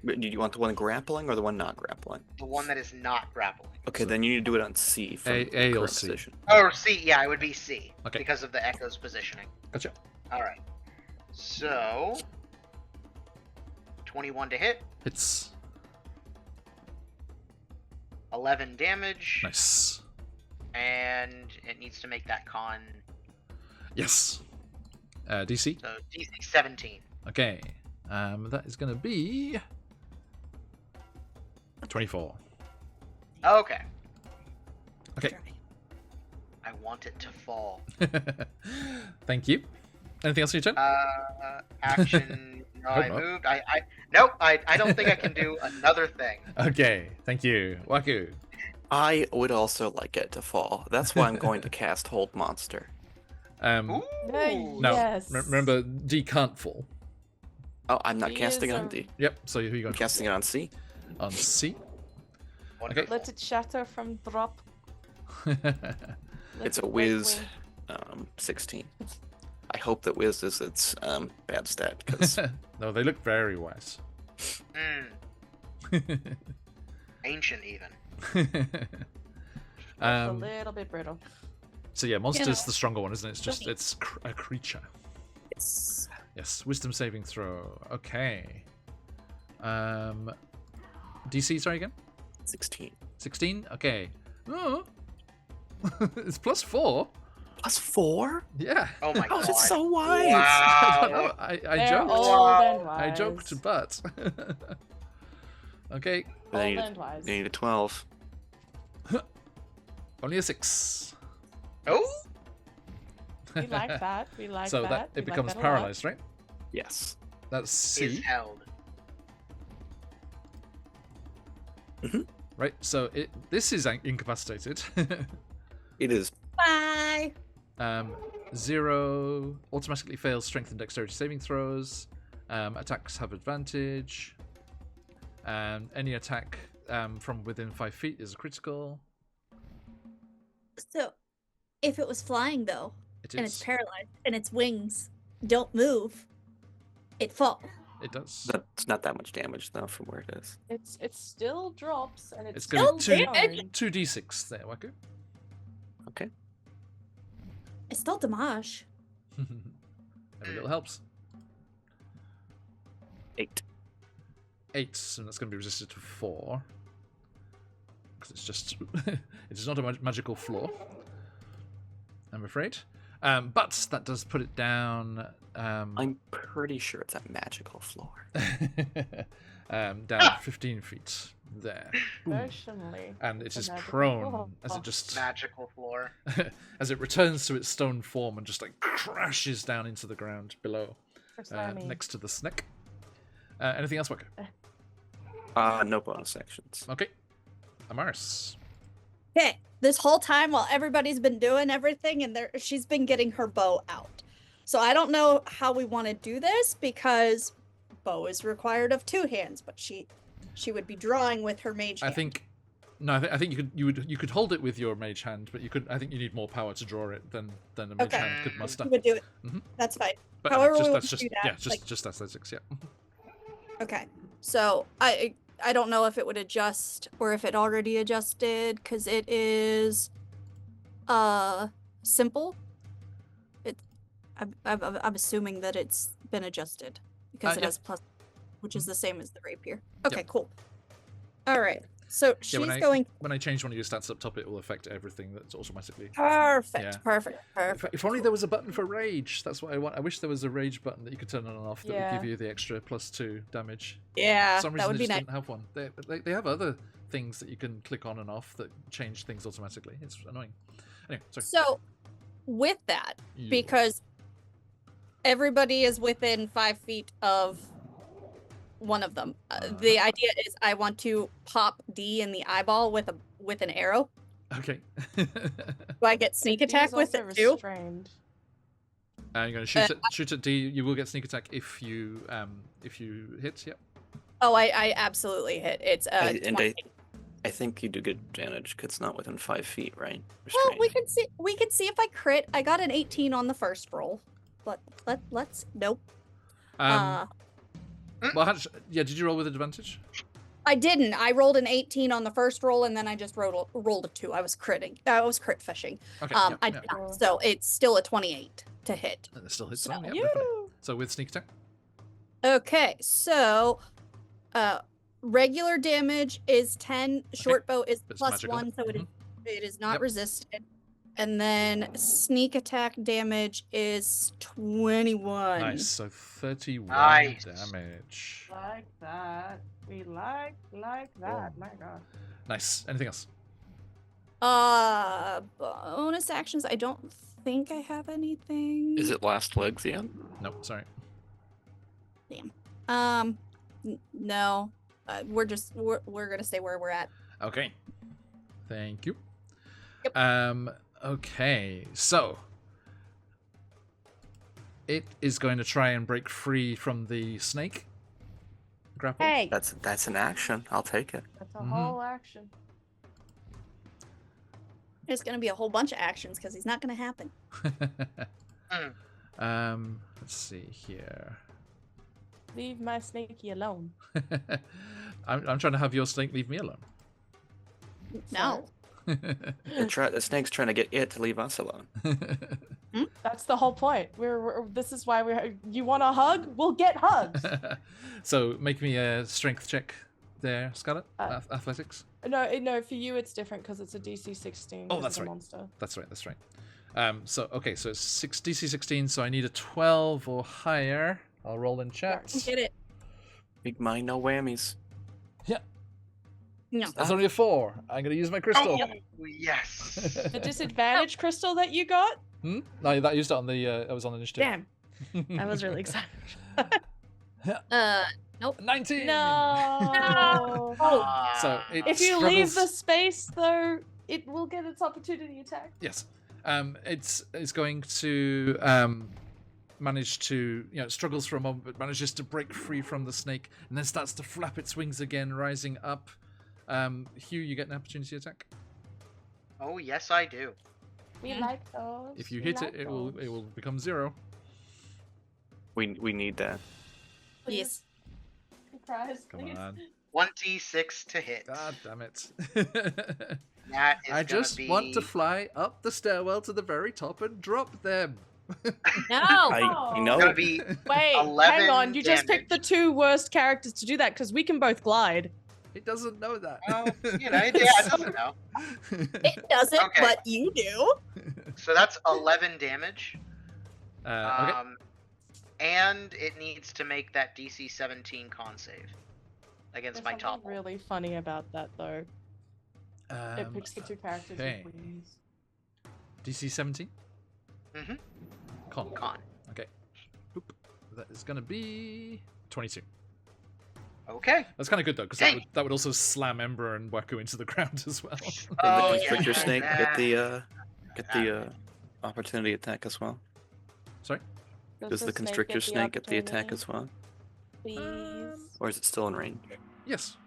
But do you want the one grappling or the one not grappling? the one that is not grappling. Okay, So- then you need to do it on C from A the or correct C? position. Or C, yeah, it would be C, Okay. because of the Echo's positioning. Gotcha. Alright, so 21 to hit, Hits. 11 damage, Nice. and it needs to make that con, Yes. DC. so DC 17. Okay. That is going to be 24. Okay, Okay. I want it to fall. Thank you. Anything else on your turn? Action, no, Hope I not. moved, nope, I don't think I can do another thing. Okay. Thank you. Waku. I would also like it to fall. That's why I'm going to cast Hold Monster. Ooh! No. Yes. Remember, D can't fall. Oh, I'm not D casting is it on a- D. Yep. So who are you I'm going to casting it on C. on C? Wonderful. Let it shatter from drop. Let It's it a break whiz. wing. 16. I hope that Wiz is its bad stat, because No, they look very wise. Ancient even. Just a little bit brittle. So yeah, monster's know. the stronger one, isn't it? It's just it's a creature. It's Yes, wisdom saving throw. Okay. DC, sorry again? 16. 16? Okay. Oh. It's +4. +4? Yeah. Oh my How god. is it so wise? I don't know. Wow. I They're joked. old Wow. and I wise. joked, but. Okay. But I Old need, and wise. I need a 12. Only a 6. Oh. We like that. We like So that. it We like becomes that a lot. paralyzed, right? Yes. That's Is C. held. Right, so this is incapacitated. It is. bye. 0 automatically fails strength and dexterity saving throws. Attacks have advantage. Any attack from within 5 feet is a critical. So, if it was flying though, It and it's is. paralyzed, and its wings don't move, it falls. It does. That's not that much damage, though, from where it is. It still drops and it's It's gonna be still two- going. 2d6 there, Waku. Okay. It's still damage. Every little helps. 8. 8, and that's going to be resisted to 4. Because it's just... it is not a magical flaw, I'm afraid. But that does put it down... I'm pretty sure it's a magical floor. down 15 feet there. Boom. Personally. And it a is magical prone floor. as it just... Magical floor. as it returns to its stone form and just like crashes down into the ground below, next to the snake. Anything else, Waku? No bonus actions. Okay. Amaris. Okay, this whole time while everybody's been doing everything, and she's been getting her bow out. So I don't know how we want to do this because bow is required of 2 hands, but she would be drawing with her mage hand. I think you could hold it with your mage hand, but I think you need more power to draw it than a mage Okay. hand could muster. She would do it. Mhm. That's fine. But However we that's want to just do that, yeah, like- just athletics, yeah. Okay, so I don't know if it would adjust or if it already adjusted because it is simple. I'm assuming that it's been adjusted because it yeah. has plus, which is the same as the rapier. Okay, Yep. cool. All right, so she's going When I change one of your stats up top, it will affect everything that's automatically. perfect, Yeah. perfect, If, perfect. if only there was a button for rage. That's what I want. I wish there was a rage button that you could turn on and off that would Yeah. give you the extra +2 damage. Yeah, For some that reason would they be just nice. didn't have one. They have other things that you can click on and off that change things automatically. It's annoying. Anyway, sorry. So, with that, You- because everybody is within 5 feet of one of them. The idea is I want to pop D in the eyeball with an arrow. Okay. Do I get sneak He attack is with also it too? restrained. You're gonna shoot at D. You will get sneak attack if you hit. Yep. Oh, I absolutely hit. It's And 20. I think you do get advantage because it's not within 5 feet, right? Well, we Restrained. can see if I crit. I got an 18 on the first roll, but let's nope. Well, did you roll with advantage? I didn't. I rolled an 18 on the first roll, and then I just rolled a 2. I was crit fishing. Okay. I yeah. did not. So it's still a 28 to hit. That still hits So- on. Yep, definitely. You. So with sneak attack. Okay, so regular damage is 10. Short bow is It's plus magical. 1, so it is not Yep. resisted. And then sneak attack damage is 21. Nice. So 31 Nice. damage. Like that. We like that. My god. Nice. Anything else? Bonus actions. I don't think I have anything. Is it last legs yet? No, sorry. No. We're gonna stay where we're at. Okay. Thank you. Yep. Okay. So it is going to try and break free from the snake grapple. Hey, That's an action. I'll take it. that's a Mhm. whole action. There's gonna be a whole bunch of actions because he's not gonna happen. Let's see here. Leave my snakey alone. I'm trying to have your snake leave me alone. No. The snake's trying to get it to leave us alone. That's the whole point. This is why you want a hug? We'll get hugs. So make me a strength check there, Scarlet. Athletics. No, for you it's different because it's a DC 16. Oh, that's it's a right. Monster. That's right. So it's DC 16. So I need a 12 or higher. I'll roll in chat. Get it. Big mind, no whammies. Yeah. No. That's only a 4. I'm gonna use my crystal. Oh, yes. The disadvantage crystal that you got? No, that used it on the. I was on initiative. Damn. I was really excited. Nope. 19. No. So it If you struggles... leave the space, though, it will get its opportunity attack. Yes. It's going to manage to, it struggles for a moment, but manages to break free from the snake, and then starts to flap its wings again, rising up. Hugh, you get an opportunity attack. Oh, yes, I do. We like those. If you We hit like it, it those. will become 0. We need that. Yes. Surprise, Come please. on. 26 to hit. God damn it. That is I gonna just be... want to fly up the stairwell to the very top and drop them. No. I know. It's gonna be Wait, 11 hang on. You just picked the damage. 2 worst characters to do that because we can both glide. It doesn't know that. Well, it doesn't know. It doesn't, Okay. but you do. So that's 11 damage. Okay. And it needs to make that DC 17 con save against There's my top something really funny about that, though. It picks the 2 characters okay. with wings. DC 17? Mm-hmm. Con. Okay. Boop. That is going to be 22. Okay. That's kind of good, though, because that would also slam Ember and Waku into the ground as well. Oh, the constrictor yeah. snake get the opportunity attack as well. Sorry? Does the constrictor snake get the attack as well? Please. Or is it still in range? Yes.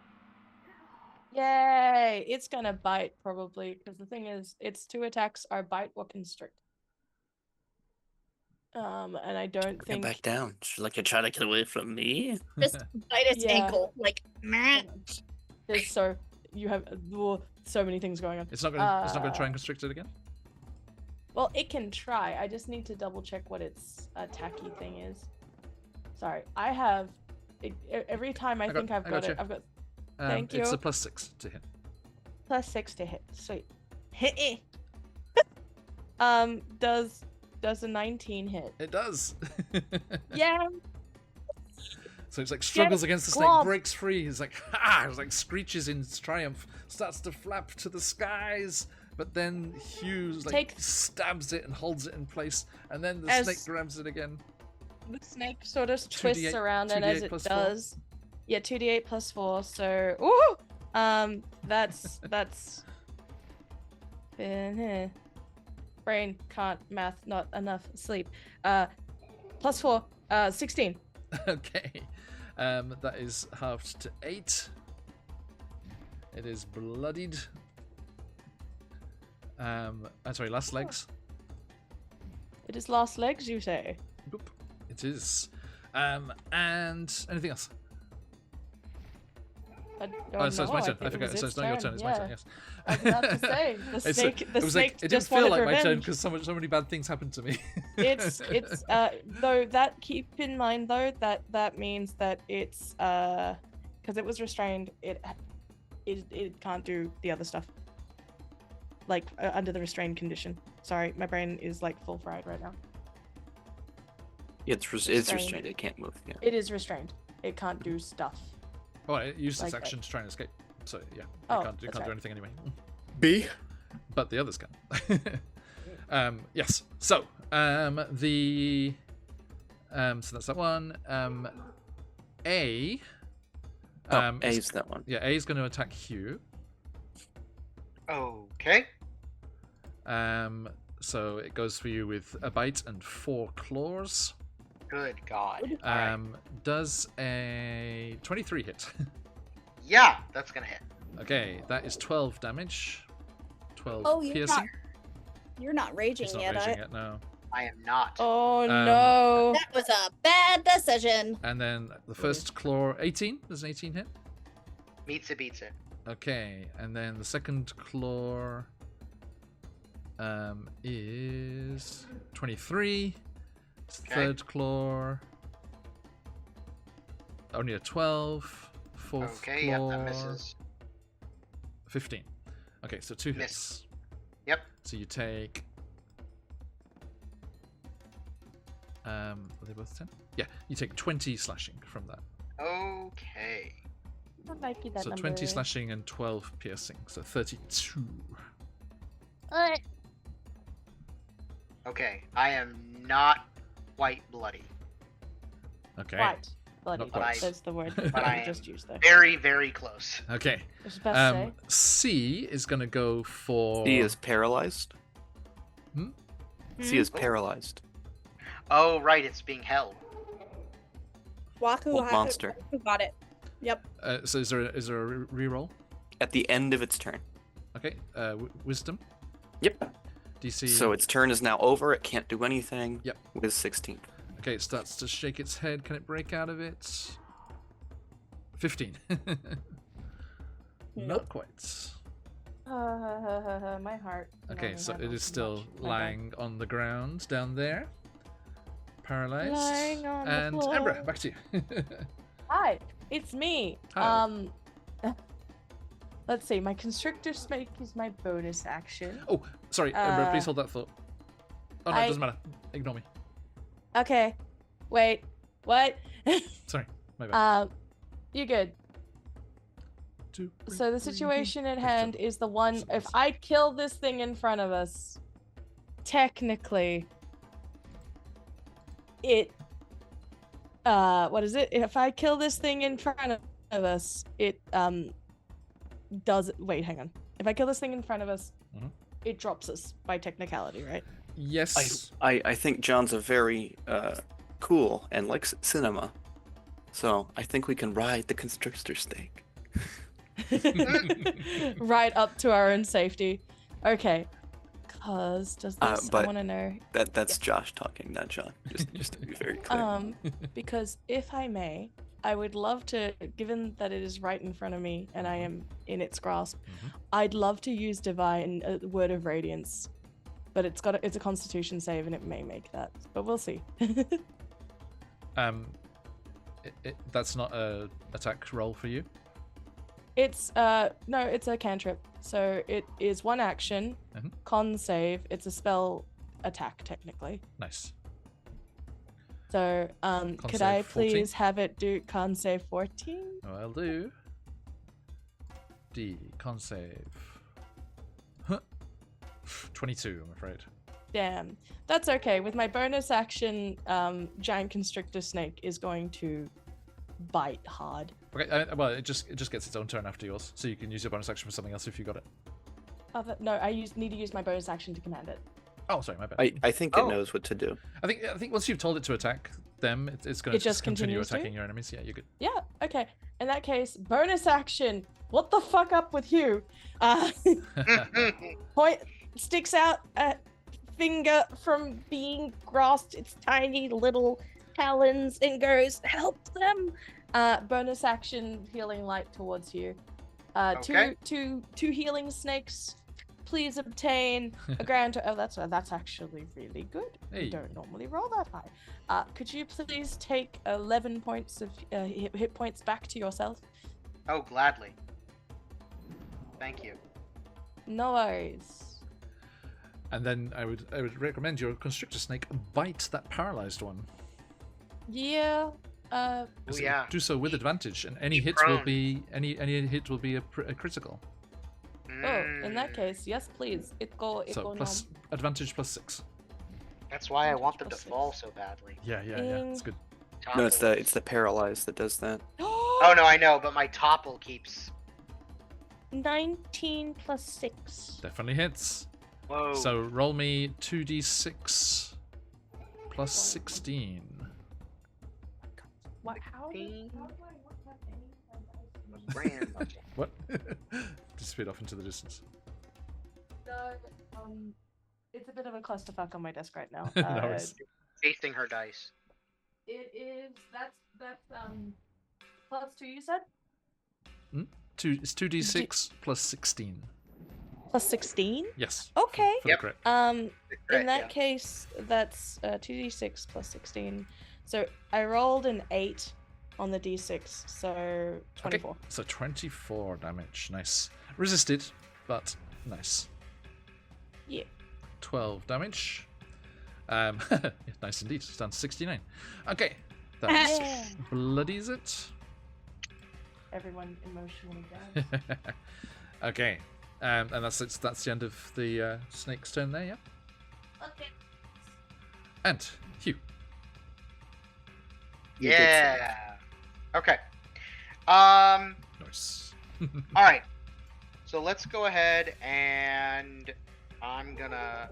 Yay! It's gonna bite, probably, because the thing is, its 2 attacks are bite or constrict. And I don't Get think... back down. She's like, you're trying to get away from me? Just bite its Yeah. ankle. Like, meh. There's you have so many things going on. It's not going to try and constrict it again? Well, it can try. I just need to double check what its attacky thing is. Sorry, I have... every time I think I've got it, you. I've got... Thank It's you. a +6 to hit. +6 to hit. Sweet. Does a 19 hit? It does. Yeah. So it's like struggles against the snake, glomp. breaks free. It's like, ha! It's like screeches in triumph, starts to flap to the skies. But then Hughes stabs it and holds it in place, and then the snake grabs it again. The snake sort of twists around, and as it does, 2d8 plus 4. So, ooh, that's brain can't math, not enough sleep. Plus 4, 16. Okay, that is halved to 8. It is bloodied. Sorry, last legs. It is last legs, you say? Boop. It is. And anything else? Oh, so it's my turn. I forgot. So it's not your turn. It's my turn. Yes. I was about to say the snake. It didn't feel like my turn because so many bad things happened to me. It's though that keep in mind though that means that it's because it was restrained. It can't do the other stuff. Like under the restrained condition. Sorry, my brain is like full fried right now. It's restrained. It can't move. Yeah. It is restrained. It can't do stuff. Well, it used its Like action to try and escape. So yeah, Oh, it can't do anything anyway. B. But the others can. Yes. So the so that's that one. A. A's that one. Yeah, A is going to attack Hugh. Okay. So it goes for you with a bite and 4 claws. Good God. Alright. Does a 23 hit? Yeah, that's gonna hit. Okay, that is 12 damage. 12 Oh, piercing. you're not raging He's not yet. raging yet, no. I am not. Oh no. That was a bad decision. And then the first claw, 18. Does an 18 hit? Meets it, beats it. Okay, and then the second claw is 23. Okay. Third claw, only a 12. Fourth Okay, claw, yep, that misses. 15. Okay, so 2 hits. Miss. Yep. So you take. Are they both 10? Yeah, you take 20 slashing from that. Okay. I like you that So number. 20 slashing and 12 piercing, so 32. Okay, I am not quite bloody. Okay. Quite. Bloody. Not quite. That's the word But that I I am just used there. Very, very close. Okay. I was about to say. C is gonna go for. C is paralyzed. Hmm? C is Oh. paralyzed. Oh, right, it's being held. Waku Old monster. got it. Yep. So is there a reroll? At the end of its turn. Okay. Wisdom. Yep. DC. So its turn is now over. It can't do anything. Yep. With 16. Okay, it starts to shake its head. Can it break out of it? 15. Not quite. My heart. Okay, only so had it is still much. My bad. lying on the ground down there. Paralyzed. Lying on the and floor. Ambra, back to you. Hi, it's me. Hi. Let's see. My constrictor snake is my bonus action. Oh, sorry, Ambra, Uh, please hold that thought. Oh no, it doesn't matter. Ignore me. Okay. Wait. What? Sorry, my bad. You're good. Two, three, So the three, situation at two, hand is the one. If six. I kill this thing in front of us, technically, it. What is it? If I kill this thing in front of us, it does. Wait, hang on. If I kill this thing in front of us, Mhm. it drops us by technicality, right? Yes. I think John's a very cool and likes cinema. So I think we can ride the constrictor snake. Right up to our own safety. Okay. Cause does this? I but- want to know. That's Josh talking, not John. Just to be very clear. Because if I may, I would love to, given that it is right in front of me and I am in its grasp, Mhm. I'd love to use Divine Word of Radiance, but it's a Constitution save and it may make that, but we'll see. That's not a attack roll for you. It's no, it's a cantrip, so it is one action, Mhm. con save. It's a spell attack technically. Nice. So could I save 14? please have it do con save 14? I'll do. D con save. Huh. 22, I'm afraid. Damn, that's okay. With my bonus action, giant constrictor snake is going to bite hard. Okay. Well, it just gets its own turn after yours, so you can use your bonus action for something else if you got it. No, I need to use my bonus action to command it. Oh, sorry, my bad. I think it Oh. knows what to do. I think once you've told it to attack them, it's going It to just continue continues to? attacking your enemies. Yeah, you're good. Yeah, okay. In that case, bonus action. What the fuck up with you? Point sticks out a finger from being grasped its tiny little talons and goes, "Help them!" Bonus action, healing light towards you. Okay. Two healing snakes. Please obtain a grand. Oh, that's actually really good. Hey. You don't normally roll that high. Could you please take 11 points of hit points back to yourself? Oh, gladly. Thank you. No worries. And then I would recommend your constrictor snake bite that paralyzed one. Yeah. 'Cause Oh, it yeah. would do so with advantage, and any Be hit will prone. be any hit will be a critical. Oh, in that case, yes, please. It go So plus advantage plus 6. That's why I want them to Plus fall so badly. Yeah, it's good. No, it's Topple. the paralyzed that does that. Oh no, I know, but my topple keeps. 19 plus 6. Definitely hits. Whoa. So roll me 2d6 plus 16. What? How? Brand. What? Disappeared off into the distance. No, It's a bit of a clusterfuck on my desk right now. No worries. Tasting her dice. It is that's +2 you said? It's 2d6 plus 16. +16? Yes. Okay. For Yep. the crit. In that case, that's 2d6 plus 16. So I rolled an 8 on the d6, so 24. Okay, so 24 damage. Nice. Resisted, but nice. Yeah. 12 damage. Nice indeed. It's down to 69. Okay. That Yeah. bloodies it. Everyone emotionally down. Okay. And that's the end of the snake's turn there, yeah? Okay. And Hugh. You did say. Yeah. Okay. Nice. All right. So let's go ahead and I'm gonna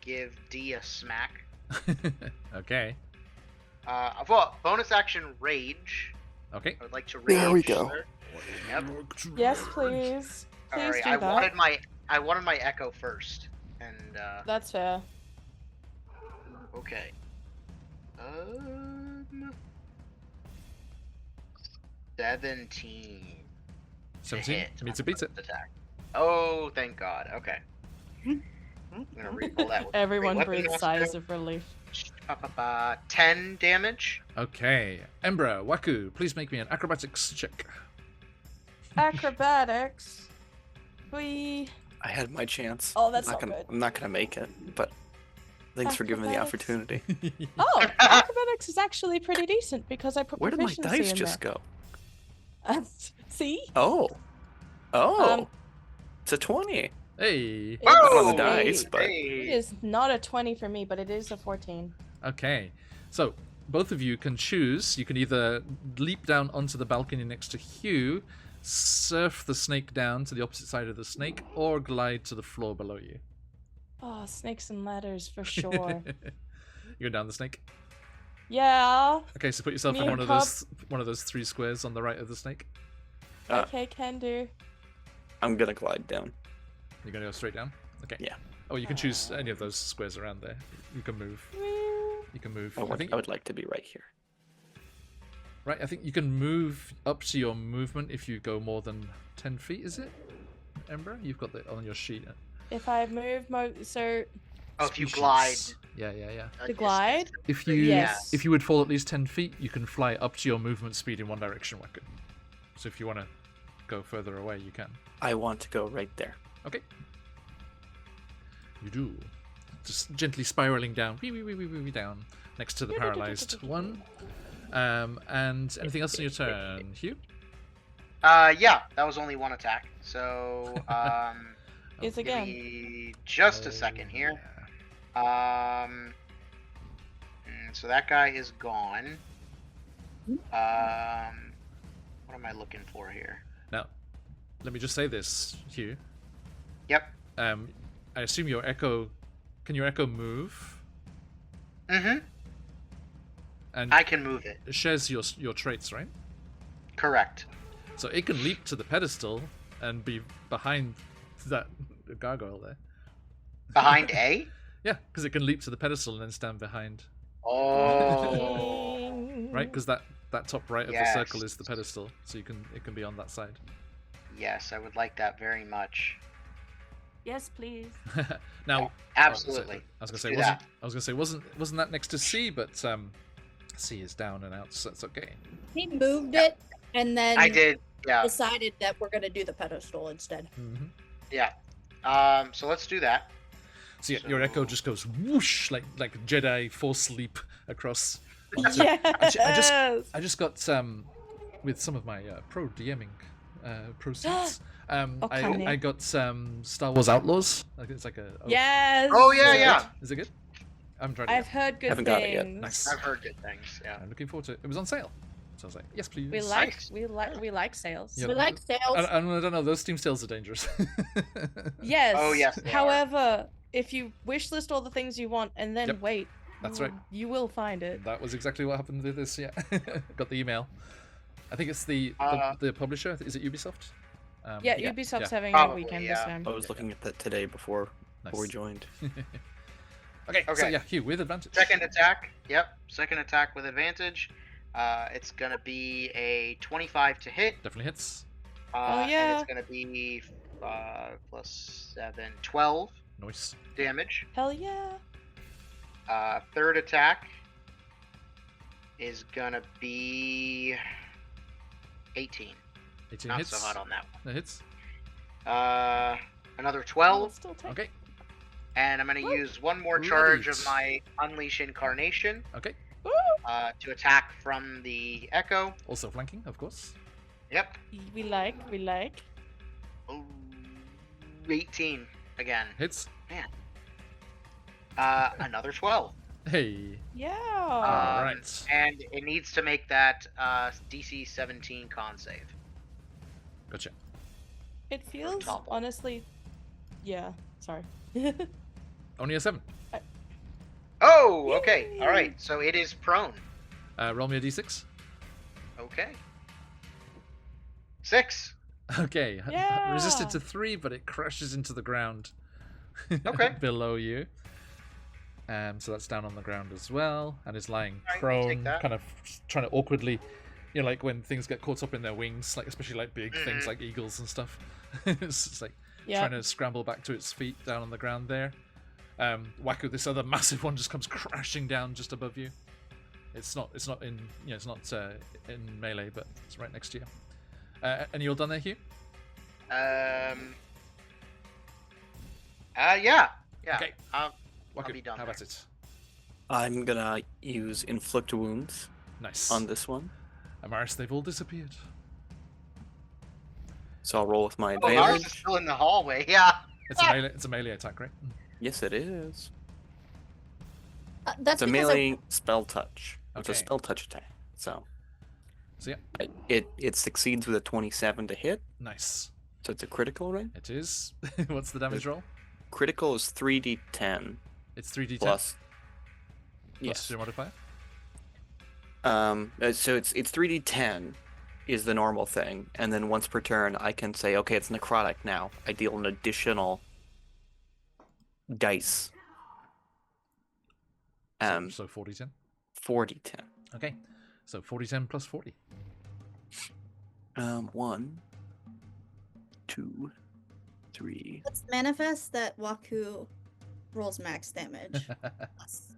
give D a smack. Okay. Well, bonus action rage. Okay. I would like to rage. There we go. her. Yep. Yes, please. Please Alright, do I that. wanted my echo first, and That's fair. okay. 17. 17 hit means on it beats it. first attack. Oh, thank God. Okay. I'm gonna re-roll that. With Everyone great breathes weapon sighs master. of relief. 10 damage. Okay. Embra, Waku, please make me an acrobatics check. Acrobatics. We. I had my chance. Oh, that's I'm not not gonna, good. I'm not gonna make it, but thanks for giving me the Acrobatics. opportunity. Oh, acrobatics is actually pretty decent because I put Where did my proficiency dice in just go? there. See? Oh. Oh. Um, It's a 20. Hey. Not on Whoa! the dice, but It Hey. is not a 20 for me, but it is a 14. Okay. So, both of you can choose. You can either leap down onto the balcony next to Hugh, surf the snake down to the opposite side of the snake, or glide to the floor below you. Oh, snakes and ladders for sure. You go down the snake. Yeah. Okay, so put yourself Me in and one of those 3 squares on the right of the snake. Uh, Okay, can do. I'm gonna glide down. You're gonna go straight down. Okay. Yeah. Oh, you can choose any of those squares around there. You can move. You can move. I would like to be right here. Right, I think you can move up to your movement if you go more than 10 feet, is it? Embra? You've got that on your sheet. If I move so Oh, if you Species. glide. Yeah. the glide. If you Yes. if you would fall at least 10 feet, you can fly up to your movement speed in one direction, Waku. So if you want to go further away, you can. I want to go right there. Okay. You do. Just gently spiraling down, wee, down, next to the paralyzed one. And anything else on your turn, Hugh? Yeah, that was only one attack. So, Is give again. me just a second here. So that guy is gone. What am I looking for here? Now, let me just say this, Hugh. Yep. I assume your echo. Can your echo move? Mm-hmm. And I can move it. it shares your traits, right? Correct. So it can leap to the pedestal and be behind that gargoyle there. Behind A? Yeah, because it can leap to the pedestal and then stand behind, Oh. right? Because that top right of Yes. the circle is the pedestal, so it can be on that side. Yes, I would like that very much. Yes, please. Now, Absolutely. I was Do gonna that. say wasn't that next to C, but C is down and out, so that's okay. He moved it and then I did. Yeah. decided that we're gonna do the pedestal instead. Mm-hmm. Yeah. So let's do that. So yeah, your echo just goes whoosh like a Jedi force leap across. Yes. I just got with some of my pro DMing proceeds. Okay. I got Star Wars Outlaws. Like it's like a Yes. Oh, yeah, Is it yeah. good? Is it good? I'm trying. I've heard good Haven't got it yet. things. Nice. I've heard good things. Yeah. I'm looking forward to it. It was on sale, so I was like, yes, please. We Nice. like sales. Yeah. We like sales. I don't know. Those Steam sales are dangerous. Yes. Oh, yes, they are. However, if you wish list all the things you want and then Yep. wait, That's you right. will- You will find it. That was exactly what happened with this. Yeah, got the email. I think it's the publisher. Is it Ubisoft? Yeah, Ubisoft's having a Probably, weekend yeah. this time. I was looking at that today before before we joined. Okay, so Okay. yeah, Hugh with advantage. Second attack. Yep. Second attack with advantage. It's gonna be a 25 to hit. Definitely hits. And yeah. it's gonna be 5 plus 7, 12 Nice. damage. Hell yeah. Third attack is gonna be 18. 18 Not hits. so hot on that That hits. one. Another I'll 12, still take Okay. and I'm gonna Woo. use one more charge Bloody. of my Unleash Incarnation Okay. Woo! to attack from the Echo. Also flanking, of course. Yep. We like. Ooh, 18 again. Hits. Another 12. Hey. Yeah. Alright. And it needs to make that DC 17 con save. Gotcha. It feels topple. honestly. Yeah. Sorry. Only a 7. Oh, okay. Yay. All right. So it is prone. Roll me a d6. Okay. 6. Okay. Yeah. Resisted to 3, but it crashes into the ground. Okay. Below you. So that's down on the ground as well, and is lying Alright, I'll prone, take that. kind of trying to awkwardly, you know, like when things get caught up in their wings, like especially like big things Mhm. like eagles and stuff. It's just like Yeah. trying to scramble back to its feet down on the ground there. Waku, this other massive one just comes crashing down just above you. It's not in, you know, it's not in melee, but it's right next to you. And you're done there, Hugh? Yeah. Okay. I'll Waku, be done how there. about it? I'm gonna use inflict wounds Nice. on this one. Amaris, they've all disappeared. So I'll roll with my Oh, ours is advantage. still in the hallway. Yeah. It's a melee attack, right? Yes, it is. That's It's a because melee spell touch. It's a Okay. spell touch attack. So So yeah, it succeeds with a 27 to hit. nice. So it's a critical, right? It is. What's the damage roll? Critical is 3d10 It's 3d10 plus. plus Yes. your modifier. So it's 3d10 is the normal thing, and then once per turn I can say, okay, it's necrotic now. I deal an additional dice. So 40-10. 4d10. Okay. So 40-10 plus 40. 1, 2, 3. let's manifest that Waku rolls max damage.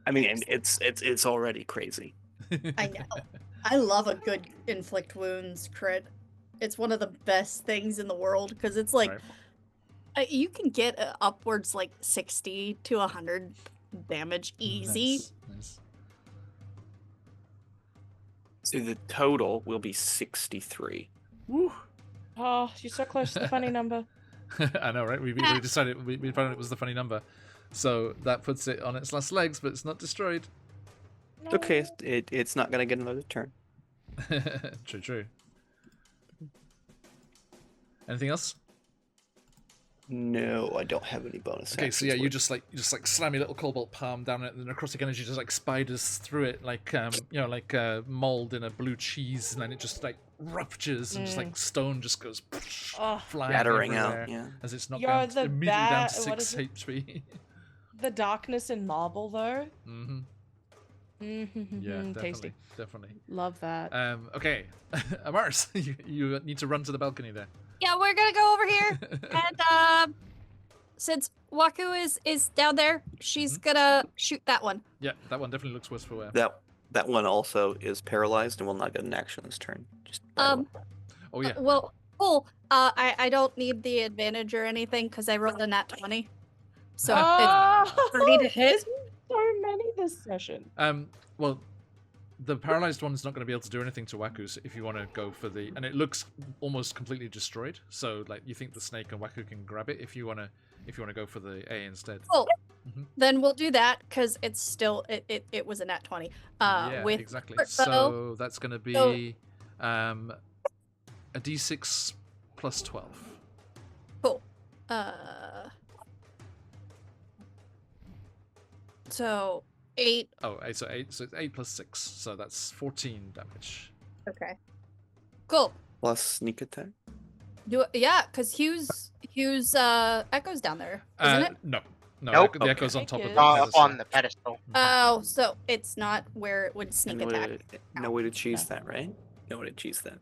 I mean, it's already crazy. I know. I love a good inflict wounds crit. It's one of the best things in the world because it's like Right. you can get upwards like 60 to 100 damage easy. Nice. So the total will be 63. Woo. Oh, you're so close to the funny number. I know, right? We decided we found it was the funny number, so that puts it on its last legs, but it's not destroyed. It's okay. It's not gonna get another turn. True. Anything else? No, I don't have any bonus. Okay, so yeah, actions you just like slam your little cobalt palm down it, and the necrotic energy just like spiders through it, like like mold in a blue cheese, and then it just like ruptures, and just like stone just goes Oh, flying Battering everywhere out, yeah. as it's knocked You're down the immediately down to what 6 is it? HP. the darkness in marble, though. Mm-hmm. Mm-hmm. Yeah, Tasty. definitely. Love that. Okay, Amaris, you need to run to the balcony there. Yeah, we're gonna go over here, and since Waku is down there, she's gonna shoot that one. Yeah, that one definitely looks worse for wear. That one also is paralyzed and will not get an action this turn. Just by the way. Oh yeah. Well, cool. I don't need the advantage or anything because I rolled a nat 20, so it's 30 to hit. There's been so many this session. Well, the paralyzed one's not going to be able to do anything to Waku if you want to go for the, and it looks almost completely destroyed. So like you think the snake and Waku can grab it if you want to go for the A instead. Cool. Mhm. Then we'll do that because it's still it was a nat 20. Yeah, With exactly. short bow, So that's going to be a D6 plus 12. cool. So 8. Oh, so 8. So it's 8 plus 6. So that's 14 damage. Okay. Cool. Plus sneak attack. Do it, yeah, because Hugh's Echo's down there, isn't it? No. No, Nope. the echo's on top of It the is. Up pedestal. on the pedestal. Oh, so it's not where it would sneak attack. No way to cheese that, right? No way to cheese that.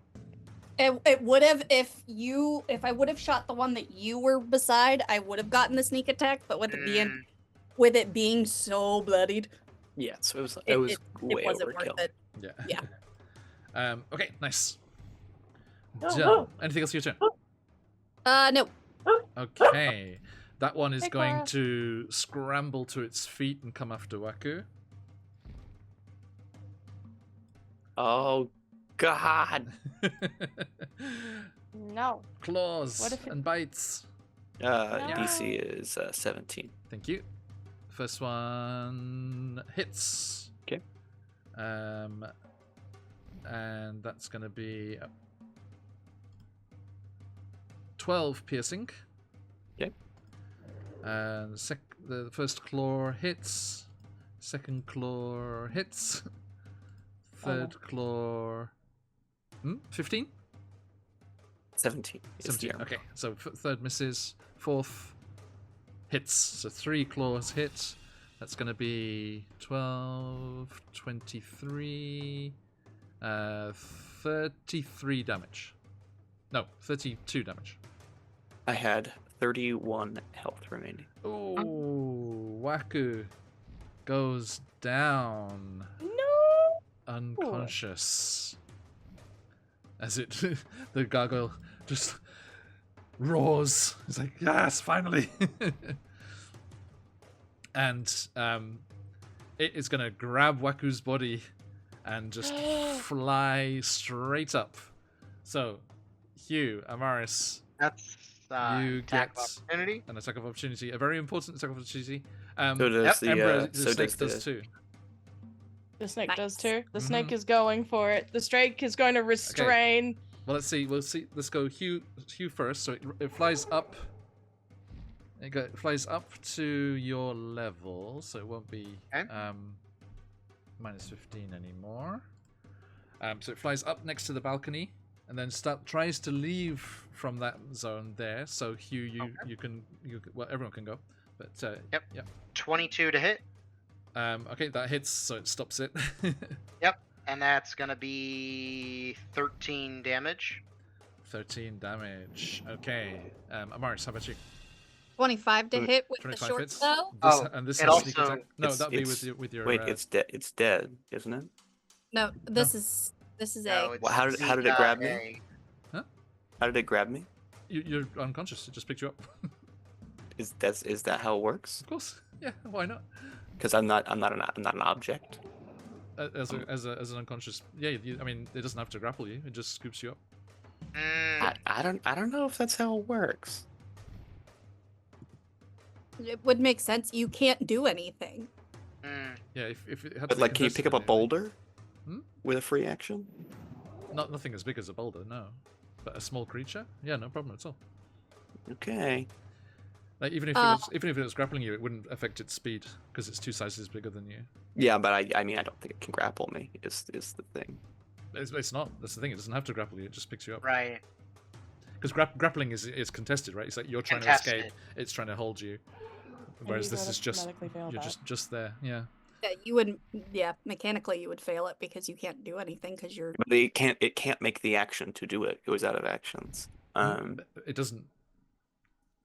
It would have if I would have shot the one that you were beside, I would have gotten the sneak attack. But with it being so bloodied, Yeah, so it it was way wasn't overkill. worth it. Yeah. Yeah. Okay, nice. Oh, Done. oh. Anything else for your turn? No. Okay. That one is Hey, going Cora. to scramble to its feet and come after Waku. Oh God! No. Claws What if it- and bites. DC is 17. Thank you. First one hits. Okay. And that's going to be 12 piercing. Okay. And the first claw hits. Second claw hits. Third claw. 15? 17. is the 17. armor. Okay, so third misses. Fourth hits. So 3 claws hit. That's going to be 12, 23, 33 damage. No, 32 damage. I had 31 health remaining. Oh, Waku goes down. No. Unconscious. As it, the gargoyle just roars. It's like, yes, finally. And it is going to grab Waku's body and just fly straight up. So, Hugh, Amaris, That's you attack get of opportunity. an attack of opportunity, a very important attack of opportunity. So does the Ember, the so snake does does the too. The snake Nice. does too. The Mhm. snake is going for it. The snake is going to restrain. Well, let's see. We'll see. Let's go Hugh first. So it flies up. It flies up to your level, so it won't be Okay. minus 15 anymore. So it flies up next to the balcony, and then tries to leave from that zone there. So Hugh, you can well, everyone can go, but Yep. yeah. 22 to hit, Okay, that hits, so it stops it. and that's gonna be 13 damage. 13 damage. Okay, Amaris, how about you? 25 to hit with the 25 short hits. bow. And this it is sneak also- attack. No, It's- that'd be it's- with your. Wait, it's dead. It's dead, isn't it? No, this is No, a. it's Well, how did it grab me? A. How did it grab me? You're unconscious. It just picked you up. Is that how it works? Of course. Yeah. Why not? Because I'm not an object. As an unconscious. Yeah. I mean, it doesn't have to grapple you. It just scoops you up. I don't know if that's how it works. It would make sense. You can't do anything. Yeah. If it had But to be like, can you pick up a contested, boulder Hmm? with a free action? Nothing as big as a boulder, no. But a small creature? Yeah, no problem at all. Okay. Like even if it was grappling you, it wouldn't affect its speed because it's 2 sizes bigger than you. Yeah, but I mean I don't think it can grapple me. Is the thing. It's not. That's the thing. It doesn't have to grapple you. It just picks you up. Right. Because grappling is contested, right? It's like you're trying Contested. to escape. It's trying to hold you. And Whereas you this is just automatically fail you're that. just there. Yeah. Yeah, you would. Yeah, mechanically you would fail it because you can't do anything because you're. But it can't make the action to do it. It was out of actions. But it doesn't.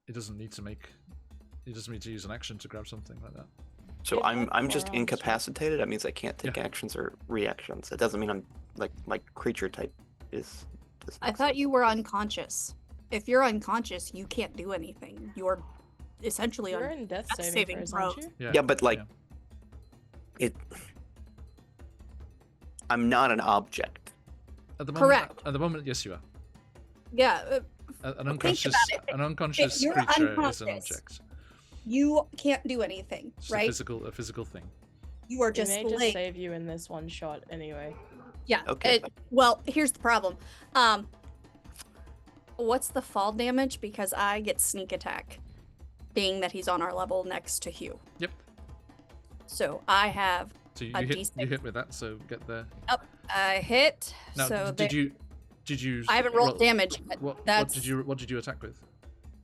It doesn't need to make. It doesn't need to use an action to grab something like that. So It I'm has just 4 rounds. incapacitated. That means I can't take Yeah. actions or reactions. It doesn't mean I'm like my creature type is. I thought you were unconscious. If you're unconscious, you can't do anything. You're essentially You're on. in death Death saving saving throws, aren't throws. you? Yeah. Yeah, but like it. I'm not an object. At the moment, Correct. At the moment, yes, you are. Yeah, An unconscious, about it. an unconscious you're creature is an unconscious, object. you can't do anything, It's right? a physical thing. You are It just may just like. save you in this one shot anyway. Yeah. Okay. Well, here's the problem. What's the fall damage? Because I get sneak attack, being that he's on our level next to Hugh. Yep. So I have. So you A hit D6. with that. So get there. I hit. Now, so did you? I haven't rolled damage, but What that's did you attack with?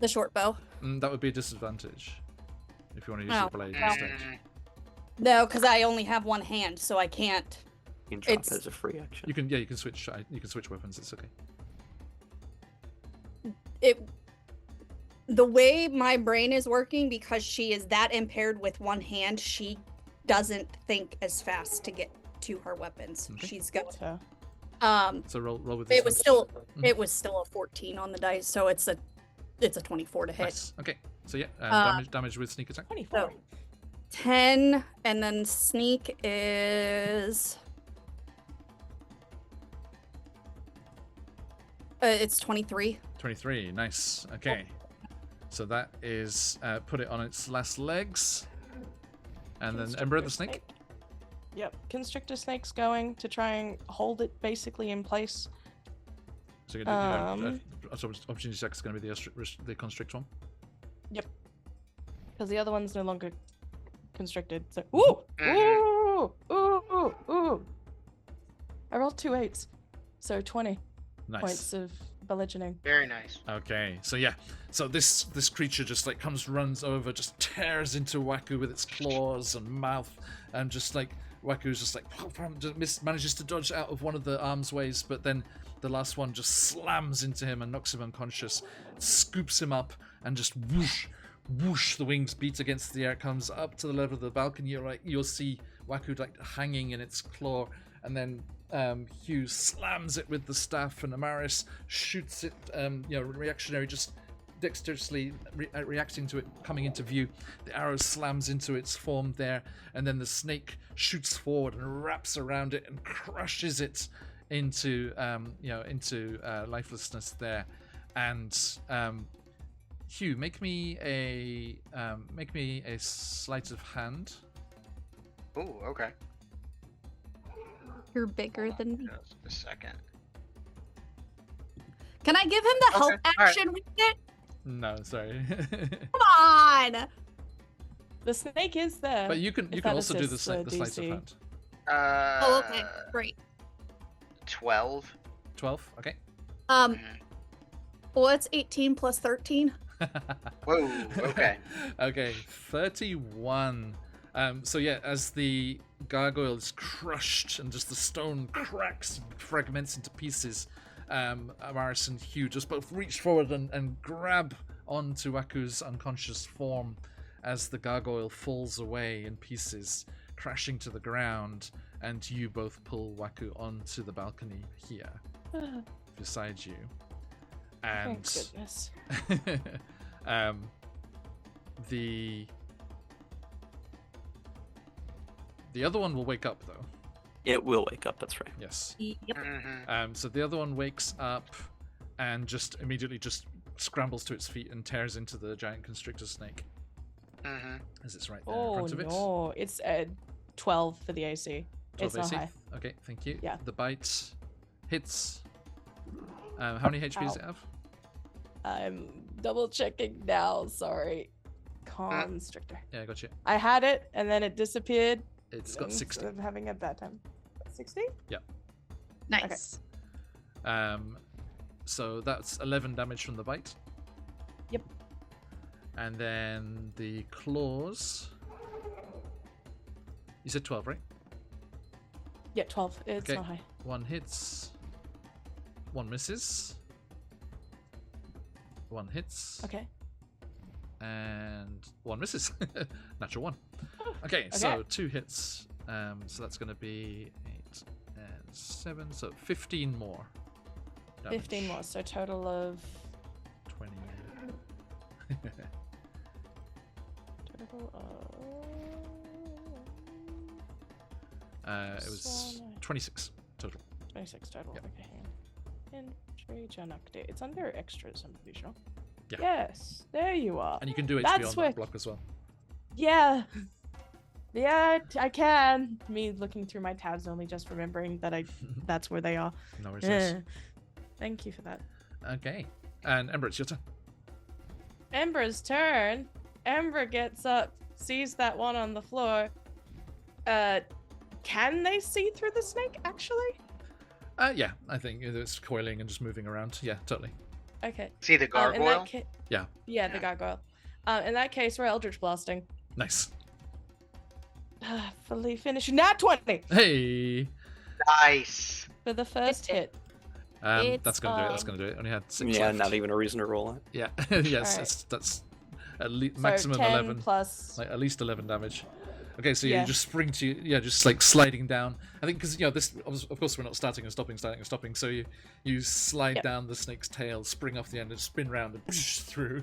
the short bow. That would be a disadvantage. if you want to use Oh, your blade well. instead. No, because I only have one hand, so I can't. You can drop It's- it as a free action. You can switch weapons. It's okay. The way my brain is working, because she is that impaired with one hand, she doesn't think as fast to get to her weapons. Okay. She's got So, So roll with this. it was one. still Mhm. it was still a 14 on the dice, so it's a 24 to hit. Nice. Okay. So yeah, damage with sneak attack. 24. So 10, and then sneak is it's 23. 23. Nice. Okay. So that is put it on its last legs, and then Ember the snake. Yep, Constrictor Snake's going to try and hold it basically in place. So you're gonna do, opportunity attack is going to be the constrict one. Because the other one's no longer constricted. So, ooh! Ooh! Ooh! Ooh! I rolled 2 8s. So 20 Nice. points of belligerent. Very nice. Okay, so yeah, so this creature just like runs over, just tears into Waku with its claws and mouth, and just like Waku's just like manages to dodge out of one of the arms ways, but then the last one just slams into him and knocks him unconscious, scoops him up, and just whoosh, whoosh, the wings beat against the air, comes up to the level of the balcony. You'll see Waku like hanging in its claw, and then Hugh slams it with the staff, and Amaris shoots it, reactionary, just dexterously reacting to it coming into view. The arrow slams into its form there, and then the snake shoots forward and wraps around it and crushes it into lifelessness there. And Hugh, make me a sleight of hand. Oh, okay. You're bigger than me. Just a second. Can I give him the help Okay, all right. action with it? No, sorry. Come on! The snake is there. But you can If also that do the assists, sleight of DC. hand. Oh, okay, great. 12. 12. Okay. Mhm. What's 18 plus 13? Whoa, okay. Okay, 31. So yeah, as the gargoyle is crushed and just the stone cracks, fragments into pieces, Amaris and Hugh just both reach forward and grab onto Waku's unconscious form as the gargoyle falls away in pieces, crashing to the ground, and you both pull Waku onto the balcony here beside you. And Thank goodness. the other one will wake up though. It will wake up, that's right. Yes. Yep. Mhm. So the other one wakes up and just immediately just scrambles to its feet and tears into the giant constrictor snake Mhm. as it's right there in Oh front of it. no, it's 12 for the AC. 12 It's AC. not high. Okay, thank you. Yeah. The bite hits. How many HP does it Ow. have? I'm double checking now. Sorry. Constrictor. Yeah, I got you. I had it and then it disappeared. It's got 60. I'm having a bad time. 60? Nice. So that's 11 damage from the bite. Yep. And then the claws. You said 12, right? Yeah, 12. It's Okay. not high. One hits. One misses. One hits. Okay. And one misses. Natural one. Okay, so Okay. 2 hits. So that's going to be 8 and 7. So 15 more. Damage. 15 more, so total of 20. total of It was So 26 total. 26 total. Yep. Okay, hang on. Entry Gen update. It's under extras, I'm pretty sure. Yeah. Yes, there you are. And you can do HP That's on where- that block as well. Yeah. Yeah, I can. Me looking through my tabs only, just remembering that that's where they are. No worries. Eh. Thank you for that. Okay. And Ember, it's your turn. Ember's turn. Ember gets up, sees that one on the floor. Can they see through the snake, actually? Yeah, I think it's coiling and just moving around. Yeah, totally. Okay. See the In gargoyle? that Yeah. Yeah, the Yeah. gargoyle. In that case, we're Eldritch Blasting. Nice. Fully finished. Nat 20 Hey. Nice. for the first hit. That's gonna do it. That's gonna do it. Only had 6 Yeah, left. not even a reason to roll it. Yeah. Yes. Alright. That's at least So maximum 10 11. plus. Like at least 11 damage. Okay, so Yeah. you just spring to just like sliding down. I think because this of course we're not starting and stopping. So you slide Yep. down the snake's tail, spring off the end, and spin round and push through,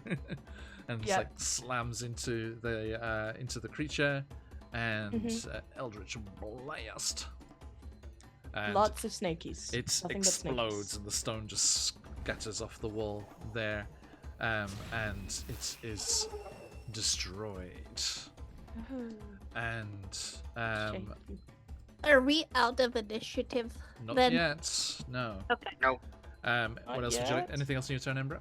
and it's Yep. like slams into the creature, and Eldritch Blast. And Lots of snakies. it Nothing but explodes snakies. and the stone just scatters off the wall there, and it is destroyed. And Shaky. Are we out of initiative? not Then- yet. No. Okay. Nope. What else would you like? yet. Anything else in your turn, Embra?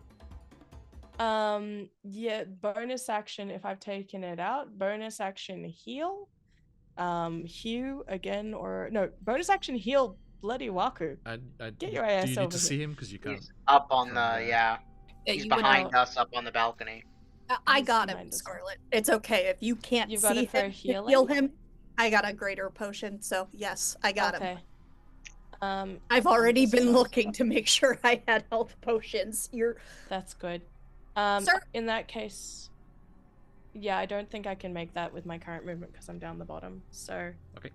Yeah, bonus action if I've taken it out. Bonus action heal. Hew again, or no, bonus action heal bloody Waku. Get your do ass you need over to here. see him because you can't? He's up on from the there. yeah. He's behind us up on the balcony. I He's got him, behind us. Scarlet. It's okay if you can't You've got see it for him to healing? heal him. I got a greater potion, so yes, I got him. Okay. I've already just been gonna- looking to make sure I had health potions. That's good. Sir? In that case, yeah, I don't think I can make that with my current movement because I'm down the bottom. So, Okay.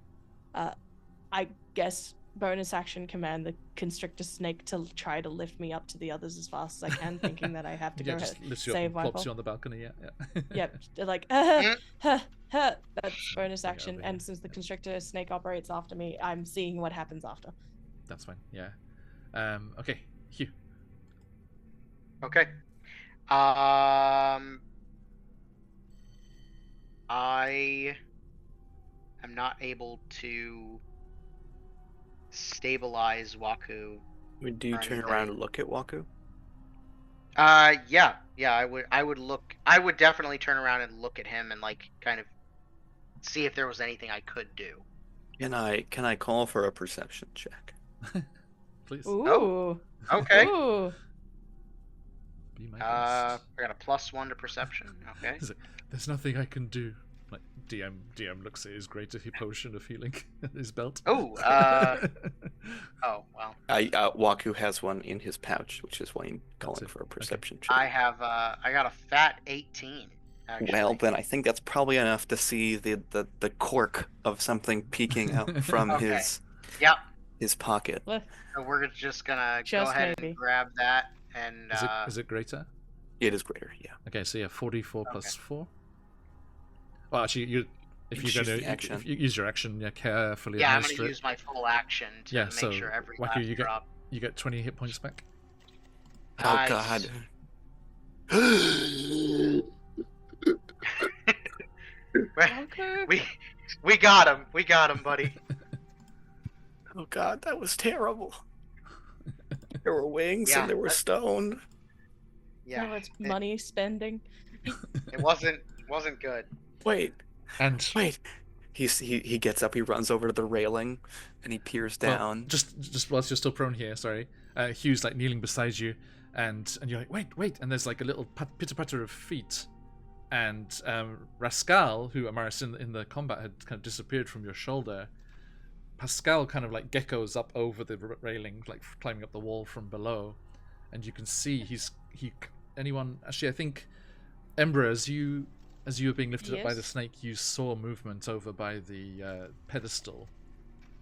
I guess bonus action command the constrictor snake to try to lift me up to the others as fast as I can, thinking that I have to Yeah, go just ahead. lifts you up save and plops Viper. you on the balcony. Yeah. Yep, they're like, that's bonus Yeah, action. over And here. since the constrictor snake operates after me, I'm seeing what happens after. That's fine. Yeah. Okay. Hugh. Okay. I am not able to stabilize Waku. Do you Or turn anything. around and look at Waku? Yeah, I would definitely turn around and look at him and like kind of see if there was anything I could do. Can I call for a perception check? Please. Ooh. Okay. Ooh. Be my I guest. got a +1 to perception. Okay. He's like, there's nothing I can do. Like DM looks at his greater potion of healing at his belt. Oh, oh well. Waku has one in his pouch, which is why I'm calling it. for a Okay. perception check. I got a fat 18. Actually. Well, then I think that's probably enough to see the cork of something peeking out from Okay. Yep. his pocket. Well, So we're just gonna Just go ahead maybe. and grab that and Is it greater? It is greater, yeah. Okay, so yeah, 44 plus Okay. 4. Well, actually, if Just you're use gonna the action. if you use your action, yeah, carefully yeah, I'm administer gonna it. use my full action to Yeah, make so, sure every Waku, last you get- drop. You get 20 hit points back. Oh Nice. god. okay. we got him, buddy. Oh god, that was terrible. There were wings Yeah, and there were that- stone. Yeah, Now it's money spending. it wasn't good. Wait, And he gets up, he runs over to the railing, and he peers well, down. just whilst you're still prone here, sorry. Hugh's like kneeling beside you, and you're like, wait, and there's like a little pitter patter of feet, and Rascal, who Amaris in the combat had kind of disappeared from your shoulder. Pascal kind of like geckos up over the railing, like climbing up the wall from below, and you can see Actually, I think Embra, as you were being lifted up by the Yes. snake, you saw movement over by the pedestal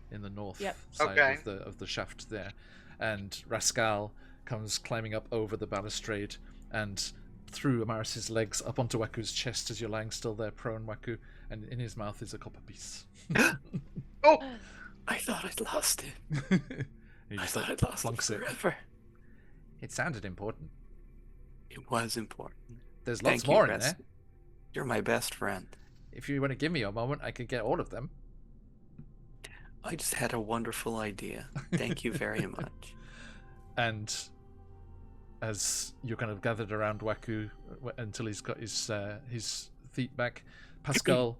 in the north Yep. side Okay. of the shaft there, and Rascal comes climbing up over the balustrade and through Amaris's legs up onto Waku's chest as you're lying still there prone, Waku, and in his mouth is a copper piece. Oh, I thought I'd lost it. He I just, thought like, I'd lost it plonks it. forever. It sounded important. It was important. There's Thank lots you, more in Res. there. You're my best friend. If you want to give me a moment, I could get all of them. I just had a wonderful idea. Thank you very much. And as you're kind of gathered around Waku until he's got his feet back, Pascal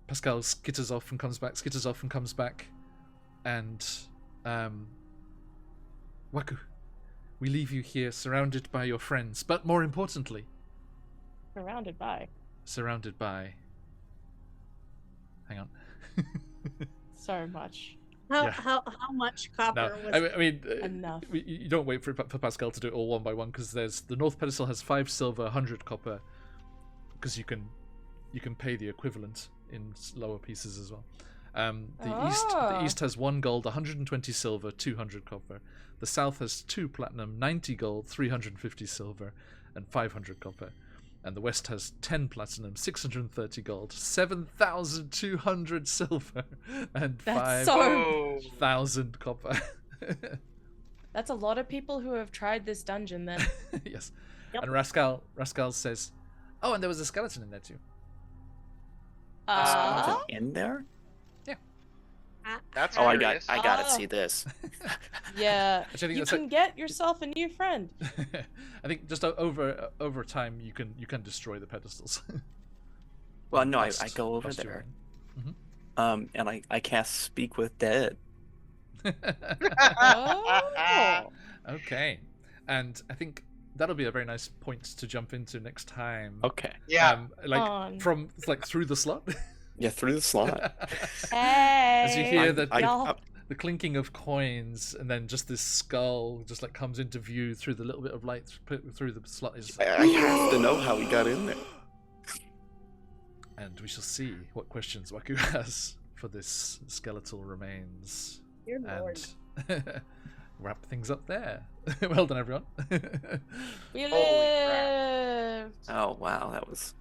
skitters off and comes back, and Waku, we leave you here surrounded by your friends, but more importantly, Surrounded by. surrounded by Hang on. So much. How much copper was I mean, Enough. You don't wait for Pascal to do it all one by one, because there's the north pedestal has 5 silver, 100 copper, because you can pay the equivalent in lower pieces as well. The east has 1 gold, 120 silver, 200 copper. The south has 2 platinum, 90 gold, 350 silver, and 500 copper. And the west has 10 platinum, 630 gold, 7,200 silver, and That's 5,000 copper. That's a lot of people who have tried this dungeon then. Yes. Yep. And Rascal says, "Oh, and there was a skeleton in there too." Uh, In there? That's Oh, I curious. gotta see this. yeah. Actually, I think You that's can get yourself a new friend. I think just over time you can destroy the pedestals. Well, no, I Bust- go over bust your there. own. And I cast Speak with Dead. Oh. Okay, and I think that'll be a very nice point to jump into next time. Okay. Yeah. On. From through the slot. Yeah, through the slot. Hey. As you hear y'all. the clinking of coins, and then just this skull just like comes into view through the little bit of light through the slot. Is I have to know how he got in there. and we shall see what questions Waku has for this skeletal remains. Dear Lord. And wrap things up there. Well done, everyone. We Holy crap. lived. Oh wow, that was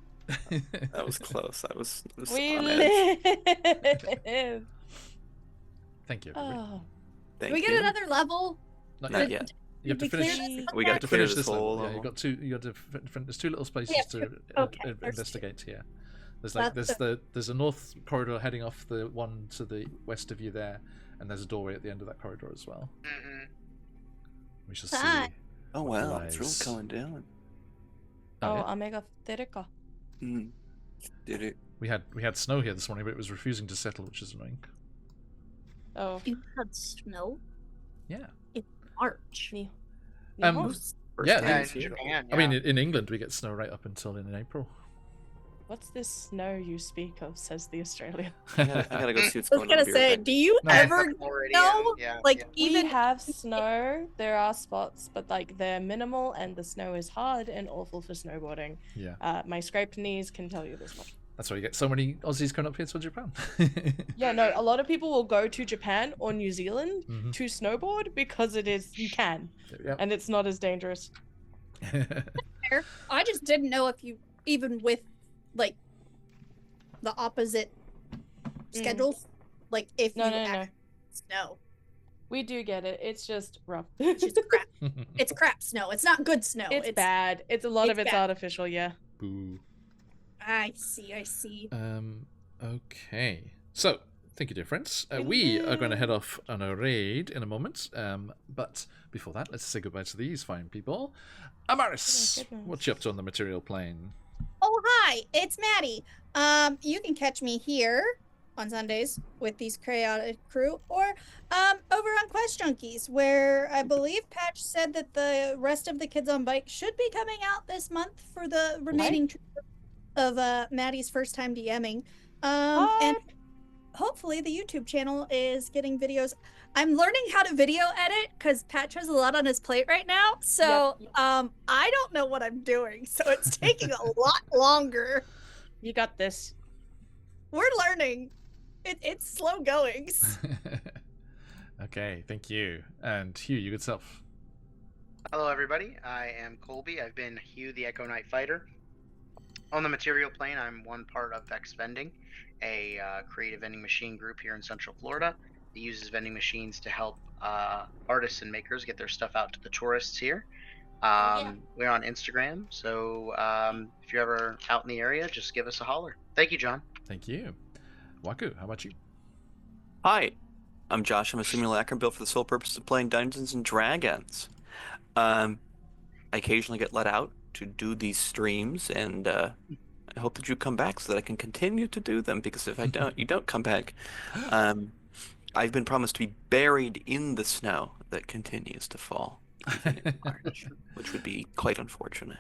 close. That was We on edge. lived. Thank you. Everybody. Oh. Thank Did we get you. another level? Not Not yet. yet. You have to Did we clear finish. this? We gotta To clear finish this this level. whole Yeah, you level. got two. You got to. There's 2 little spaces Yeah, to okay, there's 2. investigate here. There's like there's a north corridor heading off the one to the west of you there, and there's a doorway at the end of that corridor as well. Mhm. We shall see. Hi. Oh wow, it's really Lies. going down. Oh, Oh, yeah. Omega Therica. Did it? We had snow here this morning, but it was refusing to settle, which is annoying. Oh. You had snow Yeah. in March. Ni- Um, Nihon? Yeah, Yeah, it's in Japan. I mean, yeah. in England we get snow right up until in April. What's this snow you speak of, says the Australian. I gotta go see what's I was going on. gonna Be right say, back. do you No. ever Already, know? yeah, Like yeah. even We have snow, there are spots, but like they're minimal and the snow is hard and awful for snowboarding. Yeah. My scraped knees can tell you this much. That's why you get so many Aussies coming up here to Japan. Yeah, no, a lot of people will go to Japan or New Zealand Mhm. to snowboard because you can, Yep. and it's not as dangerous. I just didn't know if you even with like the opposite schedules, like if No, you no, no. actually snow. We do get it. It's just rough. It's just crap. It's crap snow. It's not good snow. It's bad. It's a lot of it's it's bad. artificial, yeah. Boo. I see. Okay. So, thank you, dear friends. We are going to head off on a raid in a moment. But before that, let's say goodbye to these fine people. Amaris, Oh, goodness. what you up to on the material plane? Oh hi, it's Maddie. You can catch me here on Sundays with these chaotic crew, or over on Quest Junkies, where I believe Patch said that the rest of the Kids on Bike should be coming out this month for the remaining of Maddie's first time DMing. And hopefully the YouTube channel is getting videos. I'm learning how to video edit because Patch has a lot on his plate right now. So Yep. I don't know what I'm doing. So it's taking a lot longer. You got this. We're learning. It's slow goings. Okay, thank you. And Hugh, you good self. Hello, everybody. I am Colby. I've been Hugh the Echo Knight Fighter. On the material plane, I'm one part of Vex Vending, a creative vending machine group here in Central Florida that uses vending machines to help artists and makers get their stuff out to the tourists here. We're on Instagram, so if you're ever out in the area, just give us a holler. Thank you, John. Thank you. Waku, how about you? Hi, I'm Josh. I'm a simulacrum built for the sole purpose of playing Dungeons and Dragons. I occasionally get let out to do these streams, and I hope that you come back so that I can continue to do them, because if I don't, you don't come back. I've been promised to be buried in the snow that continues to fall even in March, which would be quite unfortunate.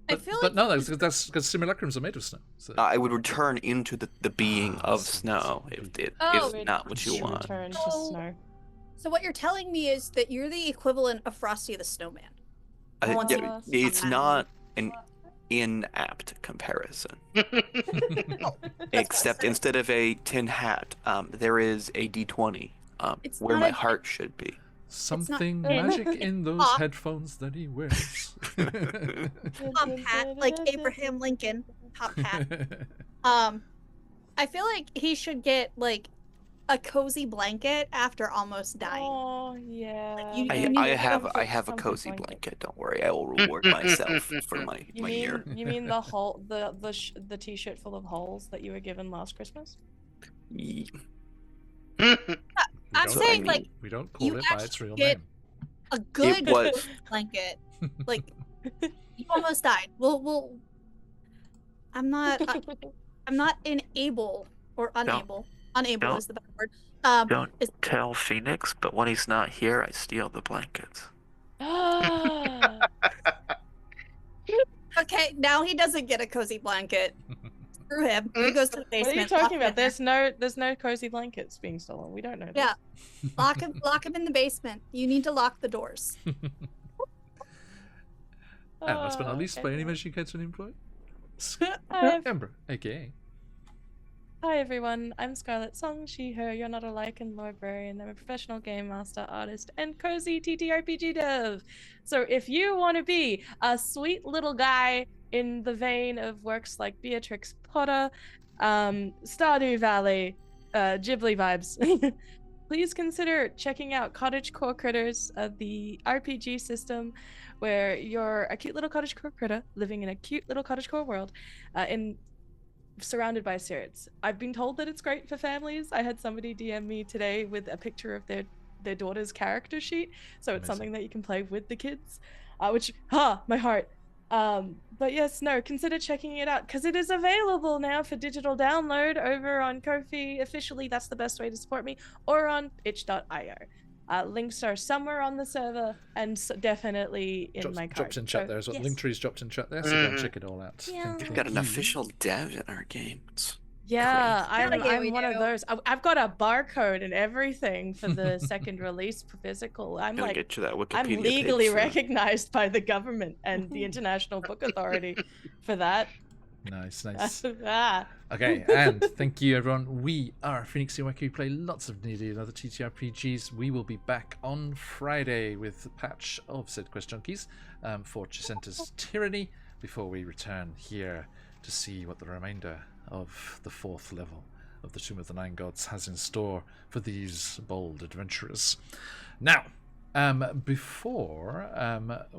I feel but like no, that's because simulacrums are made of snow. So. I would return into the being of snow if it Oh. is not what you You want. return to Oh. snow. So what you're telling me is that you're the equivalent of Frosty the Snowman. Yeah, it's not an inapt comparison. Except instead of a tin hat, there is a D20 It's where not my a- heart should be. Something in. magic in those Pop. headphones that he wears. Top hat, like Abraham Lincoln. Top hat. I feel like he should get like a cozy blanket after almost dying. Oh yeah. You- I, you need I to have get I have a something cozy blanket. blanket. Don't worry, I will reward myself for my year. You mean the hole the t-shirt full of holes that you were given last Christmas? Ye- I'm don't- saying like we don't you call it by its actually real get- name. a good was- cozy blanket. Like you almost died. We'll I'm not unable or unable. Unable don't- is the better word. Don't is- tell Phoenix, but when he's not here, I steal the blankets. Ah. Okay, now he doesn't get a cozy blanket. Screw him. He goes to the What basement. are you talking lock him about? in there. There's no cozy blankets being stolen. We don't know this. Yeah. Lock him in the basement. You need to lock the doors. And last but not Oh, least, by any measure you catch an employee, Hi, Ember, aka. Hi everyone, I'm Scarlett Song, she, her, you're not alike, and librarian. I'm a professional game master, artist, and cozy TTRPG dev. So if you want to be a sweet little guy in the vein of works like Beatrix Potter, Stardew Valley, Ghibli vibes, please consider checking out Cottagecore Critters, the RPG system where you're a cute little cottagecore critter living in a cute little cottagecore world surrounded by spirits. I've been told that it's great for families. I had somebody DM me today with a picture of their daughter's character sheet, so it's Amazing. something that you can play with the kids, which my heart. But yes, no, consider checking it out because it is available now for digital download over on Ko-fi. Officially, that's the best way to support me, or on itch.io. Links are somewhere on the server and definitely in my card. Dropped in chat So, there as well. yes. Linktree's dropped in chat there, so go and check it all out. Yeah. We've got an official dev in our game. It's Yeah, Hell yeah, we I'm one of do. those. I've got a barcode and everything for the second release physical. I'm gotta like, get you that Wikipedia I'm page legally for- recognized by the government and the International Book Authority for that. Nice, nice. Ah. Okay, and thank you everyone. We are QuestJunkiesUK. We play lots of D&D and other TTRPGs. We will be back on Friday with a patch of said Quest Junkies for Chisenta's Tyranny before we return here to see what the remainder of the 4th level of the Tomb of the Nine Gods has in store for these bold adventurers. Now, before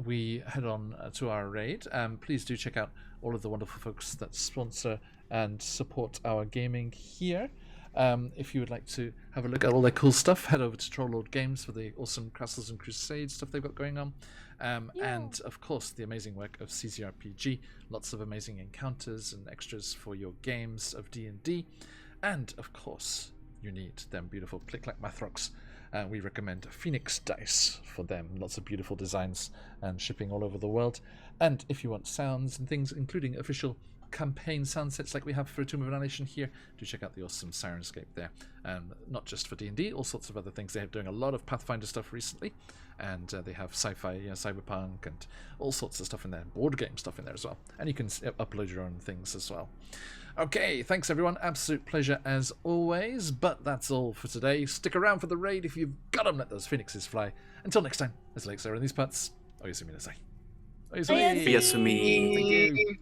we head on to our raid, please do check out all of the wonderful folks that sponsor and support our gaming here. If you would like to have a look at all their cool stuff, head over to Trollord Games for the awesome Castles and Crusades stuff they've got going on. And of course the amazing work of CZRPG, lots of amazing encounters and extras for your games of D&D. And of course you need them beautiful click-clack math rocks. We recommend Phoenix Dice for them. Lots of beautiful designs and shipping all over the world. And if you want sounds and things, including official campaign sound sets like we have for Tomb of Annihilation here, do check out the awesome Sirenscape there. Not just for D&D, all sorts of other things. They're doing a lot of Pathfinder stuff recently, and they have sci-fi, cyberpunk, and all sorts of stuff in there. Board game stuff in there as well. And you can upload your own things as well. Okay, thanks everyone. Absolute pleasure as always. But that's all for today. Stick around for the raid if you've got them. Let those phoenixes fly. Until next time, as Lakes are in these parts. Oyasumi nasai. Oyasumi. Oyasumi. Thank you.